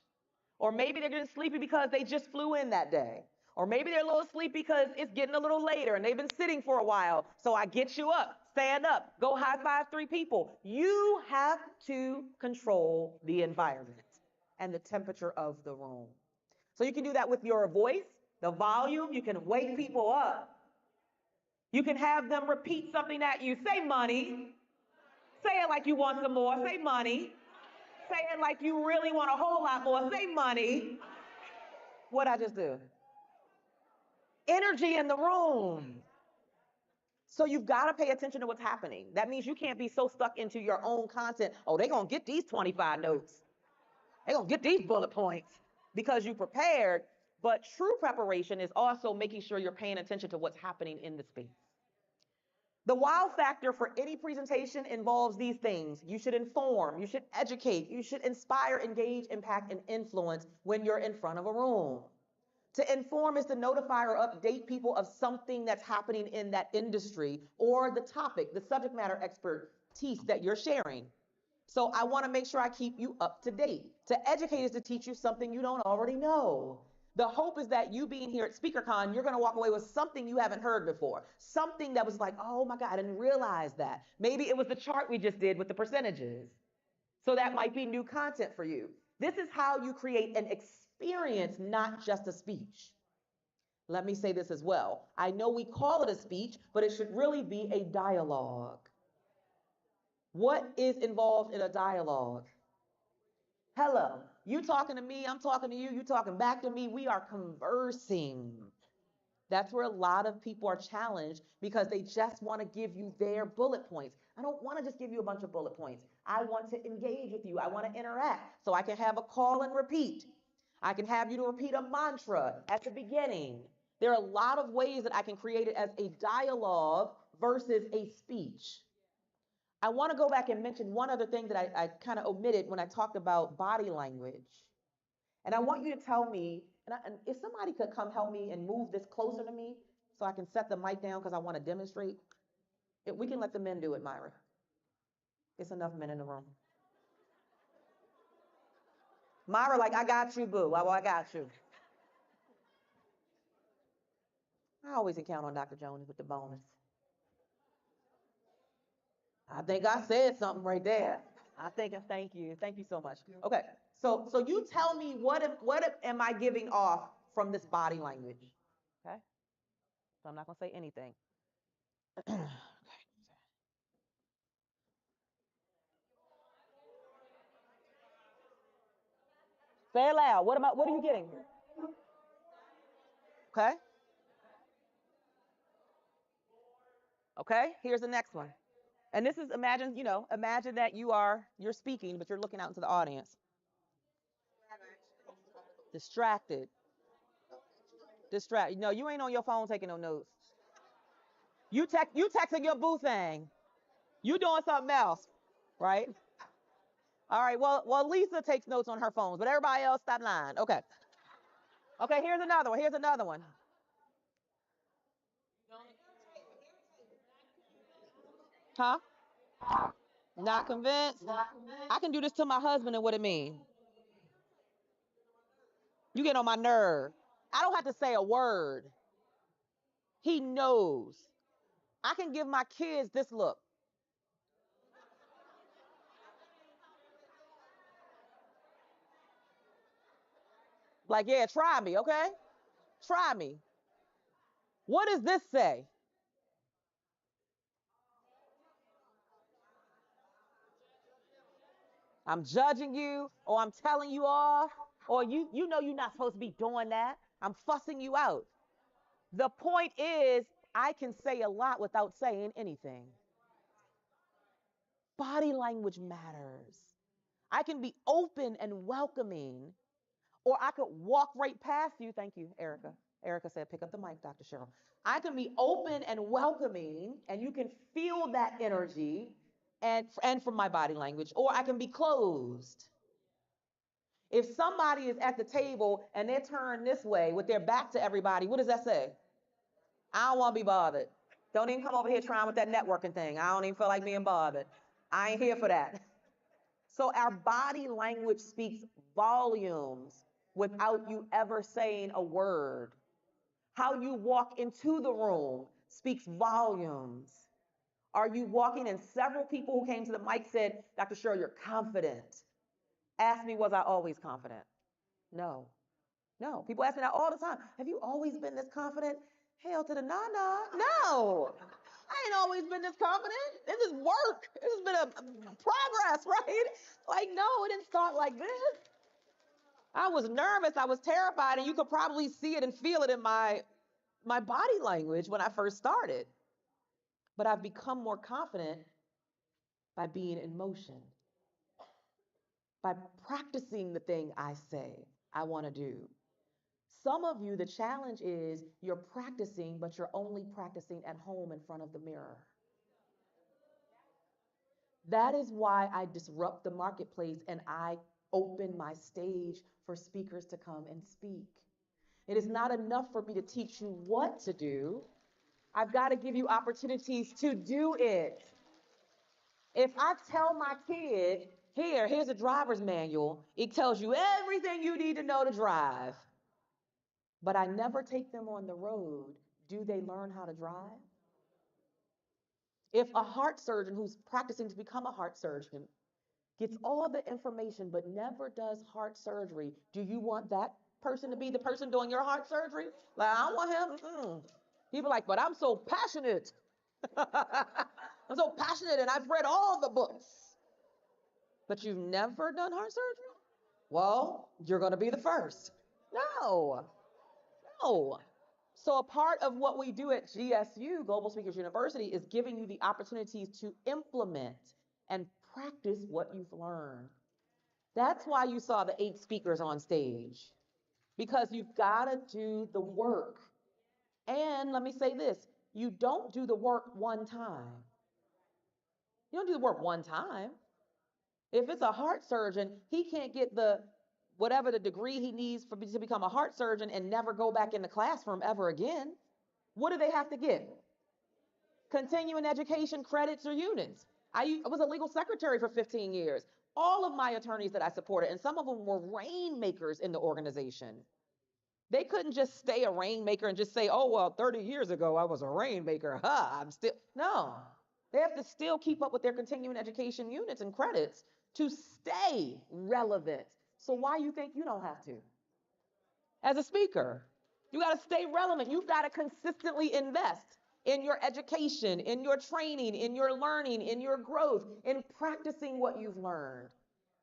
or maybe they're getting sleepy because they just flew in that day. Or maybe they're a little sleepy because it's getting a little later and they've been sitting for a while. So I get you up, stand up, go high five 3 people. You have to control the environment and the temperature of the room. So you can do that with your voice, the volume. You can wake people up. You can have them repeat something at you. Say money. Say it like you want some more. Say money. Say it like you really want a whole lot more. Say money. What'd I just do? Energy in the room. So you've got to pay attention to what's happening. That means you can't be so stuck into your own content. Oh, they're going to get these 25 notes. They're going to get these bullet points because you prepared. But true preparation is also making sure you're paying attention to what's happening in the space. The wow factor for any presentation involves these things. You should inform, you should educate, you should inspire, engage, impact, and influence when you're in front of a room. To inform is to notify or update people of something that's happening in that industry or the topic, the subject matter expertise that you're sharing. So I want to make sure I keep you up to date. To educate is to teach you something you don't already know. The hope is that you being here at SpeakerCon, you're going to walk away with something you haven't heard before. Something that was like, oh my God, I didn't realize that. Maybe it was the chart we just did with the percentages. So that might be new content for you. This is how you create an experience, not just a speech. Let me say this as well. I know we call it a speech, but it should really be a dialogue. What is involved in a dialogue? Hello, you talking to me, I'm talking to you, you talking back to me, we are conversing. That's where a lot of people are challenged because they just want to give you their bullet points. I don't want to just give you a bunch of bullet points. I want to engage with you. I want to interact. So I can have a call and repeat. I can have you to repeat a mantra at the beginning. There are a lot of ways that I can create it as a dialogue versus a speech. I want to go back and mention one other thing that I kind of omitted when I talked about body language. And I want you to tell me, and if somebody could come help me and move this closer to me so I can set the mic down because I want to demonstrate. We can let the men do it, Myra. It's enough men in the room. Myra, like, I got you, boo. Well, I got you. I always can count on Dr. Jones with the bonus. I think I said something right there. Thank you. Thank you so much. Okay, so you tell me what am I giving off from this body language? Okay, so I'm not gonna say anything. Say it loud. What are you getting? Okay. Okay, here's the next one. And this is imagine that you're speaking, but you're looking out into the audience. Distracted. No, you ain't on your phone taking no notes. You texting your boo thing. You doing something else, right? All right. Well, Lisa takes notes on her phones, but everybody else stop lying. Okay. Okay. Here's another one. Huh? Not convinced? I can do this to my husband, and what it mean? You get on my nerve. I don't have to say a word. He knows. I can give my kids this look. Like, yeah, try me, okay? Try me. What does this say? I'm judging you, or I'm telling you off, or you know you're not supposed to be doing that. I'm fussing you out. The point is, I can say a lot without saying anything. Body language matters. I can be open and welcoming, or I could walk right past you. Thank you, Erica. Erica said, pick up the mic, Dr. Cheryl. I can be open and welcoming, and you can feel that energy and from my body language, or I can be closed. If somebody is at the table and they're turned this way with their back to everybody, what does that say? I don't want to be bothered. Don't even come over here trying with that networking thing. I don't even feel like being bothered. I ain't here for that. So our body language speaks volumes without you ever saying a word. How you walk into the room speaks volumes. Are you walking in? Several people who came to the mic said, Dr. Cheryl, you're confident. Ask me, was I always confident? No. No. People ask me that all the time. Have you always been this confident? Hell to the nah. No. I ain't always been this confident. This is work. This has been a progress, right? Like, no, it didn't start like this. I was nervous. I was terrified, and you could probably see it and feel it in my body language when I first started. But I've become more confident by being in motion, by practicing the thing I say I want to do. Some of you, the challenge is you're practicing, but you're only practicing at home in front of the mirror. That is why I disrupt the marketplace and I open my stage for speakers to come and speak. It is not enough for me to teach you what to do. I've got to give you opportunities to do it. If I tell my kid, here's a driver's manual, it tells you everything you need to know to drive, but I never take them on the road, do they learn how to drive? If a heart surgeon who's practicing to become a heart surgeon gets all the information but never does heart surgery, do you want that person to be the person doing your heart surgery? Like, I don't want him. People are like, but I'm so passionate. I'm so passionate and I've read all the books. But you've never done heart surgery? Well, you're going to be the first. No. So a part of what we do at GSU, Global Speakers University, is giving you the opportunities to implement and practice what you've learned. That's why you saw the 8 speakers on stage, because you've got to do the work. And let me say this, you don't do the work one time. You don't do the work one time. If it's a heart surgeon, he can't get whatever the degree he needs to become a heart surgeon and never go back in the classroom ever again. What do they have to get? Continuing education credits or units. I was a legal secretary for 15 years. All of my attorneys that I supported, and some of them were rainmakers in the organization. They couldn't just stay a rainmaker and just say, oh, well, 30 years ago, I was a rainmaker. I'm still, no. They have to still keep up with their continuing education units and credits to stay relevant. So why you think you don't have to? As a speaker, you got to stay relevant. You've got to consistently invest in your education, in your training, in your learning, in your growth, in practicing what you've learned.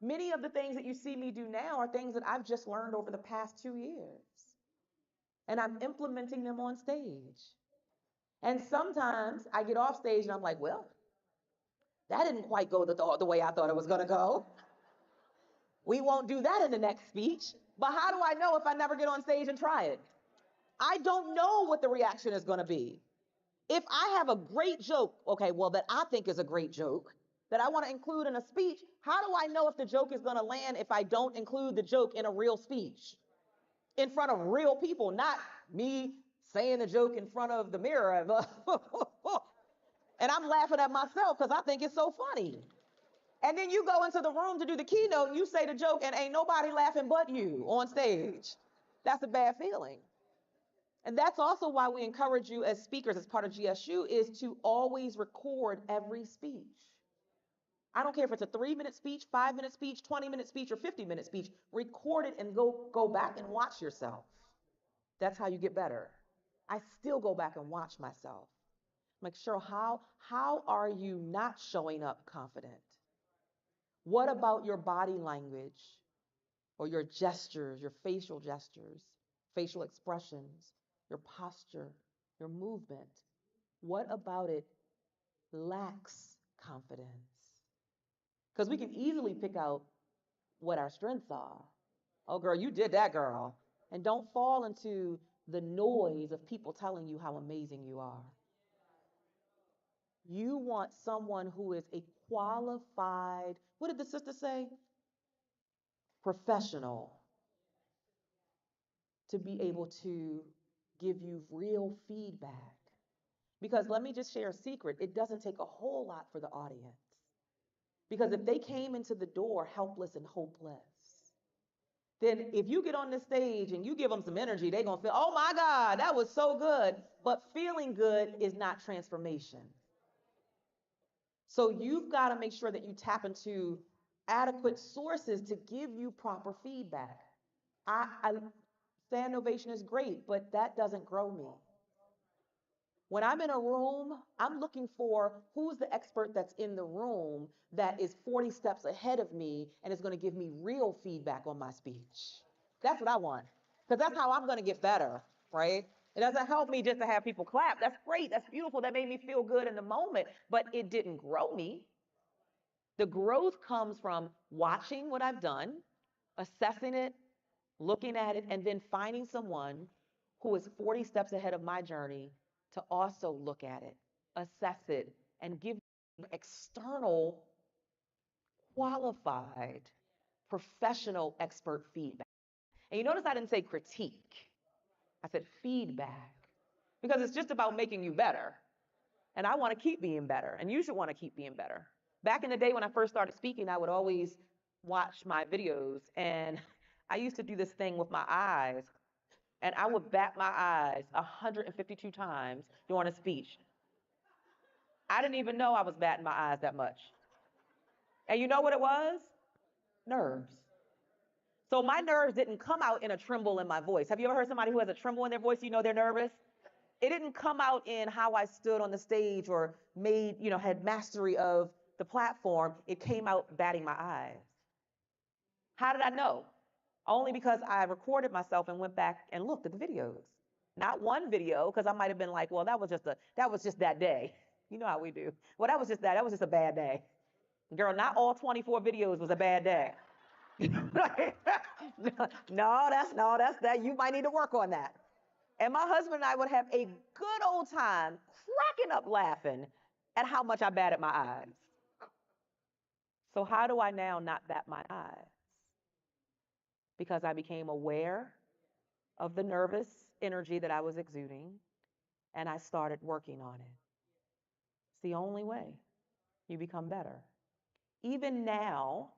Many of the things that you see me do now are things that I've just learned over the past 2 years. And I'm implementing them on stage. And sometimes I get off stage and I'm like, well, that didn't quite go the way I thought it was going to go. We won't do that in the next speech. But how do I know if I never get on stage and try it? I don't know what the reaction is going to be. If I have a great joke, okay, well, that I think is a great joke, that I want to include in a speech, how do I know if the joke is going to land if I don't include the joke in a real speech? In front of real people, not me saying the joke in front of the mirror. And I'm laughing at myself because I think it's so funny. And then you go into the room to do the keynote and you say the joke and ain't nobody laughing but you on stage. That's a bad feeling. And that's also why we encourage you as speakers, as part of GSU, is to always record every speech. I don't care if it's a 3-minute speech, 5-minute speech, 20-minute speech, or 50-minute speech. Record it and go back and watch yourself. That's how you get better. I still go back and watch myself. Like, Cheryl, how are you not showing up confident? What about your body language or your gestures, your facial gestures, facial expressions, your posture, your movement? What about it lacks confidence? Because we can easily pick out what our strengths are. Oh, girl, you did that, girl. And don't fall into the noise of people telling you how amazing you are. You want someone who is a qualified, what did the sister say? Professional, to be able to give you real feedback. Because let me just share a secret, it doesn't take a whole lot for the audience. Because if they came into the door helpless and hopeless, then if you get on the stage and you give them some energy, they're going to feel, oh my God, that was so good. But feeling good is not transformation. So you've got to make sure that you tap into adequate sources to give you proper feedback. Stand ovation is great, but that doesn't grow me. When I'm in a room, I'm looking for who's the expert that's in the room that is 40 steps ahead of me and is going to give me real feedback on my speech. That's what I want, because that's how I'm going to get better, right? It doesn't help me just to have people clap. That's great. That's beautiful. That made me feel good in the moment, but it didn't grow me. The growth comes from watching what I've done, assessing it, looking at it, and then finding someone who is 40 steps ahead of my journey to also look at it, assess it, and give external, qualified, professional expert feedback. And you notice I didn't say critique, I said feedback, because it's just about making you better. And I want to keep being better, and you should want to keep being better. Back in the day when I first started speaking, I would always watch my videos, and I used to do this thing with my eyes, and I would bat my eyes 152 times during a speech. I didn't even know I was batting my eyes that much. And you know what it was? Nerves. So my nerves didn't come out in a tremble in my voice. Have you ever heard somebody who has a tremble in their voice? You know they're nervous? It didn't come out in how I stood on the stage or made, had mastery of the platform. It came out batting my eyes. How did I know? Only because I recorded myself and went back and looked at the videos. Not one video, because I might have been like, well, that was just that day. You know how we do. Well, that was just a bad day. Girl, not all 24 videos was a bad day. No, that's that. You might need to work on that. And my husband and I would have a good old time cracking up laughing at how much I batted my eyes. So how do I now not bat my eyes? Because I became aware of the nervous energy that I was exuding, and I started working on it. It's the only way you become better. Even now,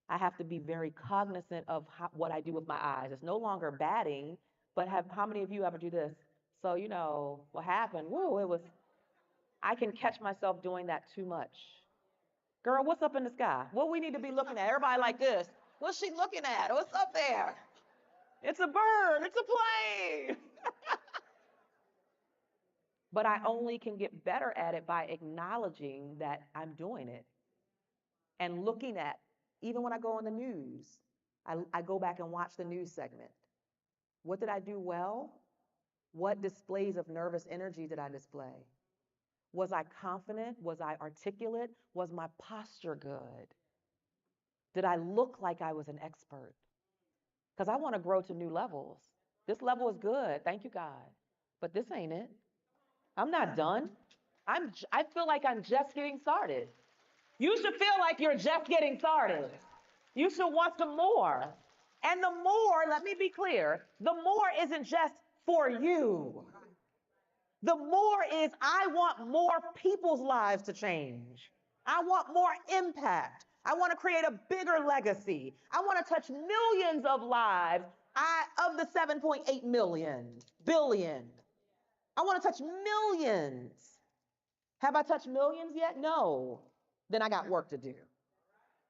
I have to be very cognizant of what I do with my eyes. It's no longer batting, but how many of you ever do this? So, what happened? Whoa, I can catch myself doing that too much. Girl, what's up in the sky? What we need to be looking at? Everybody like this. What's she looking at? What's up there? It's a bird. It's a plane. But I only can get better at it by acknowledging that I'm doing it and looking at, even when I go on the news, I go back and watch the news segment. What did I do well? What displays of nervous energy did I display? Was I confident? Was I articulate? Was my posture good? Did I look like I was an expert? Because I want to grow to new levels. This level is good, thank you, God. But this ain't it. I'm not done. I feel like I'm just getting started. You should feel like you're just getting started. You should want some more. And the more, let me be clear, the more isn't just for you. The more is I want more people's lives to change. I want more impact. I want to create a bigger legacy. I want to touch millions of lives. Of the 7.8 billion, I want to touch millions. Have I touched millions yet? No. Then I got work to do.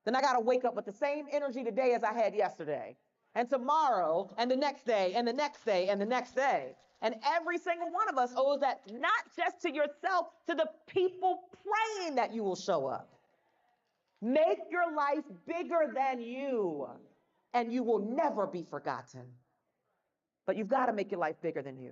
Then I got to wake up with the same energy today as I had yesterday, and tomorrow, and the next day, and the next day, and the next day. And every single one of us owes that not just to yourself, to the people praying that you will show up. Make your life bigger than you, and you will never be forgotten. But you've got to make your life bigger than you.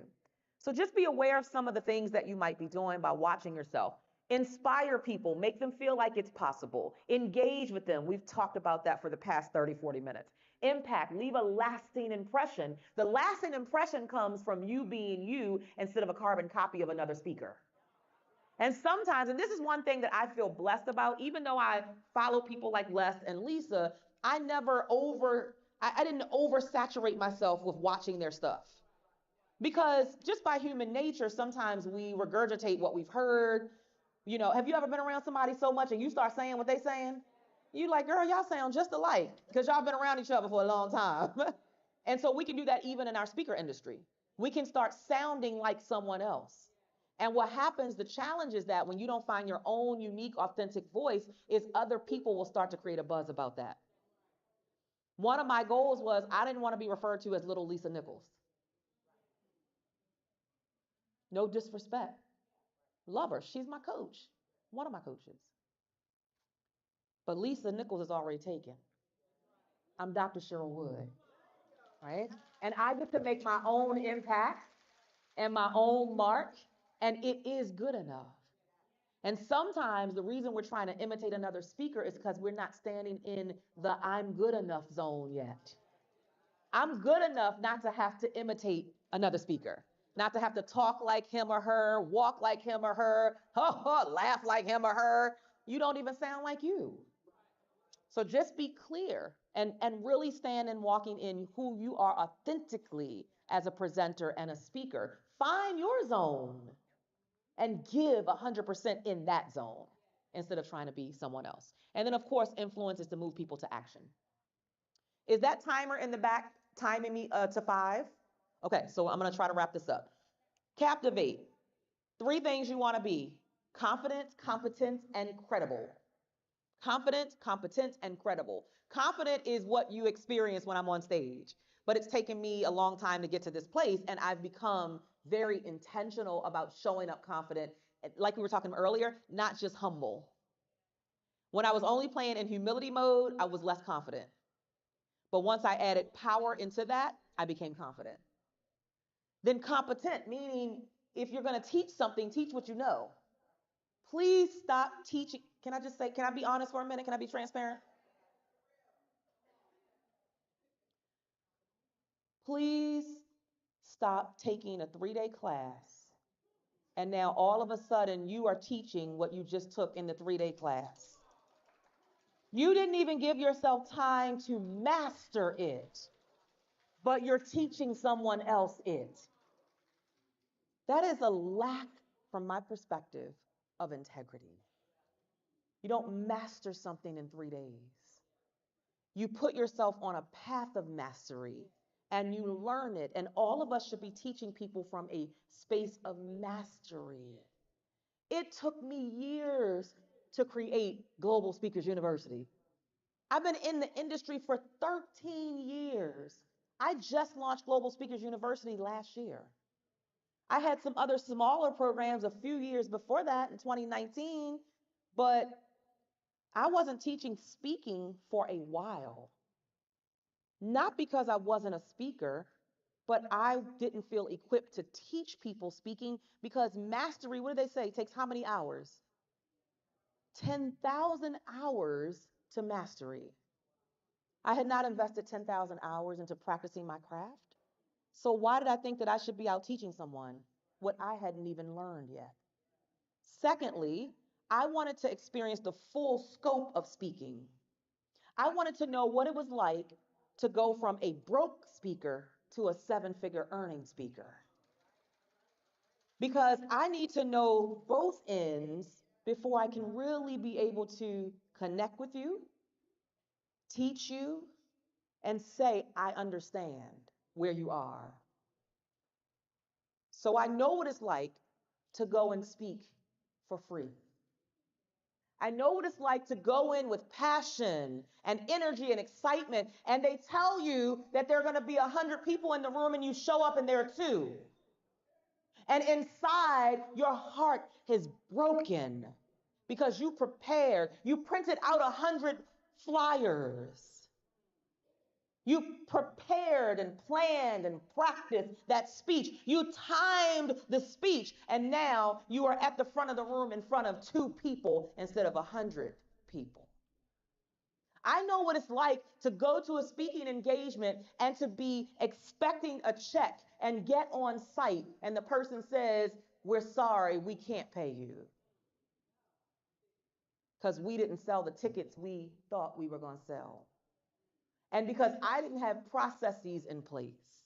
So just be aware of some of the things that you might be doing by watching yourself. Inspire people, make them feel like it's possible. Engage with them. We've talked about that for the past 30, 40 minutes. Impact, leave a lasting impression. The lasting impression comes from you being you instead of a carbon copy of another speaker. And sometimes, and this is one thing that I feel blessed about, even though I follow people like Les and Lisa, I didn't oversaturate myself with watching their stuff. Because just by human nature, sometimes we regurgitate what we've heard. You know, have you ever been around somebody so much and you start saying what they saying? You like, girl, y'all sound just alike because y'all been around each other for a long time. And so we can do that even in our speaker industry. We can start sounding like someone else. And what happens, the challenge is that when you don't find your own unique, authentic voice, is other people will start to create a buzz about that. One of my goals was I didn't want to be referred to as little Lisa Nichols. No disrespect. Love her. She's my coach, one of my coaches. But Lisa Nichols is already taken. I'm Dr. Cheryl Wood, right? And I get to make my own impact and my own mark, and it is good enough. And sometimes the reason we're trying to imitate another speaker is because we're not standing in the I'm good enough zone yet. I'm good enough not to have to imitate another speaker, not to have to talk like him or her, walk like him or her, laugh like him or her. You don't even sound like you. So just be clear and really stand in walking in who you are authentically as a presenter and a speaker. Find your zone and give 100% in that zone instead of trying to be someone else. And then, of course, influence is to move people to action. Is that timer in the back timing me to 5? Okay, so I'm going to try to wrap this up. Captivate. 3 things you want to be: confident, competent, and credible. Confident, competent, and credible. Confident is what you experience when I'm on stage, but it's taken me a long time to get to this place, and I've become very intentional about showing up confident, like we were talking earlier, not just humble. When I was only playing in humility mode, I was less confident. But once I added power into that, I became confident. Then competent, meaning if you're going to teach something, teach what you know. Please stop teaching. Can I just say, can I be honest for a minute? Can I be transparent? Please stop taking a 3-day class, and now all of a sudden you are teaching what you just took in the 3-day class. You didn't even give yourself time to master it, but you're teaching someone else it. That is a lack, from my perspective, of integrity. You don't master something in 3 days. You put yourself on a path of mastery and you learn it. And all of us should be teaching people from a space of mastery. It took me years to create Global Speakers University. I've been in the industry for 13 years. I just launched Global Speakers University last year. I had some other smaller programs a few years before that in 2019, but I wasn't teaching speaking for a while. Not because I wasn't a speaker, but I didn't feel equipped to teach people speaking because mastery, what do they say, takes how many hours? 10,000 hours to mastery. I had not invested 10,000 hours into practicing my craft. So why did I think that I should be out teaching someone what I hadn't even learned yet? Secondly, I wanted to experience the full scope of speaking. I wanted to know what it was like to go from a broke speaker to a 7-figure earning speaker. Because I need to know both ends before I can really be able to connect with you, teach you, and say, I understand. where you are. So I know what it's like to go and speak for free. I know what it's like to go in with passion and energy and excitement, and they tell you that there are going to be 100 people in the room, and you show up and there are two. And inside, your heart is broken because you prepared. You printed out 100 flyers. You prepared and planned and practiced that speech. You timed the speech, and now you are at the front of the room in front of 2 people instead of 100 people. I know what it's like to go to a speaking engagement and to be expecting a check and get on site, and the person says, "We're sorry, we can't pay you because we didn't sell the tickets we thought we were going to sell." And because I didn't have processes in place,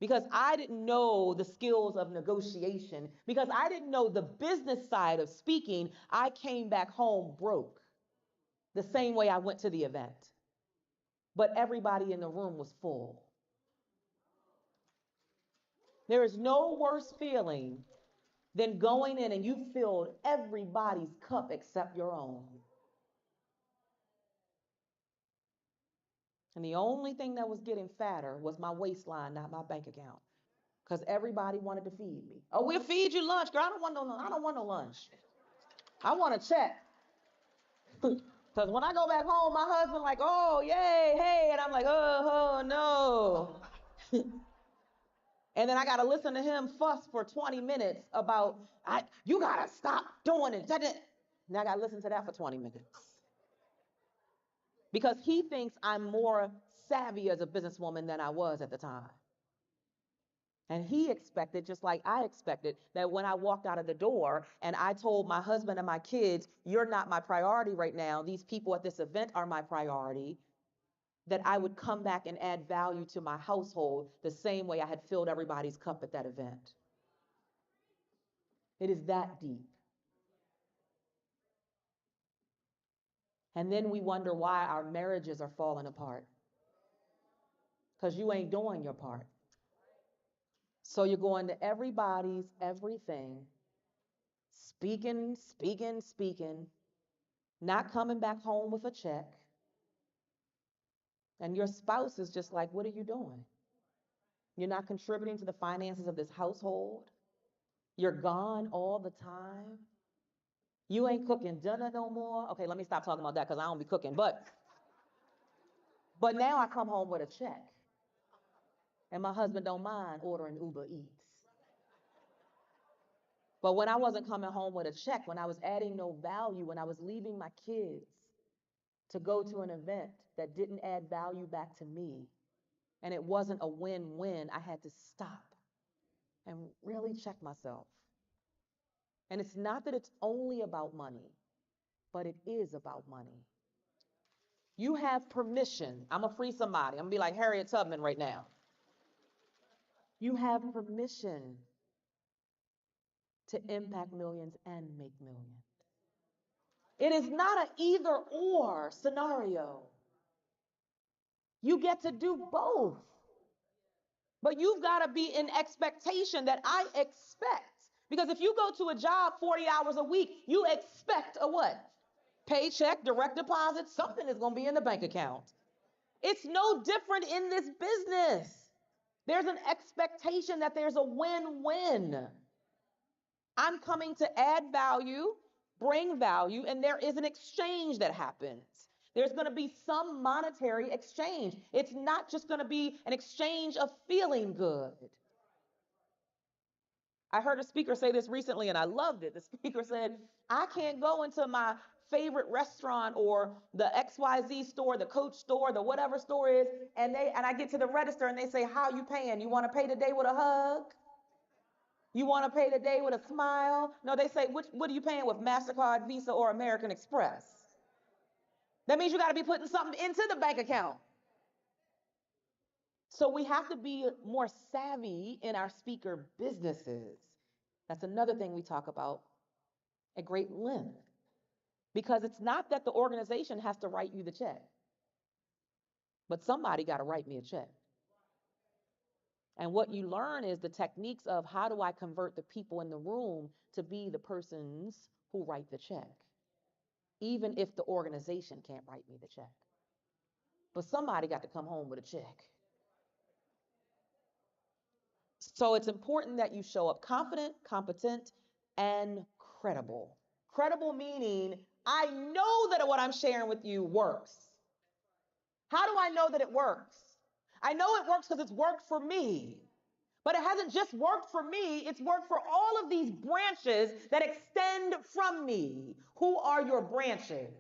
because I didn't know the skills of negotiation, because I didn't know the business side of speaking, I came back home broke the same way I went to the event. But everybody in the room was full. There is no worse feeling than going in and you filled everybody's cup except your own. And the only thing that was getting fatter was my waistline, not my bank account. Because everybody wanted to feed me. "Oh, we'll feed you lunch, girl. I don't want no lunch. I want a check." Because when I go back home, my husband like, "Oh, yay, hey," and I'm like, "Oh, no." And then I got to listen to him fuss for 20 minutes about, "You got to stop doing it." And I got to listen to that for 20 minutes. Because he thinks I'm more savvy as a businesswoman than I was at the time. And he expected, just like I expected, that when I walked out of the door and I told my husband and my kids, "You're not my priority right now. These people at this event are my priority," that I would come back and add value to my household the same way I had filled everybody's cup at that event. It is that deep. And then we wonder why our marriages are falling apart. Because you ain't doing your part. So you're going to everybody's everything, speaking, not coming back home with a check. And your spouse is just like, "What are you doing? You're not contributing to the finances of this household. You're gone all the time. You ain't cooking dinner no more." Okay, let me stop talking about that because I don't be cooking. But now I come home with a check. And my husband don't mind ordering Uber Eats. But when I wasn't coming home with a check, when I was adding no value, when I was leaving my kids to go to an event that didn't add value back to me, and it wasn't a win-win, I had to stop and really check myself. And it's not that it's only about money, but it is about money. You have permission. I'm going to free somebody. I'm going to be like Harriet Tubman right now. You have permission to impact millions and make millions. It is not an either or scenario. You get to do both. But you've got to be in expectation that I expect. Because if you go to a job 40 hours a week, you expect a what? Paycheck, direct deposit, something is going to be in the bank account. It's no different in this business. There's an expectation that there's a win-win. I'm coming to add value, bring value, and there is an exchange that happens. There's going to be some monetary exchange. It's not just going to be an exchange of feeling good. I heard a speaker say this recently and I loved it. The speaker said, "I can't go into my favorite restaurant or the XYZ store, the Coach store, the whatever store is, and I get to the register and they say, 'How you paying? You want to pay today with a hug? You want to pay today with a smile?' No, they say, what are you paying with, MasterCard, Visa, or American Express?" That means you got to be putting something into the bank account. So we have to be more savvy in our speaker businesses. That's another thing we talk about at great length. Because it's not that the organization has to write you the check, but somebody got to write me a check. And what you learn is the techniques of how do I convert the people in the room to be the persons who write the check, even if the organization can't write me the check. But somebody got to come home with a check. So it's important that you show up confident, competent, and credible. Credible meaning I know that what I'm sharing with you works. How do I know that it works? I know it works because it's worked for me. But it hasn't just worked for me, it's worked for all of these branches that extend from me. Who are your branches?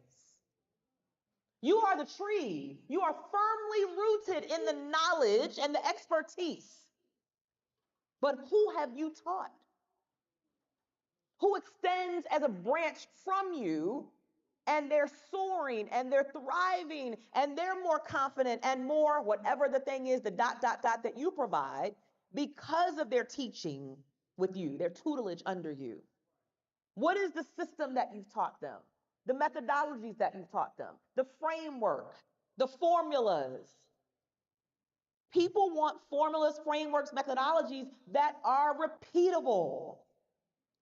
You are the tree. You are firmly rooted in the knowledge and the expertise. But who have you taught? Who extends as a branch from you, and they're soaring and they're thriving and they're more confident and more whatever the thing is, the dot, dot, dot that you provide because of their teaching with you, their tutelage under you. What is the system that you've taught them? The methodologies that you've taught them, the framework, the formulas. People want formulas, frameworks, methodologies that are repeatable.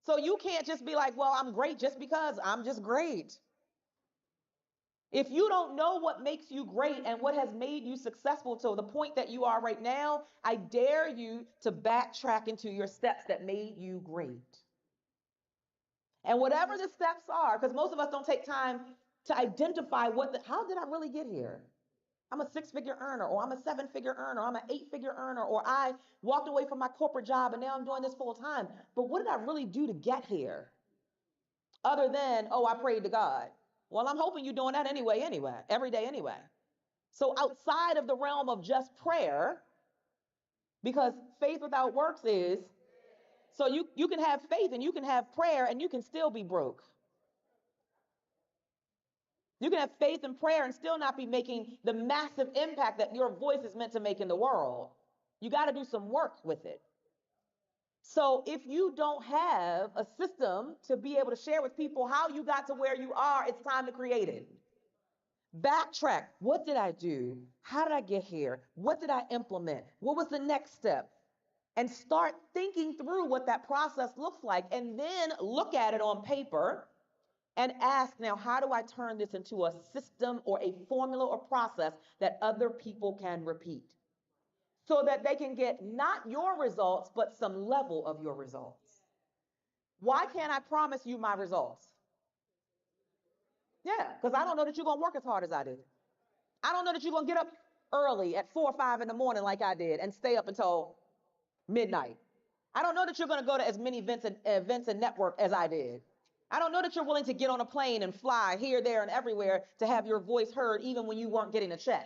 So you can't just be like, well, I'm great just because I'm just great. If you don't know what makes you great and what has made you successful to the point that you are right now, I dare you to backtrack into your steps that made you great. And whatever the steps are, because most of us don't take time to identify how did I really get here? I'm a 6-figure earner, or I'm a 7-figure earner, or I'm an 8-figure earner, or I walked away from my corporate job and now I'm doing this full time. But what did I really do to get here? Other than, oh, I prayed to God. Well, I'm hoping you're doing that anyway, every day anyway. So outside of the realm of just prayer, because faith without works is, so you can have faith and you can have prayer and you can still be broke. You can have faith and prayer and still not be making the massive impact that your voice is meant to make in the world. You got to do some work with it. So if you don't have a system to be able to share with people how you got to where you are, it's time to create it. Backtrack. What did I do? How did I get here? What did I implement? What was the next step? And start thinking through what that process looks like, and then look at it on paper and ask, now, how do I turn this into a system or a formula or process that other people can repeat so that they can get not your results, but some level of your results? Why can't I promise you my results? Yeah, because I don't know that you're going to work as hard as I did. I don't know that you're going to get up early at 4 or 5 in the morning like I did and stay up until midnight. I don't know that you're going to go to as many events and network as I did. I don't know that you're willing to get on a plane and fly here, there, and everywhere to have your voice heard even when you weren't getting a check.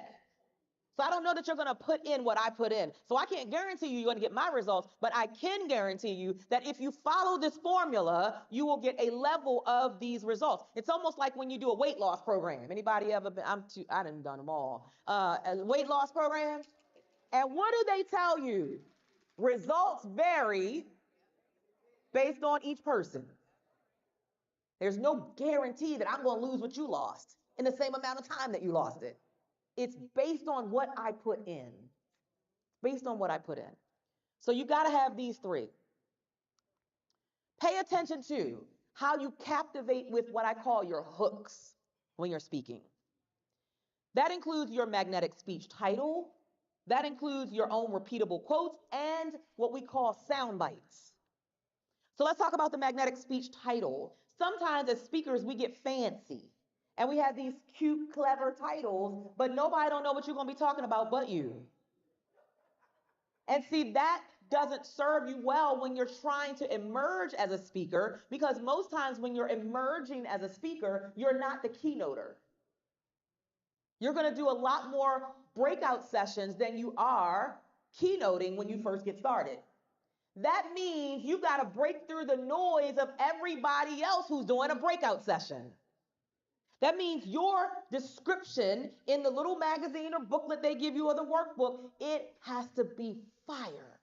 So I don't know that you're going to put in what I put in. So I can't guarantee you're going to get my results, but I can guarantee you that if you follow this formula, you will get a level of these results. It's almost like when you do a weight loss program. Anybody ever been? I done done them all. A weight loss program. And what do they tell you? Results vary based on each person. There's no guarantee that I'm going to lose what you lost in the same amount of time that you lost it. It's based on what I put in. Based on what I put in. So you got to have these three. Pay attention to how you captivate with what I call your hooks when you're speaking. That includes your magnetic speech title. That includes your own repeatable quotes and what we call sound bites. So let's talk about the magnetic speech title. Sometimes as speakers, we get fancy and we have these cute, clever titles, but nobody don't know what you're going to be talking about but you. And see, that doesn't serve you well when you're trying to emerge as a speaker, because most times when you're emerging as a speaker, you're not the keynoter. You're going to do a lot more breakout sessions than you are keynoting when you first get started. That means you've got to break through the noise of everybody else who's doing a breakout session. That means your description in the little magazine or booklet they give you or the workbook, it has to be fire.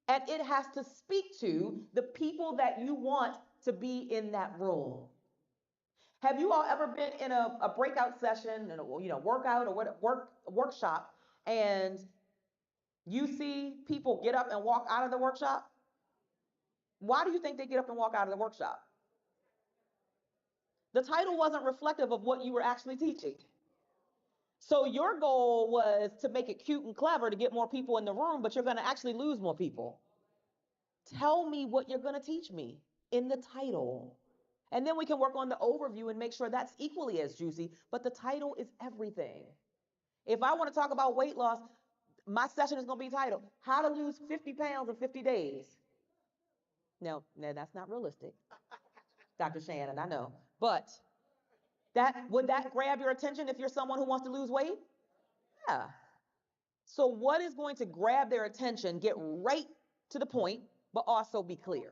And it has to speak to the people that you want to be in that room. Have you all ever been in a breakout session, and workout or workshop, and You see people get up and walk out of the workshop. Why do you think they get up and walk out of the workshop? The title wasn't reflective of what you were actually teaching. So your goal was to make it cute and clever to get more people in the room, but you're going to actually lose more people. Tell me what you're going to teach me in the title. And then we can work on the overview and make sure that's equally as juicy, but the title is everything. If I want to talk about weight loss, my session is going to be titled, How to Lose 50 Pounds in 50 Days. No, that's not realistic, Dr. Shannon, I know. But would that grab your attention if you're someone who wants to lose weight? Yeah. So what is going to grab their attention, get right to the point, but also be clear?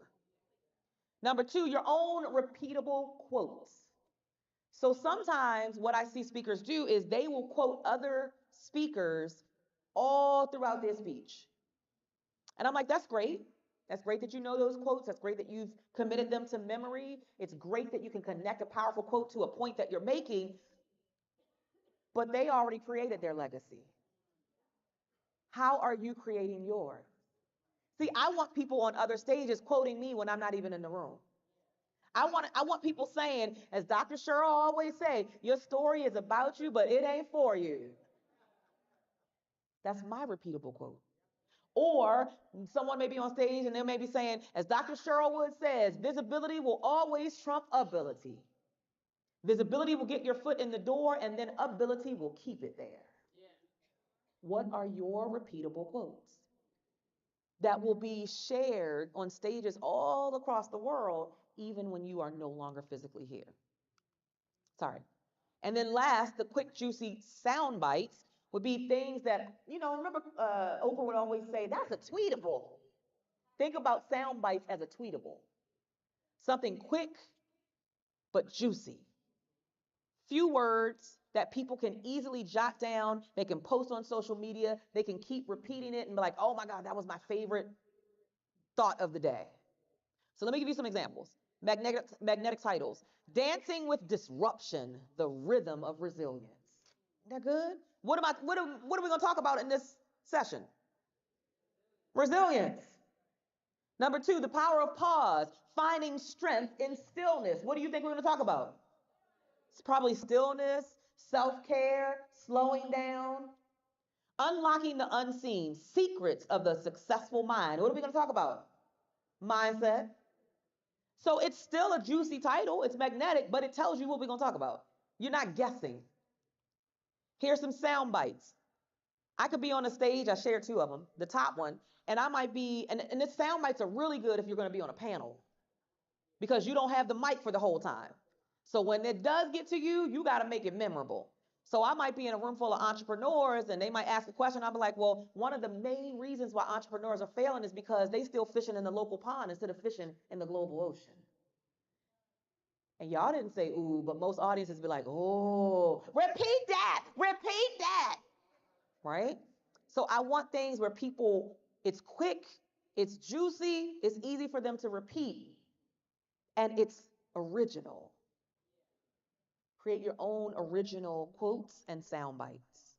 Number two, your own repeatable quotes. So sometimes what I see speakers do is they will quote other speakers all throughout their speech. And I'm like, that's great. That's great that you know those quotes. That's great that you've committed them to memory. It's great that you can connect a powerful quote to a point that you're making, but they already created their legacy. How are you creating yours? See, I want people on other stages quoting me when I'm not even in the room. I want people saying, as Dr. Sherrill always say, your story is about you, but it ain't for you. That's my repeatable quote. Or someone may be on stage and they may be saying, as Dr. Sherrill says, visibility will always trump ability. Visibility will get your foot in the door, and then ability will keep it there. What are your repeatable quotes that will be shared on stages all across the world, even when you are no longer physically here? Sorry. And then last, the quick, juicy sound bites would be things that, remember Oprah would always say, that's a tweetable. Think about sound bites as a tweetable. Something quick, but juicy. Few words that people can easily jot down. They can post on social media. They can keep repeating it and be like, oh my God, that was my favorite thought of the day. So let me give you some examples. Magnetic titles. Dancing with Disruption, the Rhythm of Resilience. Isn't that good? What are we going to talk about in this session? Resilience. Number two, the power of pause, finding strength in stillness. What do you think we're going to talk about? It's probably stillness, self-care, slowing down, unlocking the unseen, secrets of the successful mind. What are we going to talk about? Mindset. So it's still a juicy title. It's magnetic, but it tells you what we're going to talk about. You're not guessing. Here's some sound bites. I could be on a stage. I shared two of them. The top one, and I might be, and the sound bites are really good if you're going to be on a panel because you don't have the mic for the whole time. So when it does get to you, you got to make it memorable. So I might be in a room full of entrepreneurs and they might ask a question. I'll be like, well, one of the main reasons why entrepreneurs are failing is because they still fishing in the local pond instead of fishing in the global ocean. And y'all didn't say, ooh, but most audiences be like, oh, repeat that, right? So I want things where people, it's quick, it's juicy, it's easy for them to repeat, and it's original. Create your own original quotes and sound bites.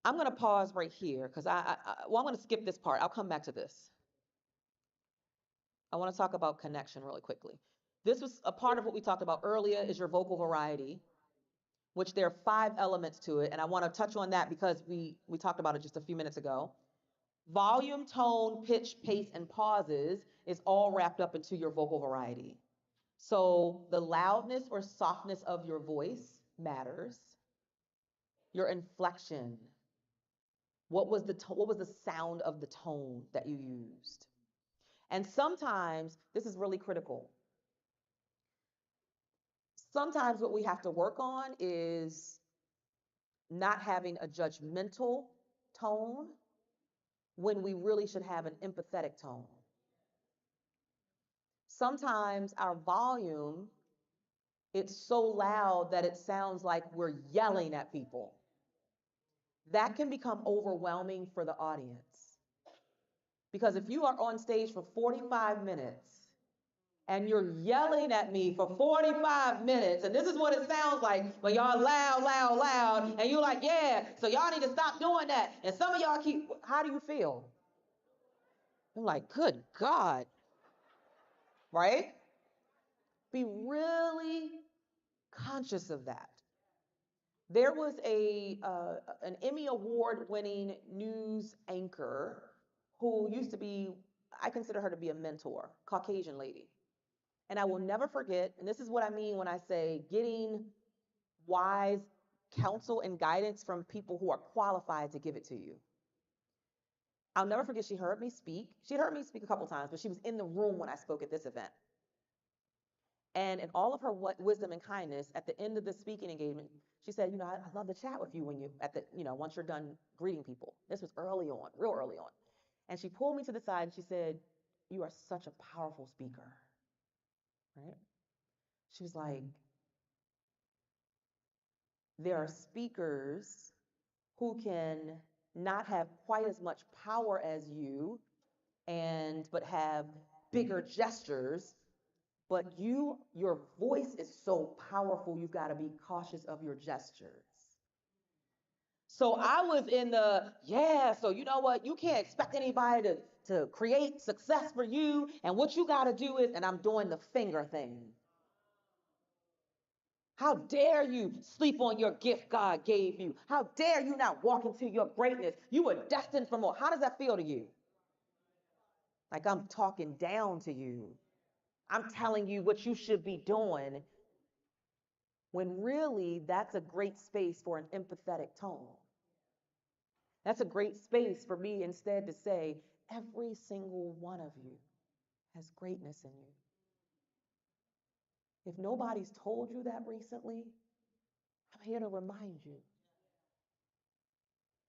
I'm going to pause right here because I'm going to skip this part. I'll come back to this. I want to talk about connection really quickly. This was a part of what we talked about earlier is your vocal variety, which there are 5 elements to it. And I want to touch on that because we talked about it just a few minutes ago. Volume, tone, pitch, pace, and pauses is all wrapped up into your vocal variety. So the loudness or softness of your voice matters. Your inflection. What was the sound of the tone that you used? And sometimes this is really critical. Sometimes what we have to work on is not having a judgmental tone when we really should have an empathetic tone. Sometimes our volume, it's so loud that it sounds like we're yelling at people. That can become overwhelming for the audience. Because if you are on stage for 45 minutes and you're yelling at me for 45 minutes, and this is what it sounds like when y'all loud, loud, loud, and you're like, yeah, so y'all need to stop doing that. And some of y'all keep, how do you feel? I'm like, good God, right? Be really conscious of that. There was an Emmy Award-winning news anchor who used to be, I consider her to be a mentor, Caucasian lady. And I will never forget, and this is what I mean when I say getting wise counsel and guidance from people who are qualified to give it to you. I'll never forget, she heard me speak. She heard me speak a couple times, but she was in the room when I spoke at this event. And in all of her wisdom and kindness, at the end of the speaking engagement, she said, I'd love to chat with you when you, once you're done greeting people. This was early on, real early on. And she pulled me to the side and she said, you are such a powerful speaker, right? She was like, there are speakers who can not have quite as much power as you but have bigger gestures, but your voice is so powerful, you've got to be cautious of your gestures. So I was in so you know what? You can't expect anybody to create success for you. And what you got to do is, and I'm doing the finger thing. How dare you sleep on your gift God gave you? How dare you not walk into your greatness? You were destined for more. How does that feel to you? Like I'm talking down to you. I'm telling you what you should be doing, when really that's a great space for an empathetic tone. That's a great space for me instead to say, every single one of you has greatness in you. If nobody's told you that recently, I'm here to remind you.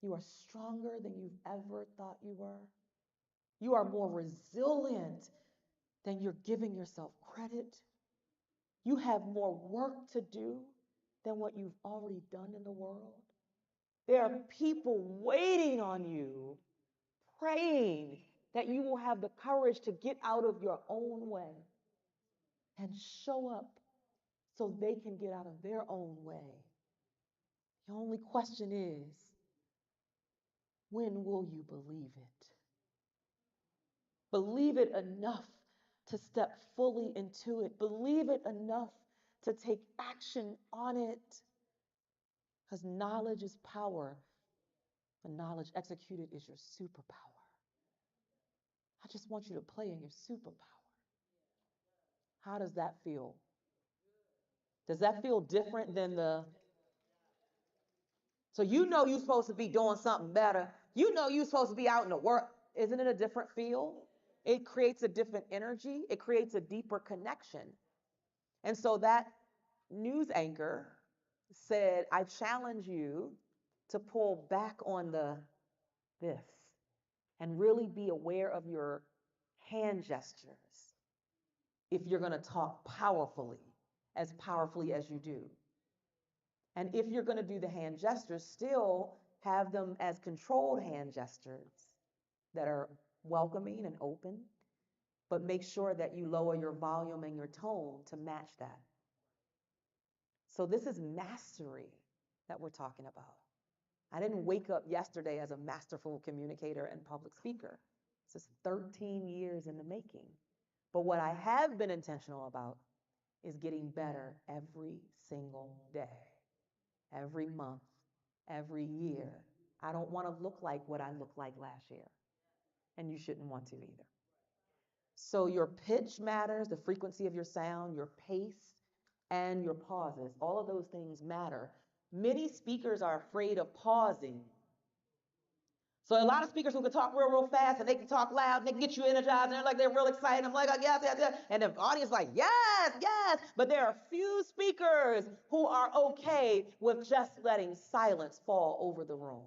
You are stronger than you've ever thought you were. You are more resilient than you're giving yourself credit. You have more work to do than what you've already done in the world. There are people waiting on you, praying that you will have the courage to get out of your own way and show up so they can get out of their own way. The only question is, when will you believe it? Believe it enough to step fully into it. Believe it enough to take action on it. Because knowledge is power, and knowledge executed is your superpower. I just want you to play in your superpower. How does that feel? Does that feel different than so you're supposed to be doing something better. You're supposed to be out in the world. Isn't it a different feel? It creates a different energy. It creates a deeper connection. And so that news anchor said, I challenge you to pull back on this and really be aware of your hand gestures if you're going to talk powerfully as you do. And if you're going to do the hand gestures, still have them as controlled hand gestures that are welcoming and open, but make sure that you lower your volume and your tone to match that. So this is mastery that we're talking about. I didn't wake up yesterday as a masterful communicator and public speaker. This is 13 years in the making. But what I have been intentional about is getting better every single day, every month, every year. I don't want to look like what I looked like last year. And you shouldn't want to either. So your pitch matters, the frequency of your sound, your pace, and your pauses. All of those things matter. Many speakers are afraid of pausing. So a lot of speakers who can talk real, real fast, and they can talk loud, and they can get you energized, and they're like, they're real excited. I'm like, oh, yes, yes, yes. And the audience is like, yes, yes. But there are few speakers who are okay with just letting silence fall over the room.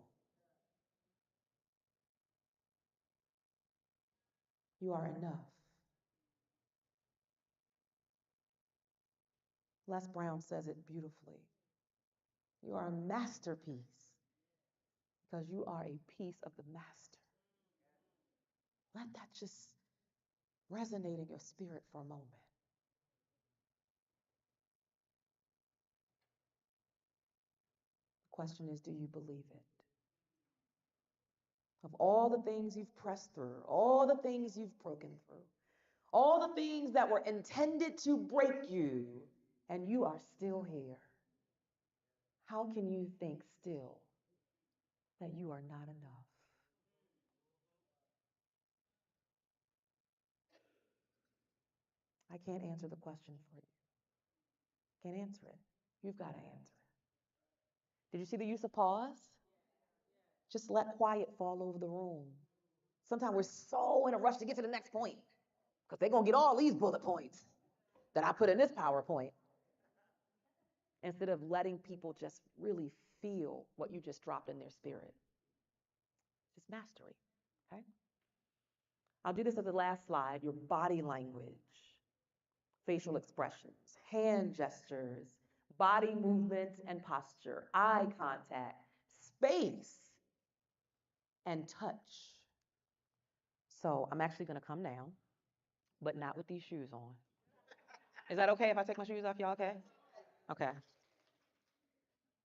You are enough. Les Brown says it beautifully. You are a masterpiece because you are a piece of the master. Let that just resonate in your spirit for a moment. Question is, do you believe it? Of all the things you've pressed through, all the things you've broken through, all the things that were intended to break you, and you are still here, how can you think still that you are not enough? I can't answer the question for you. Can't answer it. You've got to answer it. Did you see the use of pause? Just let quiet fall over the room. Sometimes we're so in a rush to get to the next point because they're going to get all these bullet points that I put in this PowerPoint instead of letting people just really feel what you just dropped in their spirit. Just mastery, okay? I'll do this as the last slide, your body language, facial expressions, hand gestures, body movements and posture, eye contact, space, and touch. So I'm actually going to come down, but not with these shoes on. Is that okay if I take my shoes off? Y'all okay? Okay.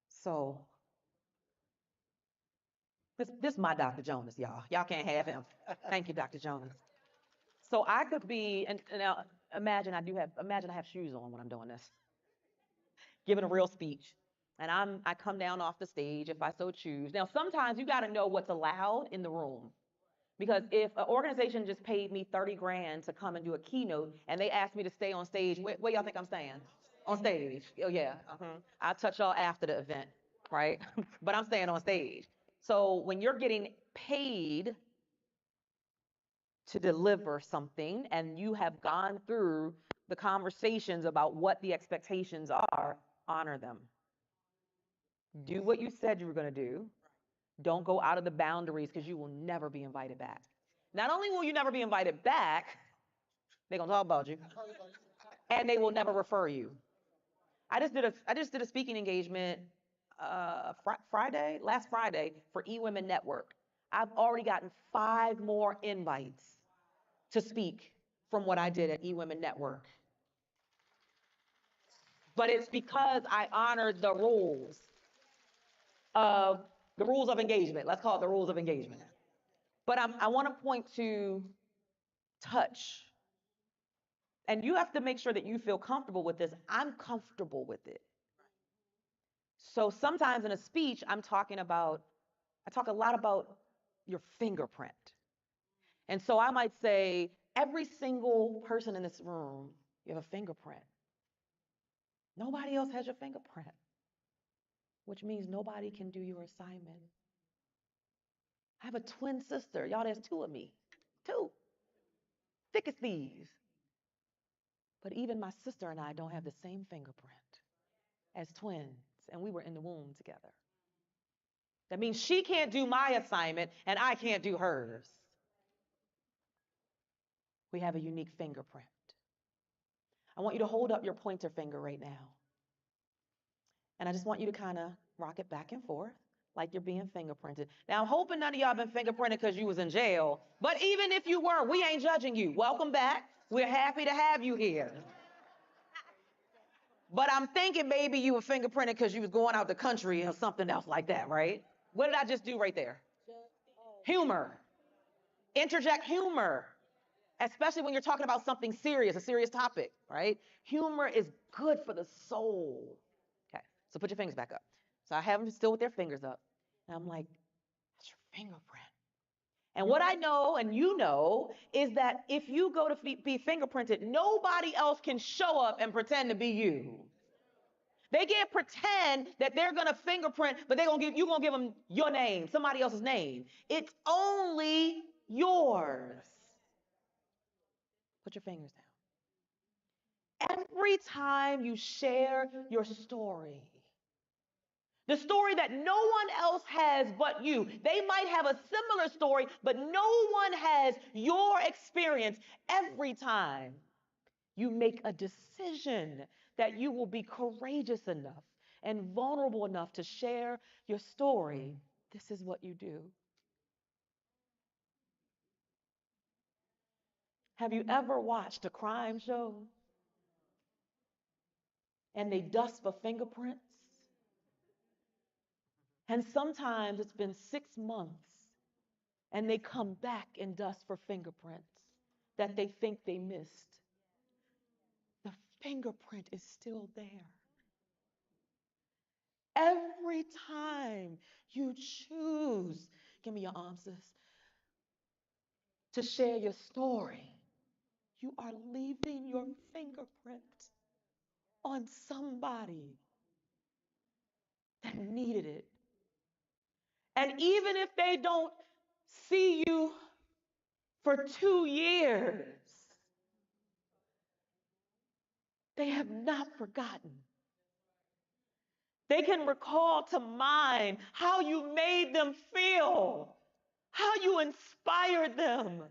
So this is my Dr. Jonas, y'all. Y'all can't have him. Thank you, Dr. Jonas. So I could be, and now imagine I have shoes on when I'm doing this, giving a real speech. And I come down off the stage if I so choose. Now, sometimes you got to know what's allowed in the room. Because if an organization just paid me 30 grand to come and do a keynote and they asked me to stay on stage, where y'all think I'm staying? On stage. Oh, yeah. I'll touch y'all after the event, right? But I'm staying on stage. So when you're getting paid to deliver something and you have gone through the conversations about what the expectations are, honor them. Do what you said you were going to do. Don't go out of the boundaries because you will never be invited back. Not only will you never be invited back, they're going to talk about you, and they will never refer you. I just did a speaking engagement last Friday for eWomen Network. I've already gotten 5 more invites to speak from what I did at eWomen Network. But it's because I honored the rules of engagement. Let's call it the rules of engagement. But I want to point to touch. And you have to make sure that you feel comfortable with this. I'm comfortable with it. So sometimes in a speech, I talk a lot about your fingerprint. And so I might say, every single person in this room, you have a fingerprint. Nobody else has your fingerprint, which means nobody can do your assignment. I have a twin sister. Y'all, there's 2 of me. 2. Thick as thieves. But even my sister and I don't have the same fingerprint as twins, and we were in the womb together. That means she can't do my assignment, and I can't do hers. We have a unique fingerprint. I want you to hold up your pointer finger right now. And I just want you to kind of rock it back and forth like you're being fingerprinted. Now, I'm hoping none of y'all been fingerprinted because you was in jail. But even if you were, we ain't judging you. Welcome back. We're happy to have you here. But I'm thinking maybe you were fingerprinted because you was going out the country or something else like that, right? What did I just do right there? Humor. Interject humor. Especially when you're talking about something serious, a serious topic, right? Humor is good for the soul. Okay, so put your fingers back up. So I have them still with their fingers up. And I'm like, that's your fingerprint. And what I know, and you know, is that if you go to be fingerprinted, nobody else can show up and pretend to be you. They can't pretend that they're going to fingerprint, but you're going to give them your name, somebody else's name. It's only yours. Put your fingers down. Every time you share your story, the story that no one else has but you, they might have a similar story, but no one has your experience. Every time you make a decision that you will be courageous enough and vulnerable enough to share your story, this is what you do. Have you ever watched a crime show and they dust for fingerprints? And sometimes it's been 6 months and they come back in dust for fingerprints that they think they missed. The fingerprint is still there. Every time you choose, give me your arm, sis, to share your story, you are leaving your fingerprint on somebody that needed it. And even if they don't see you for 2 years, they have not forgotten. They can recall to mind how you made them feel, how you inspired them.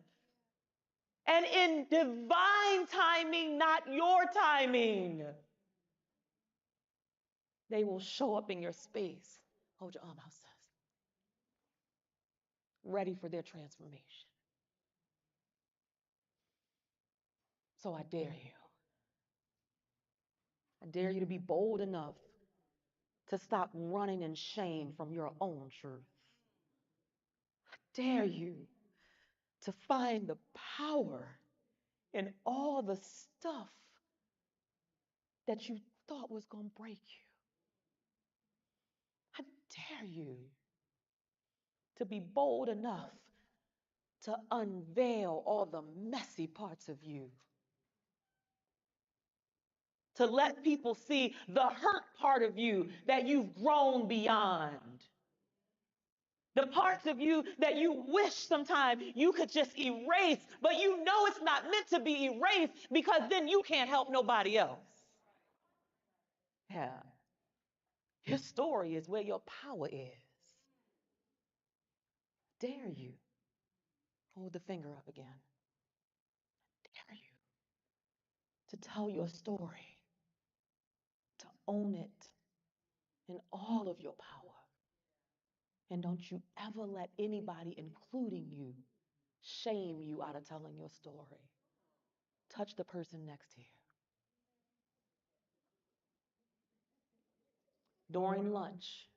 And in divine timing, not your timing, they will show up in your space. Hold your arm out, sis. Ready for their transformation. So I dare you. I dare you to be bold enough to stop running in shame from your own truth. I dare you to find the power in all the stuff that you thought was going to break you. I dare you to be bold enough to unveil all the messy parts of you. To let people see the hurt part of you that you've grown beyond. The parts of you that you wish sometimes you could just erase, but you know it's not meant to be erased because then you can't help nobody else. Yeah. Your story is where your power is. Dare you. Hold the finger up again. Dare you to tell your story, to own it in all of your power. And don't you ever let anybody, including you, shame you out of telling your story. Touch the person next to you. During lunch,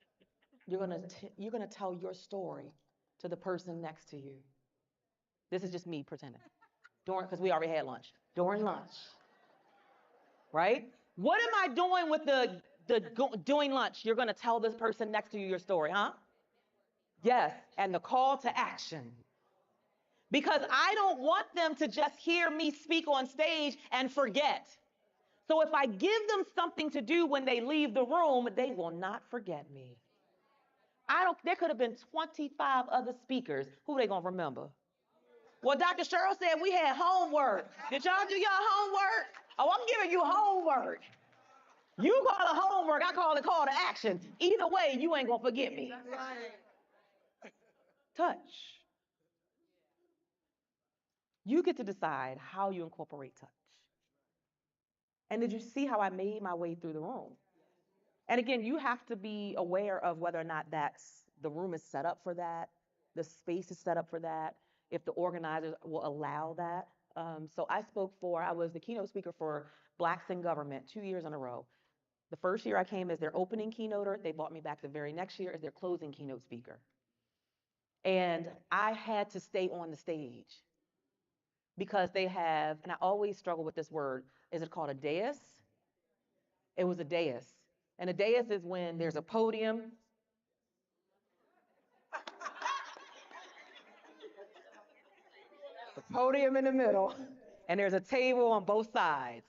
you're gonna tell your story to the person next to you. This is just me pretending. Because we already had lunch. During lunch, right? What am I doing with doing lunch? You're gonna tell this person next to you your story, huh? Yes, and the call to action. Because I don't want them to just hear me speak on stage and forget. So if I give them something to do when they leave the room, they will not forget me. There could have been 25 other speakers. Who they gonna remember? Well, Dr. Cheryl said we had homework. Did y'all do y'all homework? Oh, I'm giving you homework. You call it homework, I call it call to action. Either way, you ain't gonna forget me. Touch. You get to decide how you incorporate touch. And did you see how I made my way through the room? And again, you have to be aware of whether or not the room is set up for that, the space is set up for that, if the organizers will allow that. I was the keynote speaker for Blacks in Government 2 years in a row. The first year I came as their opening keynoter, they brought me back the very next year as their closing keynote speaker. And I had to stay on the stage because they have, and I always struggle with this word, is it called a dais? It was a dais. And a dais is when there's a podium. The podium in the middle, and there's a table on both sides.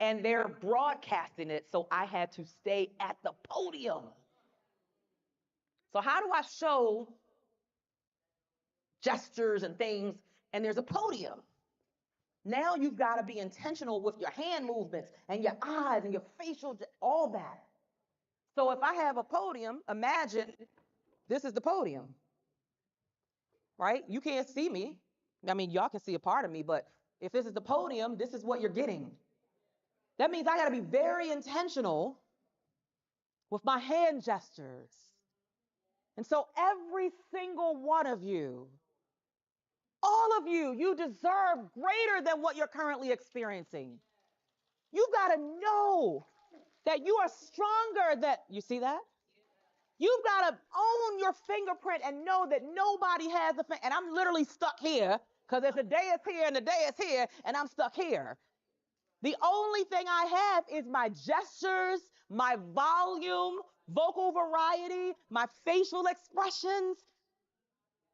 And they're broadcasting it, so I had to stay at the podium. So how do I show gestures and things, and there's a podium? Now you've got to be intentional with your hand movements and your eyes and your facial, all that. So if I have a podium, imagine this is the podium, right? You can't see me. I mean, y'all can see a part of me, but if this is the podium, this is what you're getting. That means I got to be very intentional with my hand gestures. And so every single one of you, all of you, you deserve greater than what you're currently experiencing. You've got to know that you are stronger than, you see that? You've got to own your fingerprint and know that nobody has a and I'm literally stuck here because there's a day is here and the day is here and I'm stuck here. The only thing I have is my gestures, my volume, vocal variety, my facial expressions,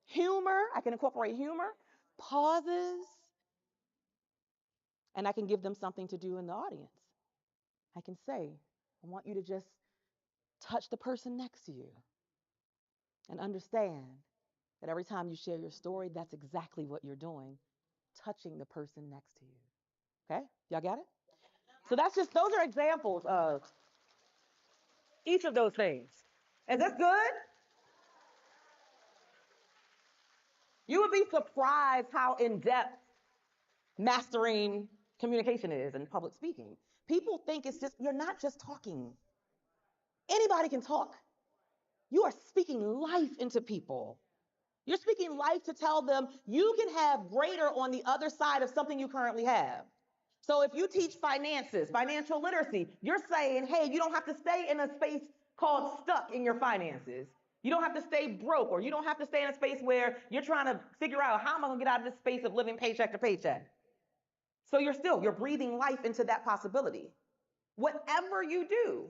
humor. I can incorporate humor, pauses, and I can give them something to do in the audience. I can say, I want you to just touch the person next to you and understand that every time you share your story, that's exactly what you're doing, touching the person next to you. Okay? Y'all got it? So that's just, those are examples of each of those things. Is this good? You would be surprised how in-depth mastering communication is and public speaking. People think it's just, you're not just talking. Anybody can talk. You are speaking life into people. You're speaking life to tell them you can have greater on the other side of something you currently have. So if you teach finances, financial literacy, you're saying, hey, you don't have to stay in a space called stuck in your finances. You don't have to stay broke, or you don't have to stay in a space where you're trying to figure out how am I going to get out of this space of living paycheck to paycheck. So you're breathing life into that possibility. Whatever you do,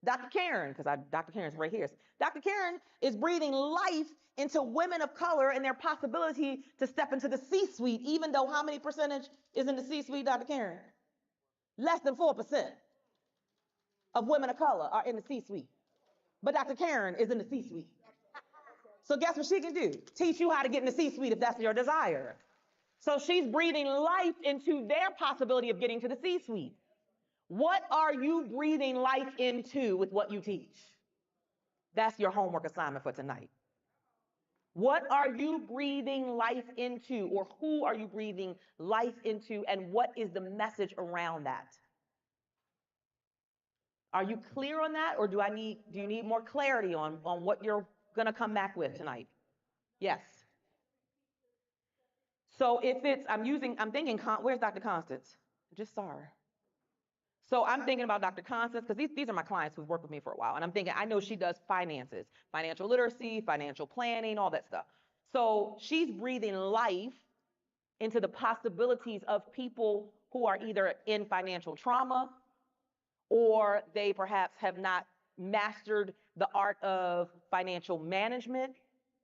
Dr. Karen, because Dr. Karen's right here. Dr. Karen is breathing life into women of color and their possibility to step into the C-suite, even though how many percentage is in the C-suite, Dr. Karen? Less than 4% of women of color are in the C-suite. But Dr. Karen is in the C-suite. So guess what she can do? Teach you how to get in the C-suite if that's your desire. So she's breathing life into their possibility of getting to the C-suite. What are you breathing life into with what you teach? That's your homework assignment for tonight. What are you breathing life into, or who are you breathing life into, and what is the message around that? Are you clear on that, or do you need more clarity on what you're going to come back with tonight? Yes. So if it's, I'm thinking, where's Dr. Constance? I just saw her. So I'm thinking about Dr. Constance, because these are my clients who've worked with me for a while. And I'm thinking, I know she does finances, financial literacy, financial planning, all that stuff. So she's breathing life into the possibilities of people who are either in financial trauma, or they perhaps have not mastered the art of financial management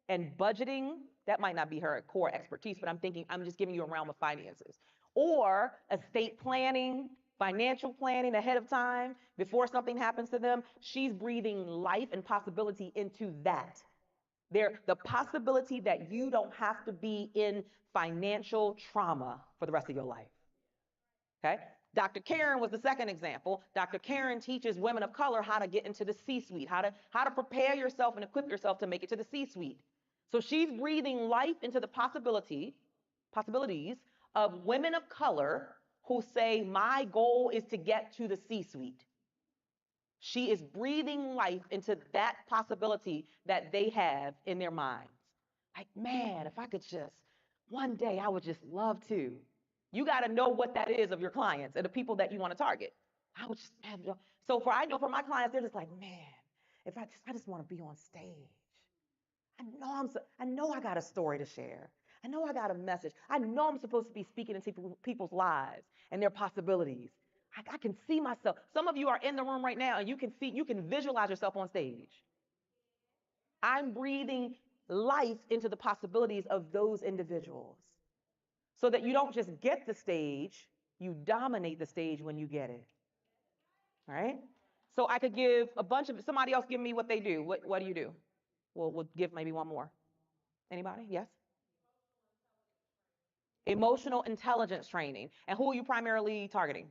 and budgeting. That might not be her core expertise, but I'm just giving you a realm of finances. Or estate planning, financial planning ahead of time before something happens to them. She's breathing life and possibility into that. The possibility that you don't have to be in financial trauma for the rest of your life. Okay? Dr. Karen was the second example. Dr. Karen teaches women of color how to get into the C-suite, how to prepare yourself and equip yourself to make it to the C-suite. So she's breathing life into the possibilities of women of color who say, my goal is to get to the C-suite. She is breathing life into that possibility that they have in their minds. Like, man, if I could just, one day I would just love to. You got to know what that is of your clients and the people that you want to target. I would just have, I know for my clients, they're just like, man, I just want to be on stage. I know I got a story to share. I know I got a message. I know I'm supposed to be speaking into people's lives and their possibilities. I can see myself. Some of you are in the room right now and you can visualize yourself on stage. I'm breathing life into the possibilities of those individuals so that you don't just get the stage, you dominate the stage when you get it. All right? So I could give somebody else give me what they do. What do you do? We'll give maybe one more. Anybody? Yes? Emotional intelligence training. And who are you primarily targeting?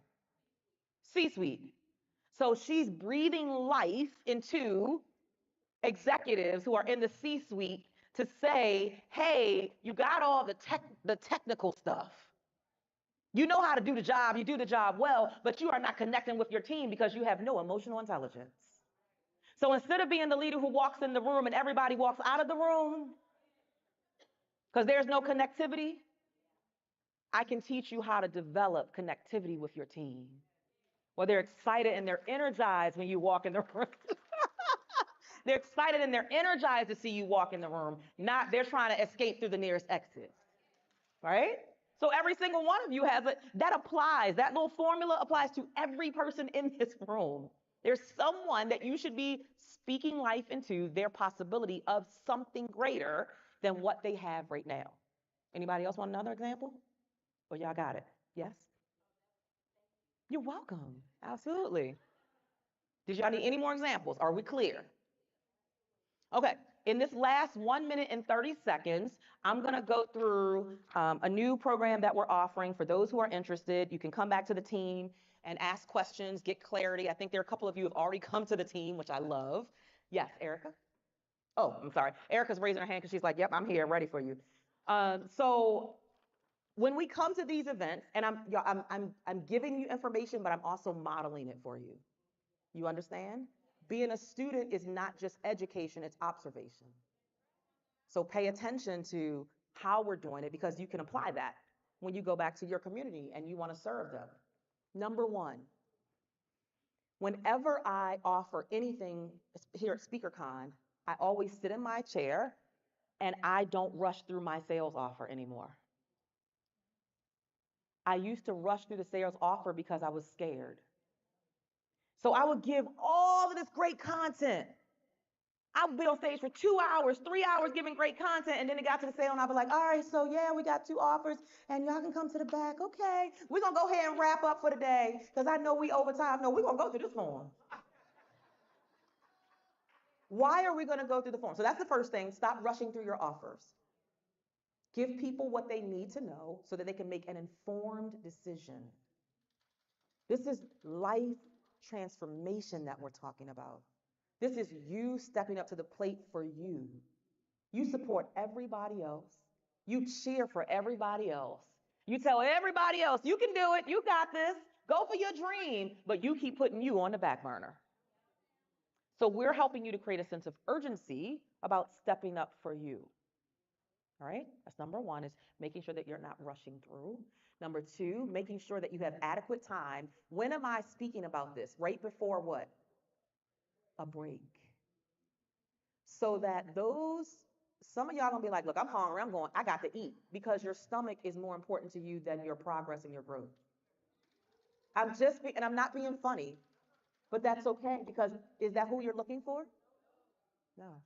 C-suite. So she's breathing life into executives who are in the C-suite to say, hey, you got all the technical stuff. You know how to do the job, you do the job well, but you are not connecting with your team because you have no emotional intelligence. So instead of being the leader who walks in the room and everybody walks out of the room because there's no connectivity, I can teach you how to develop connectivity with your team. Where they're excited and they're energized when you walk in the room. They're excited and they're energized to see you walk in the room, not they're trying to escape through the nearest exit, right? So every single one of you has that applies. That little formula applies to every person in this room. There's someone that you should be speaking life into, their possibility of something greater than what they have right now. Anybody else want another example? Oh, y'all got it. Yes? You're welcome. Absolutely. Did y'all need any more examples? Are we clear? Okay. In this last 1 minute and 30 seconds, I'm going to go through a new program that we're offering for those who are interested. You can come back to the team and ask questions, get clarity. I think there are a couple of you who have already come to the team, which I love. Yes, Erica? Oh, I'm sorry. Erica's raising her hand because she's like, yep, I'm here, ready for you. So when we come to these events, and I'm giving you information, but I'm also modeling it for you. You understand? Being a student is not just education, it's observation. So pay attention to how we're doing it because you can apply that when you go back to your community and you want to serve them. Number one, whenever I offer anything here at SpeakerCon, I always sit in my chair and I don't rush through my sales offer anymore. I used to rush through the sales offer because I was scared. So I would give all of this great content. I would be on stage for 2 hours, 3 hours giving great content, and then it got to the sale, and I'd be like, all right, so yeah, we got 2 offers, and y'all can come to the back. Okay, we're going to go ahead and wrap up for the day, because I know we over time. No, we're going to go through this form. Why are we going to go through the form? So that's the first thing. Stop rushing through your offers. Give people what they need to know so that they can make an informed decision. This is life transformation that we're talking about. This is you stepping up to the plate for you. You support everybody else. You cheer for everybody else. You tell everybody else, you can do it, you got this, go for your dream, but you keep putting you on the back burner. So we're helping you to create a sense of urgency about stepping up for you. All right, that's number one, is making sure that you're not rushing through. Number two, making sure that you have adequate time. When am I speaking about this? Right before what? A break. So that some of y'all gonna be like, look, I'm hungry, I got to eat, because your stomach is more important to you than your progress and your growth. And I'm not being funny, but that's okay, because is that who you're looking for? No.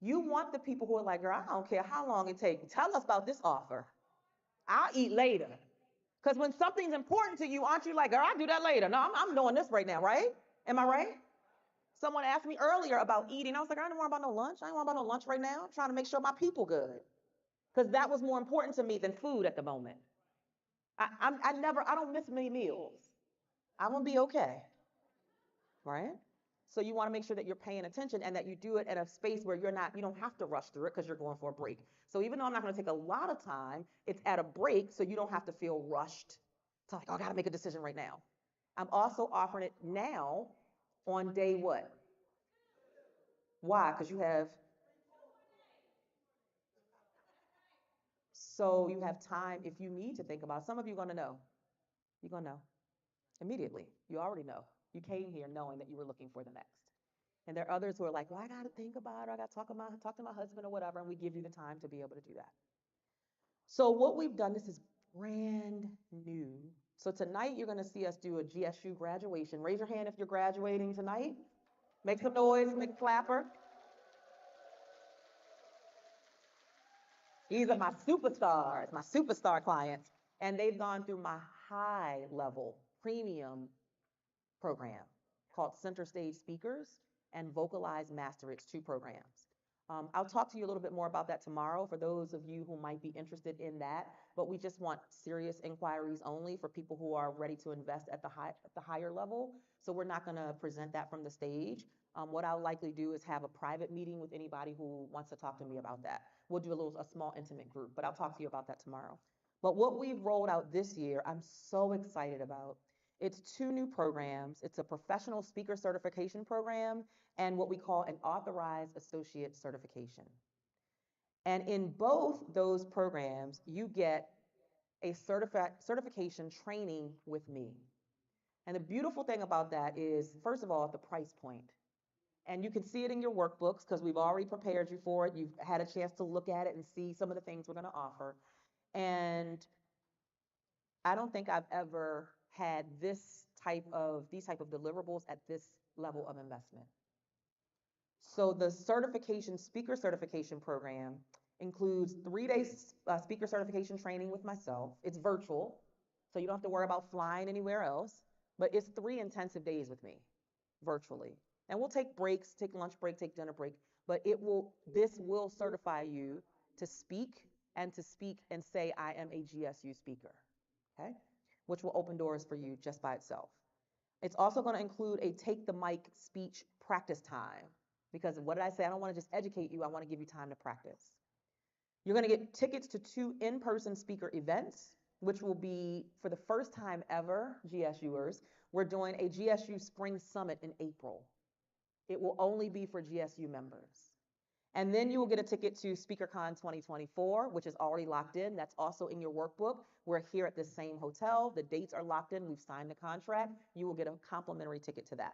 You want the people who are like, girl, I don't care how long it takes. Tell us about this offer. I'll eat later. Because when something's important to you, aren't you like, girl, I'll do that later. No, I'm doing this right now, right? Am I right? Someone asked me earlier about eating. I was like, I don't worry about no lunch. I don't worry about no lunch right now. I'm trying to make sure my people good. Because that was more important to me than food at the moment. I don't miss many meals. I'm going to be okay. Right? So you want to make sure that you're paying attention and that you do it at a space where you don't have to rush through it because you're going for a break. So even though I'm not going to take a lot of time, it's at a break so you don't have to feel rushed to like, oh, I got to make a decision right now. I'm also offering it now on day what? Why? Because you have time if you need to think about it. Some of you are going to know. You're going to know immediately. You already know. You came here knowing that you were looking for the next. And there are others who are like, well, I got to think about it. I got to talk to my husband or whatever. And we give you the time to be able to do that. So what we've done, this is brand new. So tonight you're going to see us do a GSU graduation. Raise your hand if you're graduating tonight. Make some noise, make a clapper. These are my superstars, my superstar clients. And they've gone through my high level premium program called Center Stage Speakers and Vocalize Master. It's 2 programs. I'll talk to you a little bit more about that tomorrow for those of you who might be interested in that, but we just want serious inquiries only for people who are ready to invest at the higher level. So we're not going to present that from the stage. What I'll likely do is have a private meeting with anybody who wants to talk to me about that. We'll do a small intimate group, but I'll talk to you about that tomorrow. But what we've rolled out this year, I'm so excited about. It's 2 new programs. It's a professional speaker certification program and what we call an authorized associate certification. And in both those programs, you get a certification training with me. And the beautiful thing about that is, first of all, the price point. And you can see it in your workbooks because we've already prepared you for it. You've had a chance to look at it and see some of the things we're going to offer. And I don't think I've ever had these type of deliverables at this level of investment. So the speaker certification program includes 3 days speaker certification training with myself. It's virtual, so you don't have to worry about flying anywhere else, but it's 3 intensive days with me virtually. And we'll take breaks, take lunch break, take dinner break, but this will certify you to speak and say, I am a GSU speaker, okay? Which will open doors for you just by itself. It's also going to include a take the mic speech practice time, because what did I say? I don't want to just educate you. I want to give you time to practice. You're going to get tickets to 2 in-person speaker events, which will be, for the first time ever, GSUers, we're doing a GSU Spring Summit in April. It will only be for GSU members. And then you will get a ticket to SpeakerCon 2024, which is already locked in. That's also in your workbook. We're here at the same hotel. The dates are locked in. We've signed the contract. You will get a complimentary ticket to that.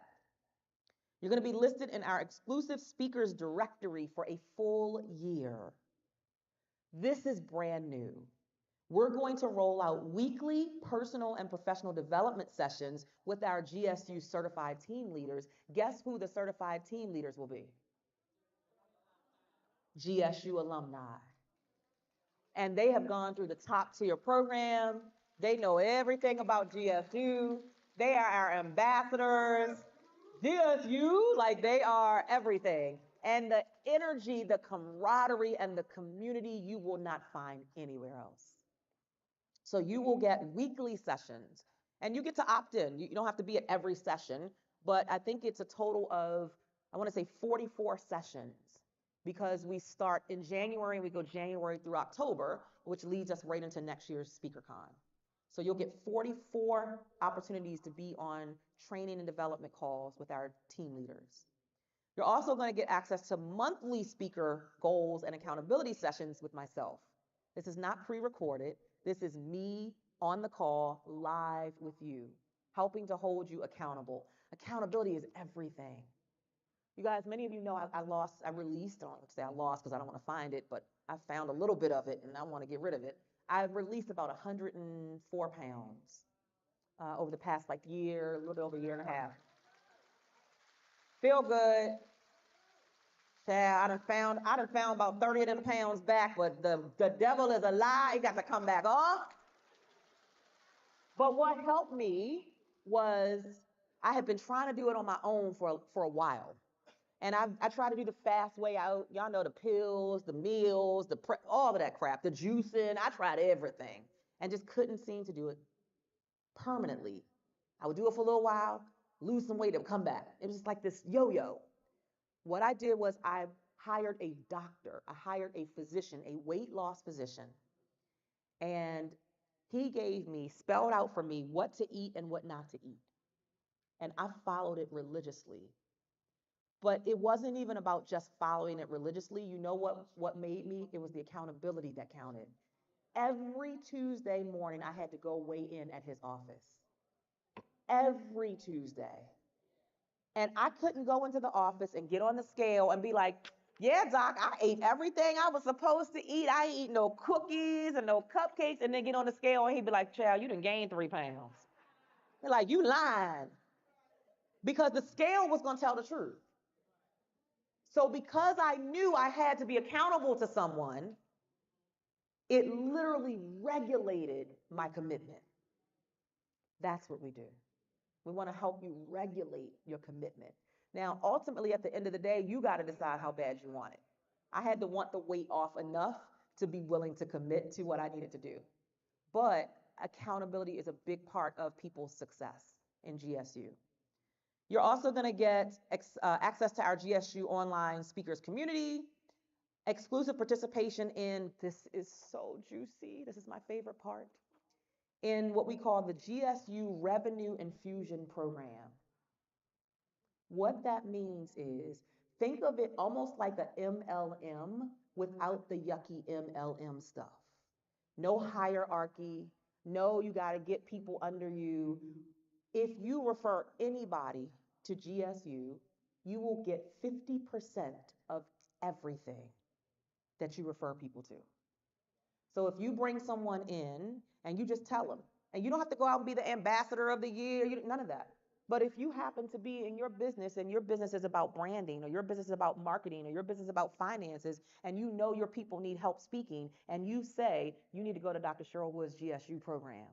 You're going to be listed in our exclusive speakers directory for a full year. This is brand new. We're going to roll out weekly personal and professional development sessions with our GSU certified team leaders. Guess who the certified team leaders will be? GSU alumni. And they have gone through the top tier program. They know everything about GSU. They are our ambassadors. GSU, like, they are everything. And the energy, the camaraderie, and the community you will not find anywhere else. So you will get weekly sessions, and you get to opt in. You don't have to be at every session, but I think it's a total of, I want to say 44 sessions, because we start in January and we go January through October, which leads us right into next year's SpeakerCon. So you'll get 44 opportunities to be on training and development calls with our team leaders. You're also going to get access to monthly speaker goals and accountability sessions with myself. This is not pre-recorded. This is me on the call live with you, helping to hold you accountable. Accountability is everything. You guys, many of you know I released, I don't want to say I lost because I don't want to find it, but I found a little bit of it and I want to get rid of it. I've released about 104 pounds over the past year, a little bit over a year and a half. Feel good. Yeah, I done found about 30 of them pounds back, but the devil is a lie. It got to come back off. But what helped me was I had been trying to do it on my own for a while. And I tried to do the fast way out. Y'all know the pills, the meals, all of that crap, the juicing. I tried everything and just couldn't seem to do it permanently. I would do it for a little while, lose some weight, and come back. It was just like this yo-yo. What I did was I hired a doctor. I hired a physician, a weight loss physician. And he spelled out for me what to eat and what not to eat. And I followed it religiously. But it wasn't even about just following it religiously. You know what made me? It was the accountability that counted. Every Tuesday morning, I had to go weigh in at his office. Every Tuesday. And I couldn't go into the office and get on the scale and be like, yeah, doc, I ate everything I was supposed to eat. I ain't eat no cookies and no cupcakes, and then get on the scale and he'd be like, child, you done gained 3 pounds. They're like, you lying. Because the scale was going to tell the truth. So because I knew I had to be accountable to someone, it literally regulated my commitment. That's what we do. We want to help you regulate your commitment. Now, ultimately, at the end of the day, you got to decide how bad you want it. I had to want the weight off enough to be willing to commit to what I needed to do. But accountability is a big part of people's success in GSU. You're also going to get access to our GSU online speakers community, exclusive participation in, this is so juicy, this is my favorite part, in what we call the GSU Revenue Infusion Program. What that means is, think of it almost like a MLM without the yucky MLM stuff. No hierarchy, no you got to get people under you. If you refer anybody to GSU, you will get 50% of everything that you refer people to. So if you bring someone in and you just tell them, and you don't have to go out and be the ambassador of the year, none of that. But if you happen to be in your business and your business is about branding or your business is about marketing or your business is about finances and you know your people need help speaking and you say you need to go to Dr. Cheryl Woods GSU program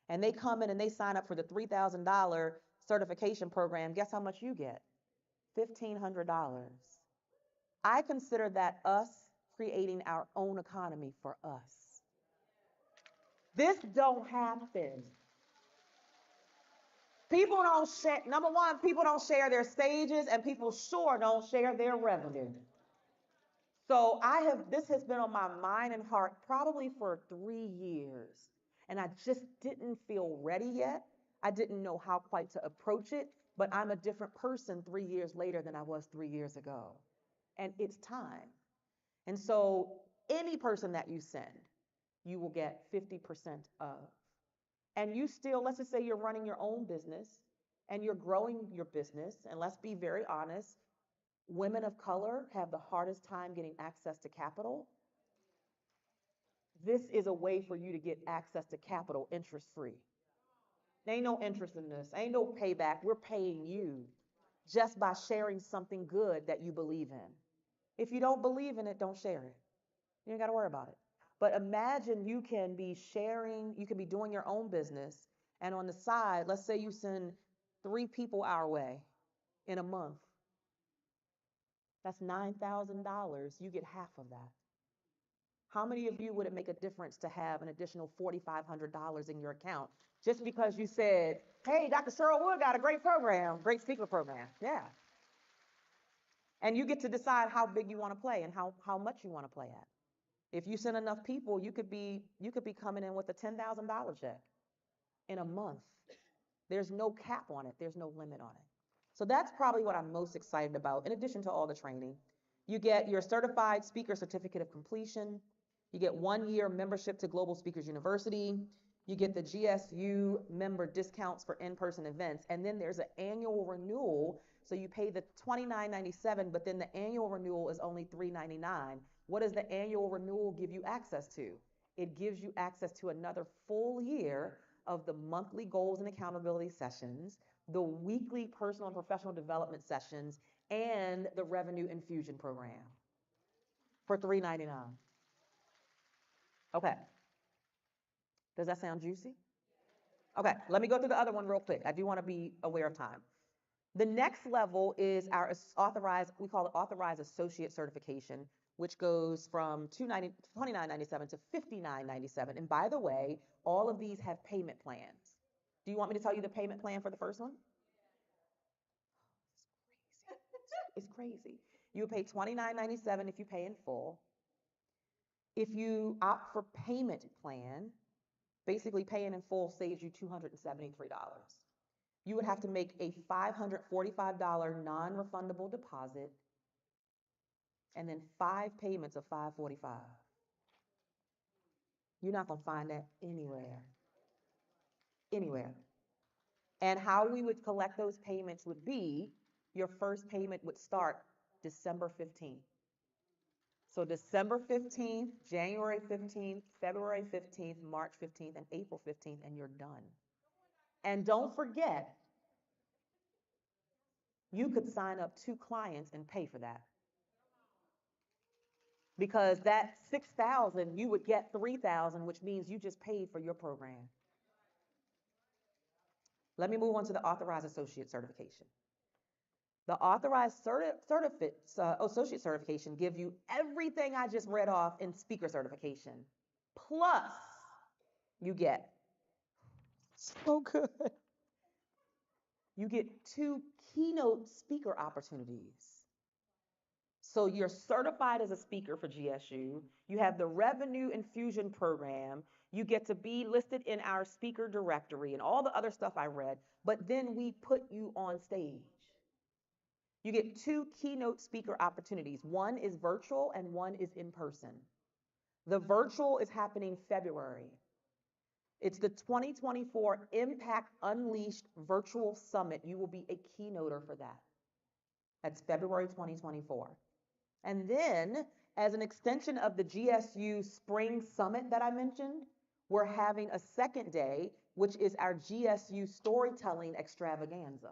and they come in and they sign up for the $3,000 certification program, guess how much you get? $1,500. I consider that us creating our own economy for us. This don't happen. People don't share, number one, people don't share their stages and people sure don't share their revenue. So this has been on my mind and heart probably for 3 years. And I just didn't feel ready yet. I didn't know how quite to approach it, but I'm a different person 3 years later than I was 3 years ago. And it's time. And so any person that you send, you will get 50% of. And you still, let's just say you're running your own business and you're growing your business. And let's be very honest, women of color have the hardest time getting access to capital. This is a way for you to get access to capital interest free. There ain't no interest in this. Ain't no payback. We're paying you just by sharing something good that you believe in. If you don't believe in it, don't share it. You ain't got to worry about it. But imagine you can be sharing, you can be doing your own business, and on the side, let's say you send 3 people our way in a month. That's $9,000. You get half of that. How many of you would it make a difference to have an additional $4,500 in your account just because you said, hey, Dr. Cheryl Wood got a great program, great speaker program? Yeah. And you get to decide how big you want to play and how much you want to play at. If you send enough people, you could be coming in with a $10,000 check in a month. There's no cap on it. There's no limit on it. So that's probably what I'm most excited about, in addition to all the training. You get your certified speaker certificate of completion. You get 1 year membership to Global Speakers University. You get the GSU member discounts for in-person events. And then there's an annual renewal. So you pay the $29.97, but then the annual renewal is only $3.99. What does the annual renewal give you access to? It gives you access to another full year of the monthly goals and accountability sessions, the weekly personal and professional development sessions, and the revenue infusion program for $3.99. Okay. Does that sound juicy? Okay, let me go through the other one real quick. I do want to be aware of time. The next level is our authorized, we call it authorized associate certification, which goes from $29.97 to $59.97. And by the way, all of these have payment plans. Do you want me to tell you the payment plan for the first one? It's crazy. You pay $29.97 if you pay in full. If you opt for payment plan, basically paying in full saves you $273. You would have to make a $545 non-refundable deposit and then 5 payments of $545. You're not going to find that anywhere. Anywhere. And how we would collect those payments would be, your first payment would start December 15th. So December 15th, January 15th, February 15th, March 15th, and April 15th, and you're done. And don't forget, you could sign up 2 clients and pay for that. Because that $6,000, you would get $3,000, which means you just paid for your program. Let me move on to the authorized associate certification. The authorized associate certification gives you everything I just read off in speaker certification. Plus, you get, so good, you get 2 keynote speaker opportunities. So you're certified as a speaker for GSU. You have the revenue infusion program. You get to be listed in our speaker directory and all the other stuff I read, but then we put you on stage. You get 2 keynote speaker opportunities. One is virtual and one is in person. The virtual is happening February. It's the 2024 Impact Unleashed Virtual Summit. You will be a keynoter for that. That's February 2024. And then, as an extension of the GSU Spring Summit that I mentioned, we're having a second day, which is our GSU Storytelling Extravaganza,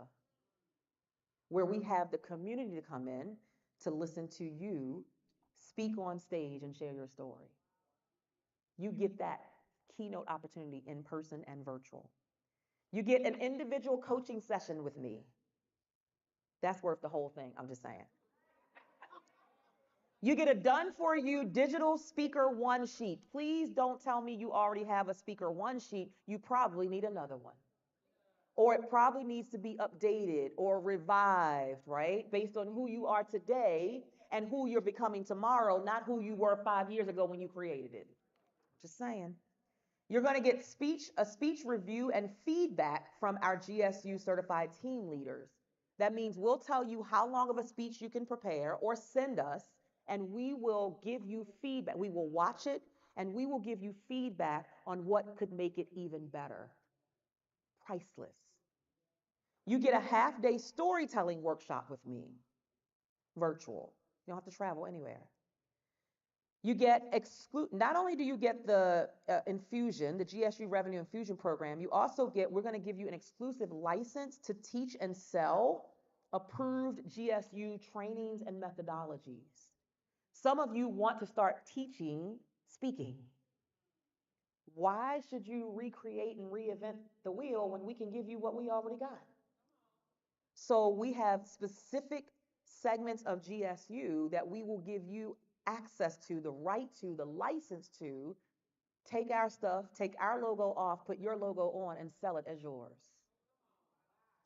where we have the community to come in to listen to you speak on stage and share your story. You get that keynote opportunity in person and virtual. You get an individual coaching session with me. That's worth the whole thing, I'm just saying. You get a done for you digital speaker one sheet. Please don't tell me you already have a speaker one sheet. You probably need another one. Or it probably needs to be updated or revived, right? Based on who you are today and who you're becoming tomorrow, not who you were 5 years ago when you created it. Just saying. You're going to get a speech review and feedback from our GSU certified team leaders. That means we'll tell you how long of a speech you can prepare or send us, and we will give you feedback. We will watch it, and we will give you feedback on what could make it even better. Priceless. You get a half-day storytelling workshop with me, virtual. You don't have to travel anywhere. You get not only do you get the infusion, the GSU Revenue Infusion Program, you also get, we're going to give you an exclusive license to teach and sell approved GSU trainings and methodologies. Some of you want to start teaching speaking. Why should you recreate and reinvent the wheel when we can give you what we already got? So we have specific segments of GSU that we will give you access to, the right to, the license to take our stuff, take our logo off, put your logo on, and sell it as yours.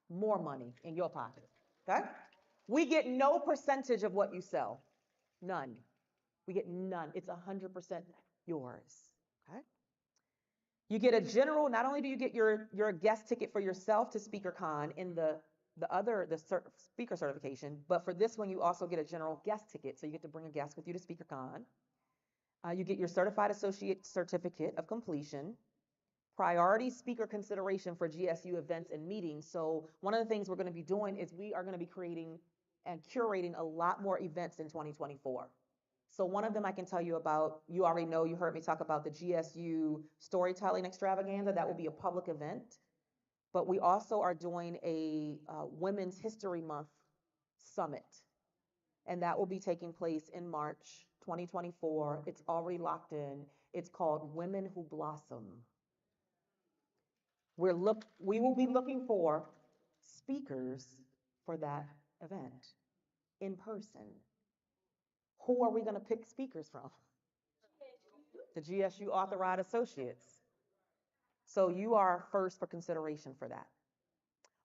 More money in your pocket, okay? We get no percentage of what you sell, none. We get none. It's 100% yours, okay? You get a general, not only do you get your guest ticket for yourself to SpeakerCon in the speaker certification, but for this one, you also get a general guest ticket. So you get to bring a guest with you to SpeakerCon. You get your certified associate certificate of completion, priority speaker consideration for GSU events and meetings. So one of the things we're going to be doing is we are going to be creating and curating a lot more events in 2024. So one of them I can tell you about, you already know, you heard me talk about the GSU Storytelling Extravaganza. That will be a public event. But we also are doing a Women's History Month Summit. And that will be taking place in March 2024. It's already locked in. It's called Women Who Blossom. We will be looking for speakers for that event in person. Who are we going to pick speakers from? The GSU Authorized Associates. So you are first for consideration for that.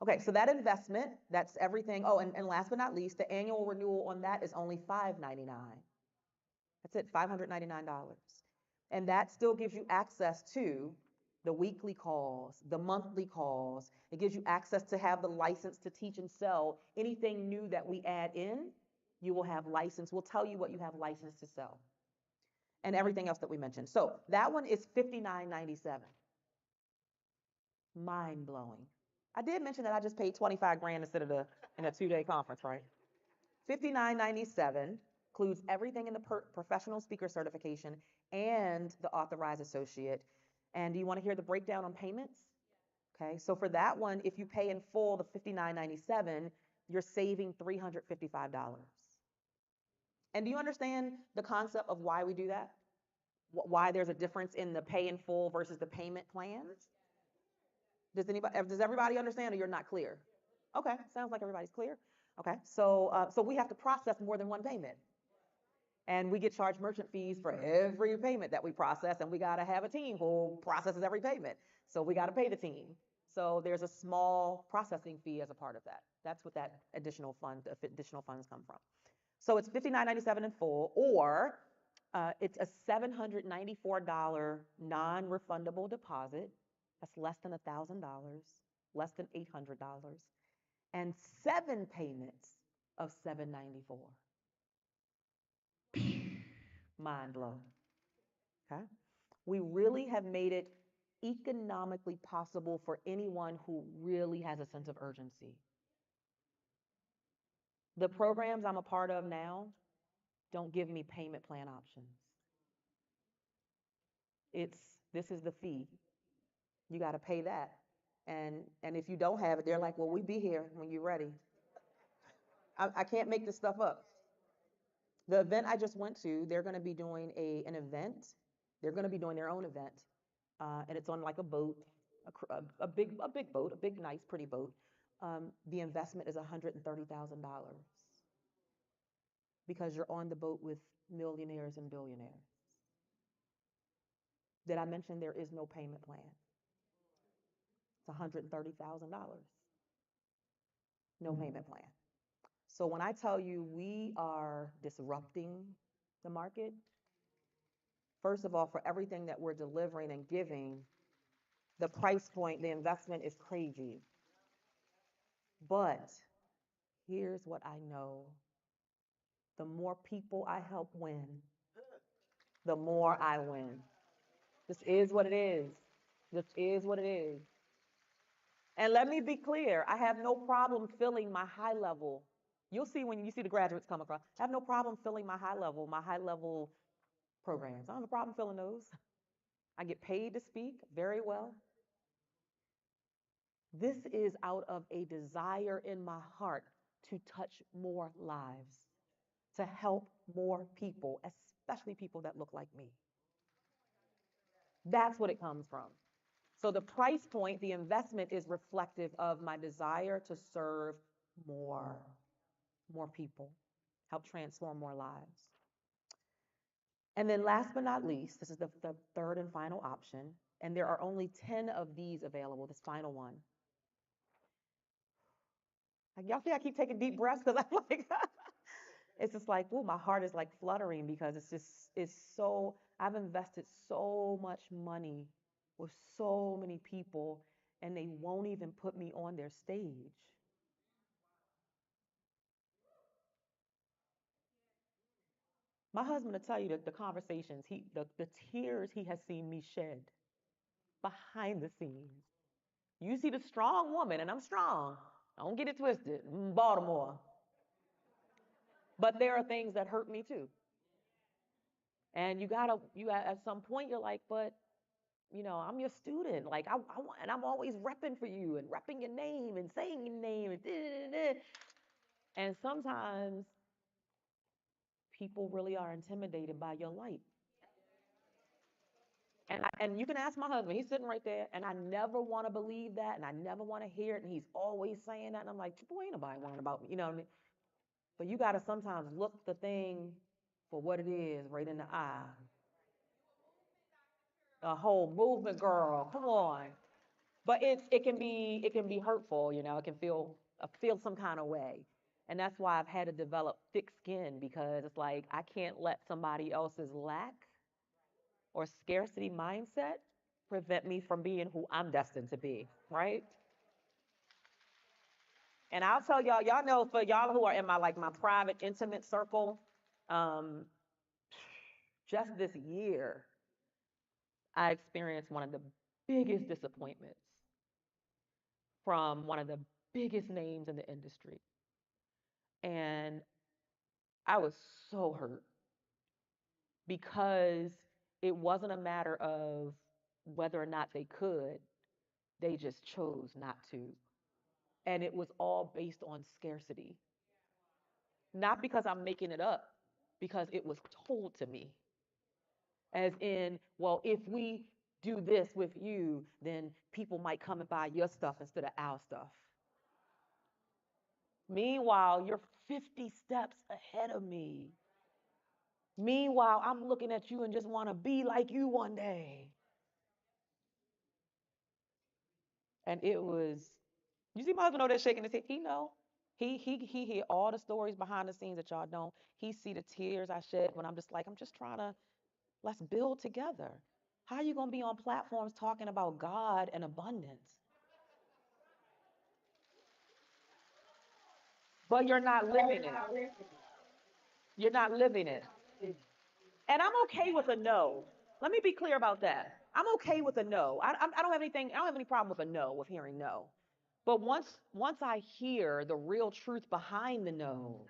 Okay, so that investment, that's everything. Oh, and last but not least, the annual renewal on that is only $599. That's it, $599. And that still gives you access to the weekly calls, the monthly calls. It gives you access to have the license to teach and sell. Anything new that we add in, you will have license. We'll tell you what you have license to sell. And everything else that we mentioned. So that one is $59.97. Mind-blowing. I did mention that I just paid 25 grand instead of in a 2-day conference, right? $59.97 includes everything in the professional speaker certification and the authorized associate. And do you want to hear the breakdown on payments? Okay, so for that one, if you pay in full the $59.97, you're saving $355. And do you understand the concept of why we do that? Why there's a difference in the pay in full versus the payment plans? Does everybody understand, or you're not clear? Okay, sounds like everybody's clear. Okay, so we have to process more than one payment. And we get charged merchant fees for every payment that we process, and we got to have a team who processes every payment. So we got to pay the team. So there's a small processing fee as a part of that. That's what that additional funds come from. So it's $59.97 in full, or it's a $794 non-refundable deposit. That's less than $1,000, less than $800, and 7 payments of $794. Mind blown. Okay? We really have made it economically possible for anyone who really has a sense of urgency. The programs I'm a part of now don't give me payment plan options. It's, this is the fee. You got to pay that. And if you don't have it, they're like, well, we be here when you're ready. I can't make this stuff up. The event I just went to, they're going to be doing an event. They're going to be doing their own event, and it's on like a boat, a big boat, a big, nice, pretty boat. The investment is $130,000 because you're on the boat with millionaires and billionaires. Did I mention there is no payment plan? It's $130,000. No payment plan. So when I tell you we are disrupting the market, first of all, for everything that we're delivering and giving, the price point, the investment is crazy. But here's what I know. The more people I help win, the more I win. This is what it is. This is what it is. And let me be clear, I have no problem filling my high level. You'll see when you see the graduates come across. I have no problem filling my high level programs. I don't have a problem filling those. I get paid to speak very well. This is out of a desire in my heart to touch more lives, to help more people, especially people that look like me. That's what it comes from. So the price point, the investment is reflective of my desire to serve more people, help transform more lives. And then last but not least, this is the third and final option, and there are only 10 of these available, this final one. Like, y'all see I keep taking deep breaths because I'm like, it's just like, oh, my heart is like fluttering because it's so, I've invested so much money with so many people and they won't even put me on their stage. My husband will tell you that the conversations, the tears he has seen me shed behind the scenes. You see the strong woman, and I'm strong. Don't get it twisted. Baltimore. But there are things that hurt me too. And at some point you're like, but I'm your student. Like I want, and I'm always repping for you and repping your name and saying your name and da-da-da-da. And sometimes people really are intimidated by your light. And you can ask my husband, he's sitting right there, and I never want to believe that, and I never want to hear it, and he's always saying that, and I'm like, boy, ain't nobody worrying about me, you know what I mean? But you got to sometimes look the thing for what it is right in the eye. A whole movement, girl, come on. But it can be hurtful, it can feel some kind of way. And that's why I've had to develop thick skin because it's like I can't let somebody else's lack or scarcity mindset prevent me from being who I'm destined to be, right? And I'll tell y'all know for y'all who are in my private, intimate circle, um, just this year, I experienced one of the biggest disappointments from one of the biggest names in the industry. And I was so hurt because it wasn't a matter of whether or not they could, they just chose not to. And it was all based on scarcity. Not because I'm making it up, because it was told to me. As in, well, if we do this with you, then people might come and buy your stuff instead of our stuff. Meanwhile, you're 50 steps ahead of me. Meanwhile, I'm looking at you and just want to be like you one day. And it was, you see my husband over there shaking his head. He know. He hear all the stories behind the scenes that y'all don't. He see the tears I shed when I'm just like, I'm just trying to, let's build together. How are you going to be on platforms talking about God and abundance? But you're not living it. You're not living it. And I'm okay with a no. Let me be clear about that. I'm okay with a no. I don't have anything, I don't have any problem with a no, with hearing no. But once I hear the real truth behind the no,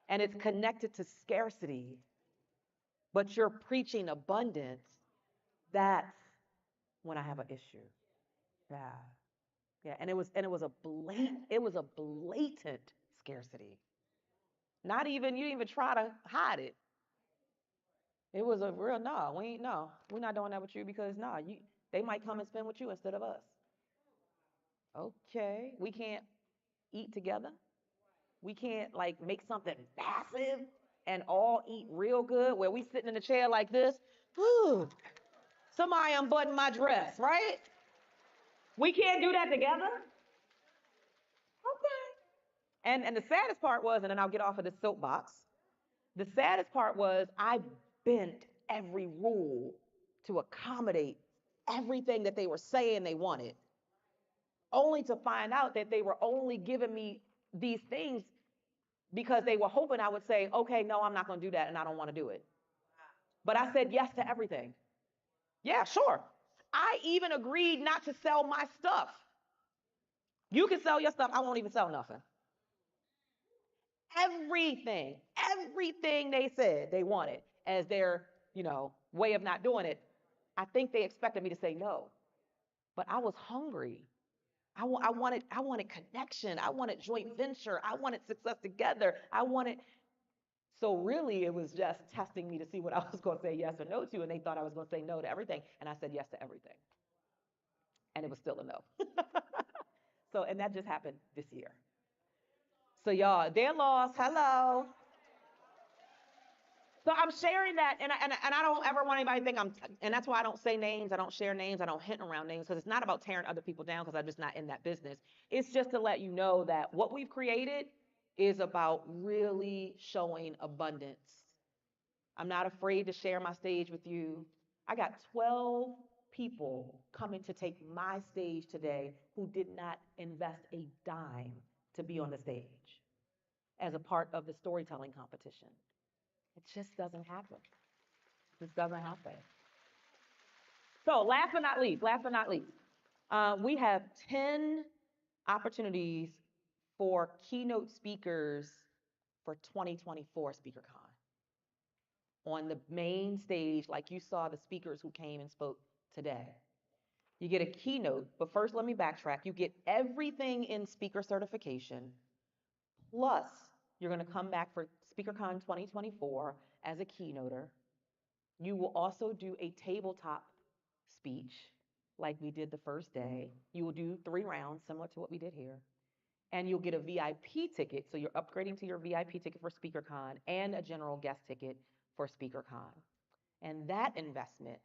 and it's connected to scarcity, but you're preaching abundance, that's when I have an issue. Yeah. Yeah. And it was a blatant scarcity. Not even, you didn't even try to hide it. It was a real no. We're not doing that with you because they might come and spend with you instead of us. Okay. We can't eat together. We can't like make something massive and all eat real good where we sitting in a chair like this. Whew, somebody unbutton my dress, right? We can't do that together. Okay. And the saddest part was, and then I'll get off of the soapbox. The saddest part was I bent every rule to accommodate everything that they were saying they wanted, only to find out that they were only giving me these things because they were hoping I would say, okay, no, I'm not going to do that and I don't want to do it. But I said yes to everything. Yeah, sure. I even agreed not to sell my stuff. You can sell your stuff. I won't even sell nothing. Everything they said they wanted as their, way of not doing it. I think they expected me to say no, but I was hungry. I wanted connection. I wanted joint venture. I wanted success together. So really it was just testing me to see what I was going to say yes or no to. And they thought I was going to say no to everything. And I said yes to everything. And it was still a no. So, and that just happened this year. So y'all, their loss, hello. So I'm sharing that, and I don't ever want anybody to think and that's why I don't say names, I don't share names, I don't hint around names, because it's not about tearing other people down, because I'm just not in that business. It's just to let you know that what we've created is about really showing abundance. I'm not afraid to share my stage with you. I got 12 people coming to take my stage today who did not invest a dime to be on the stage as a part of the storytelling competition. It just doesn't happen. It just doesn't happen. So last but not least, we have 10 opportunities for keynote speakers for 2024 SpeakerCon. On the main stage, like you saw the speakers who came and spoke today. You get a keynote, but first let me backtrack. You get everything in speaker certification, plus you're going to come back for SpeakerCon 2024 as a keynoter. You will also do a tabletop speech like we did the first day. You will do 3 rounds, similar to what we did here. And you'll get a VIP ticket, so you're upgrading to your VIP ticket for SpeakerCon and a general guest ticket for SpeakerCon. And that investment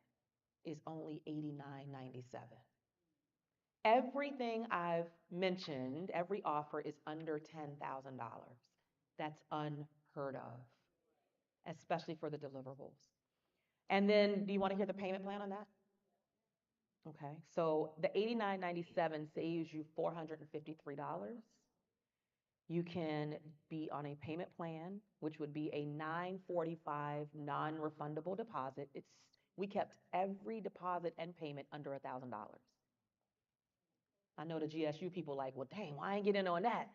is only $89.97. Everything I've mentioned, every offer is under $10,000. That's unheard of, especially for the deliverables. And then, do you want to hear the payment plan on that? Okay, so the $89.97 saves you $453. You can be on a payment plan, which would be a $945 non-refundable deposit. We kept every deposit and payment under $1,000. I know the GSU people like, well, dang, why I ain't get in on that?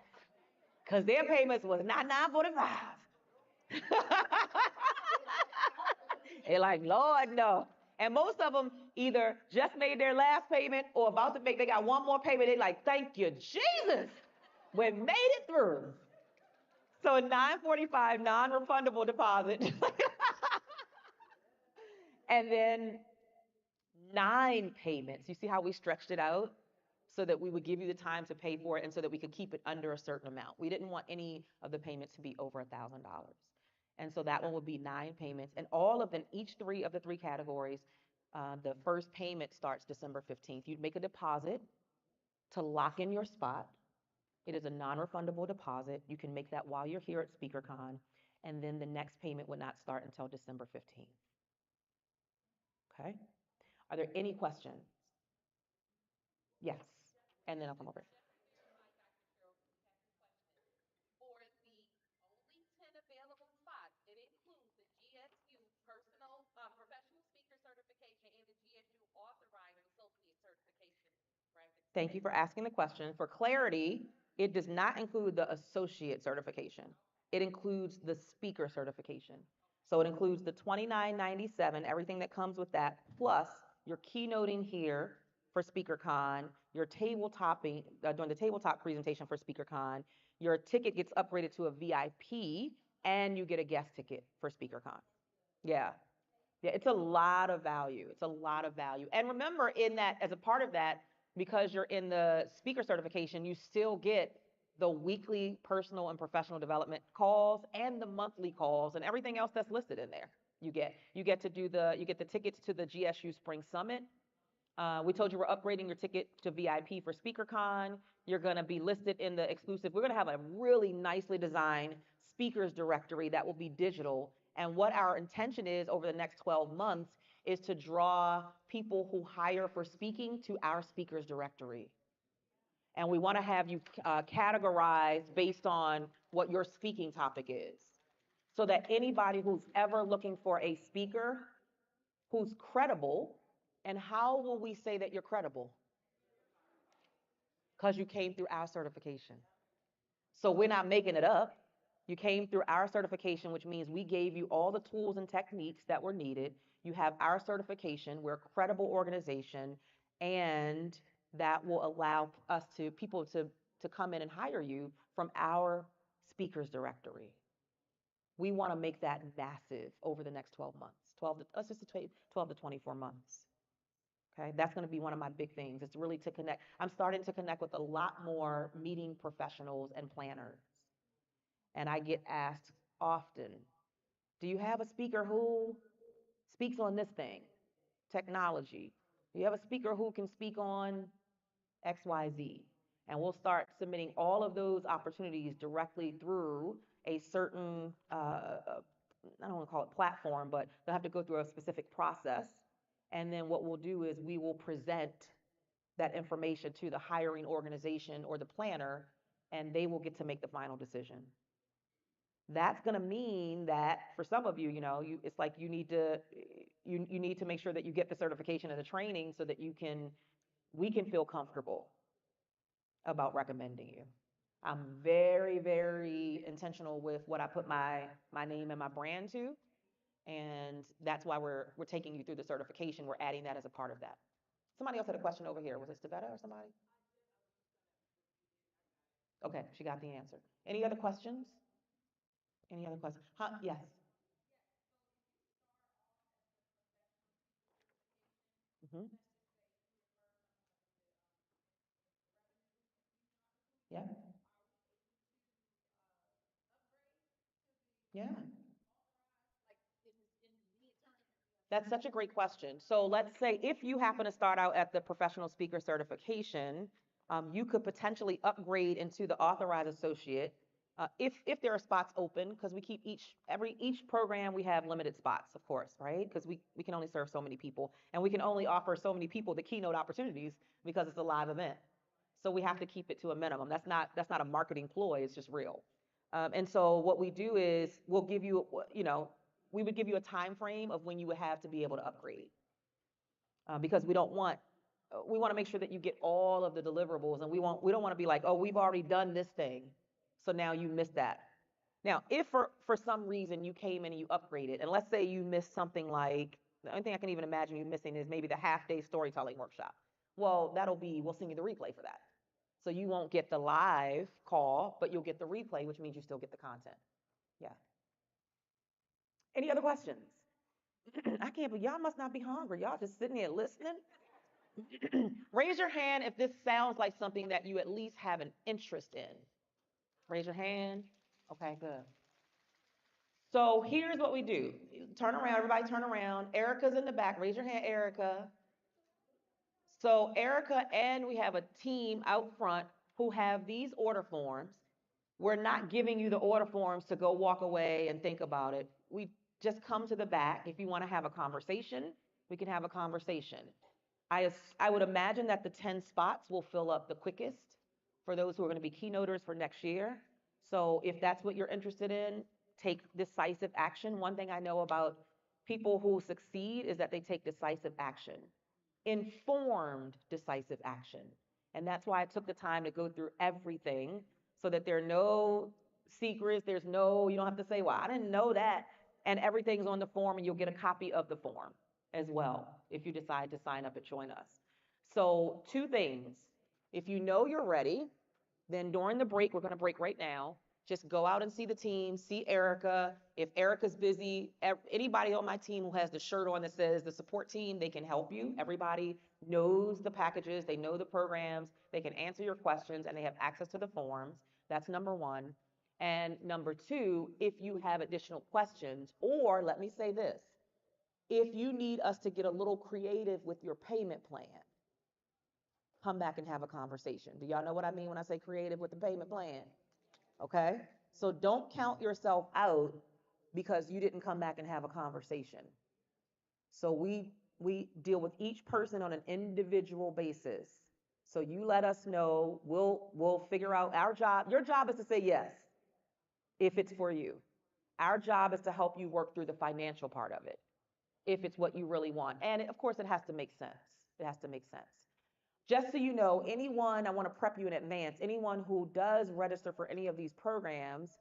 Because their payments was not $945. They're like, Lord, no. And most of them either just made their last payment or about to make, they got one more payment. They're like, thank you, Jesus. We made it through. So a $945 non-refundable deposit. And then 9 payments. You see how we stretched it out? So that we would give you the time to pay for it and so that we could keep it under a certain amount. We didn't want any of the payments to be over $1,000. And so that one would be 9 payments. And all of them, each 3 of the 3 categories, the first payment starts December 15th. You'd make a deposit to lock in your spot. It is a non-refundable deposit. You can make that while you're here at SpeakerCon. And then the next payment would not start until December 15th. Okay? Are there any questions? Yes. And then I'll come over. Thank you for asking the question. For clarity, it does not include the associate certification. It includes the speaker certification. So it includes the $29.97, everything that comes with that, plus your keynoting here for SpeakerCon, your tabletopping, doing the tabletop presentation for SpeakerCon, your ticket gets upgraded to a VIP, and you get a guest ticket for SpeakerCon. Yeah. Yeah, it's a lot of value. It's a lot of value. And remember, in that, as a part of that, because you're in the speaker certification, you still get the weekly personal and professional development calls and the monthly calls and everything else that's listed in there. You get to do you get the tickets to the GSU Spring Summit. We told you we're upgrading your ticket to VIP for SpeakerCon. You're going to be listed in the exclusive. We're going to have a really nicely designed speakers directory that will be digital. And what our intention is over the next 12 months is to draw people who hire for speaking to our speakers directory. And we want to have you categorized based on what your speaking topic is, so that anybody who's ever looking for a speaker who's credible. And how will we say that you're credible? Because you came through our certification. So we're not making it up. You came through our certification, which means we gave you all the tools and techniques that were needed. You have our certification. We're a credible organization, and that will allow us people to come in and hire you from our speakers directory. We want to make that massive over the next 12 months. Let's just say 12 to 24 months. Okay, that's going to be one of my big things. It's really to connect. I'm starting to connect with a lot more meeting professionals and planners. And I get asked often, do you have a speaker who speaks on this thing, technology? Do you have a speaker who can speak on XYZ? And we'll start submitting all of those opportunities directly through a certain, I don't want to call it platform, but they'll have to go through a specific process. And then what we'll do is we will present that information to the hiring organization or the planner, and they will get to make the final decision. That's going to mean that for some of you, it's like you need to make sure that you get the certification and the training so that we can feel comfortable about recommending you. I'm very, very intentional with what I put my name and my brand to. And that's why we're taking you through the certification. We're adding that as a part of that. Somebody else had a question over here. Was it Stavetta or somebody? Okay, she got the answer. Any other questions? Any other questions? Yes. Mm-hmm. Yeah. Yeah. That's such a great question. So let's say if you happen to start out at the professional speaker certification, you could potentially upgrade into the authorized associate if there are spots open, because we keep each program, we have limited spots, of course, right? Because we can only serve so many people, and we can only offer so many people the keynote opportunities because it's a live event. So we have to keep it to a minimum. That's not a marketing ploy. It's just real. And so what we do is we'll give you, we would give you a time frame of when you would have to be able to upgrade, because we want to make sure that you get all of the deliverables, and we don't want to be like, oh, we've already done this thing, so now you missed that. Now, if for some reason you came in and you upgraded, and let's say you missed something like, the only thing I can even imagine you missing is maybe the half-day storytelling workshop. Well, we'll send you the replay for that. So you won't get the live call, but you'll get the replay, which means you still get the content. Yeah. Any other questions? I can't, but y'all must not be hungry. Y'all just sitting here listening. Raise your hand if this sounds like something that you at least have an interest in. Raise your hand. Okay, good. So here's what we do. Turn around, everybody turn around. Erica's in the back. Raise your hand, Erica. So Erica and we have a team out front who have these order forms. We're not giving you the order forms to go walk away and think about it. We just come to the back. If you want to have a conversation, we can have a conversation. I would imagine that the 10 spots will fill up the quickest for those who are going to be keynoters for next year. So if that's what you're interested in, take decisive action. One thing I know about people who succeed is that they take decisive action, informed decisive action. And that's why I took the time to go through everything so that there are no secrets. There's no, you don't have to say, well, I didn't know that. And everything's on the form, and you'll get a copy of the form as well if you decide to sign up and join us. So, two things. If you know you're ready, then during the break, we're going to break right now. Just go out and see the team, see Erica. If Erica's busy, anybody on my team who has the shirt on that says the support team, they can help you. Everybody knows the packages, they know the programs, they can answer your questions, and they have access to the forms. That's number one. And number two, if you have additional questions, or let me say this, if you need us to get a little creative with your payment plan, come back and have a conversation. Do y'all know what I mean when I say creative with the payment plan? Okay? So don't count yourself out because you didn't come back and have a conversation. So we deal with each person on an individual basis. So you let us know, we'll figure out our job. Your job is to say yes if it's for you. Our job is to help you work through the financial part of it if it's what you really want. And of course, it has to make sense. It has to make sense. Just so you know, I want to prep you in advance, anyone who does register for any of these programs,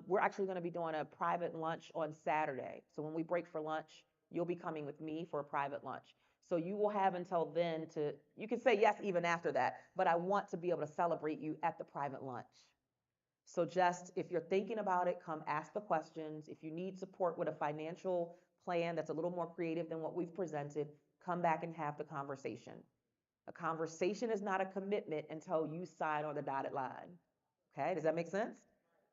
we're actually going to be doing a private lunch on Saturday. So when we break for lunch, you'll be coming with me for a private lunch. So you will have until then you can say yes even after that, but I want to be able to celebrate you at the private lunch. So just, if you're thinking about it, come ask the questions. If you need support with a financial plan that's a little more creative than what we've presented, come back and have the conversation. A conversation is not a commitment until you sign on the dotted line. Okay, does that make sense?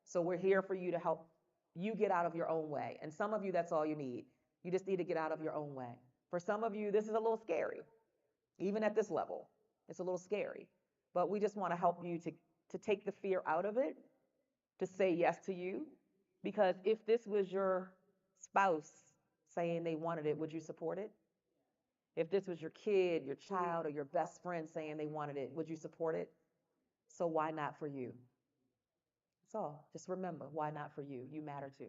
So we're here for you to help you get out of your own way. And some of you, that's all you need. You just need to get out of your own way. For some of you, this is a little scary. Even at this level, it's a little scary. But we just want to help you to take the fear out of it, to say yes to you. Because if this was your spouse saying they wanted it, would you support it? If this was your kid, your child, or your best friend saying they wanted it, would you support it? So why not for you? That's all. Just remember, why not for you? You matter too.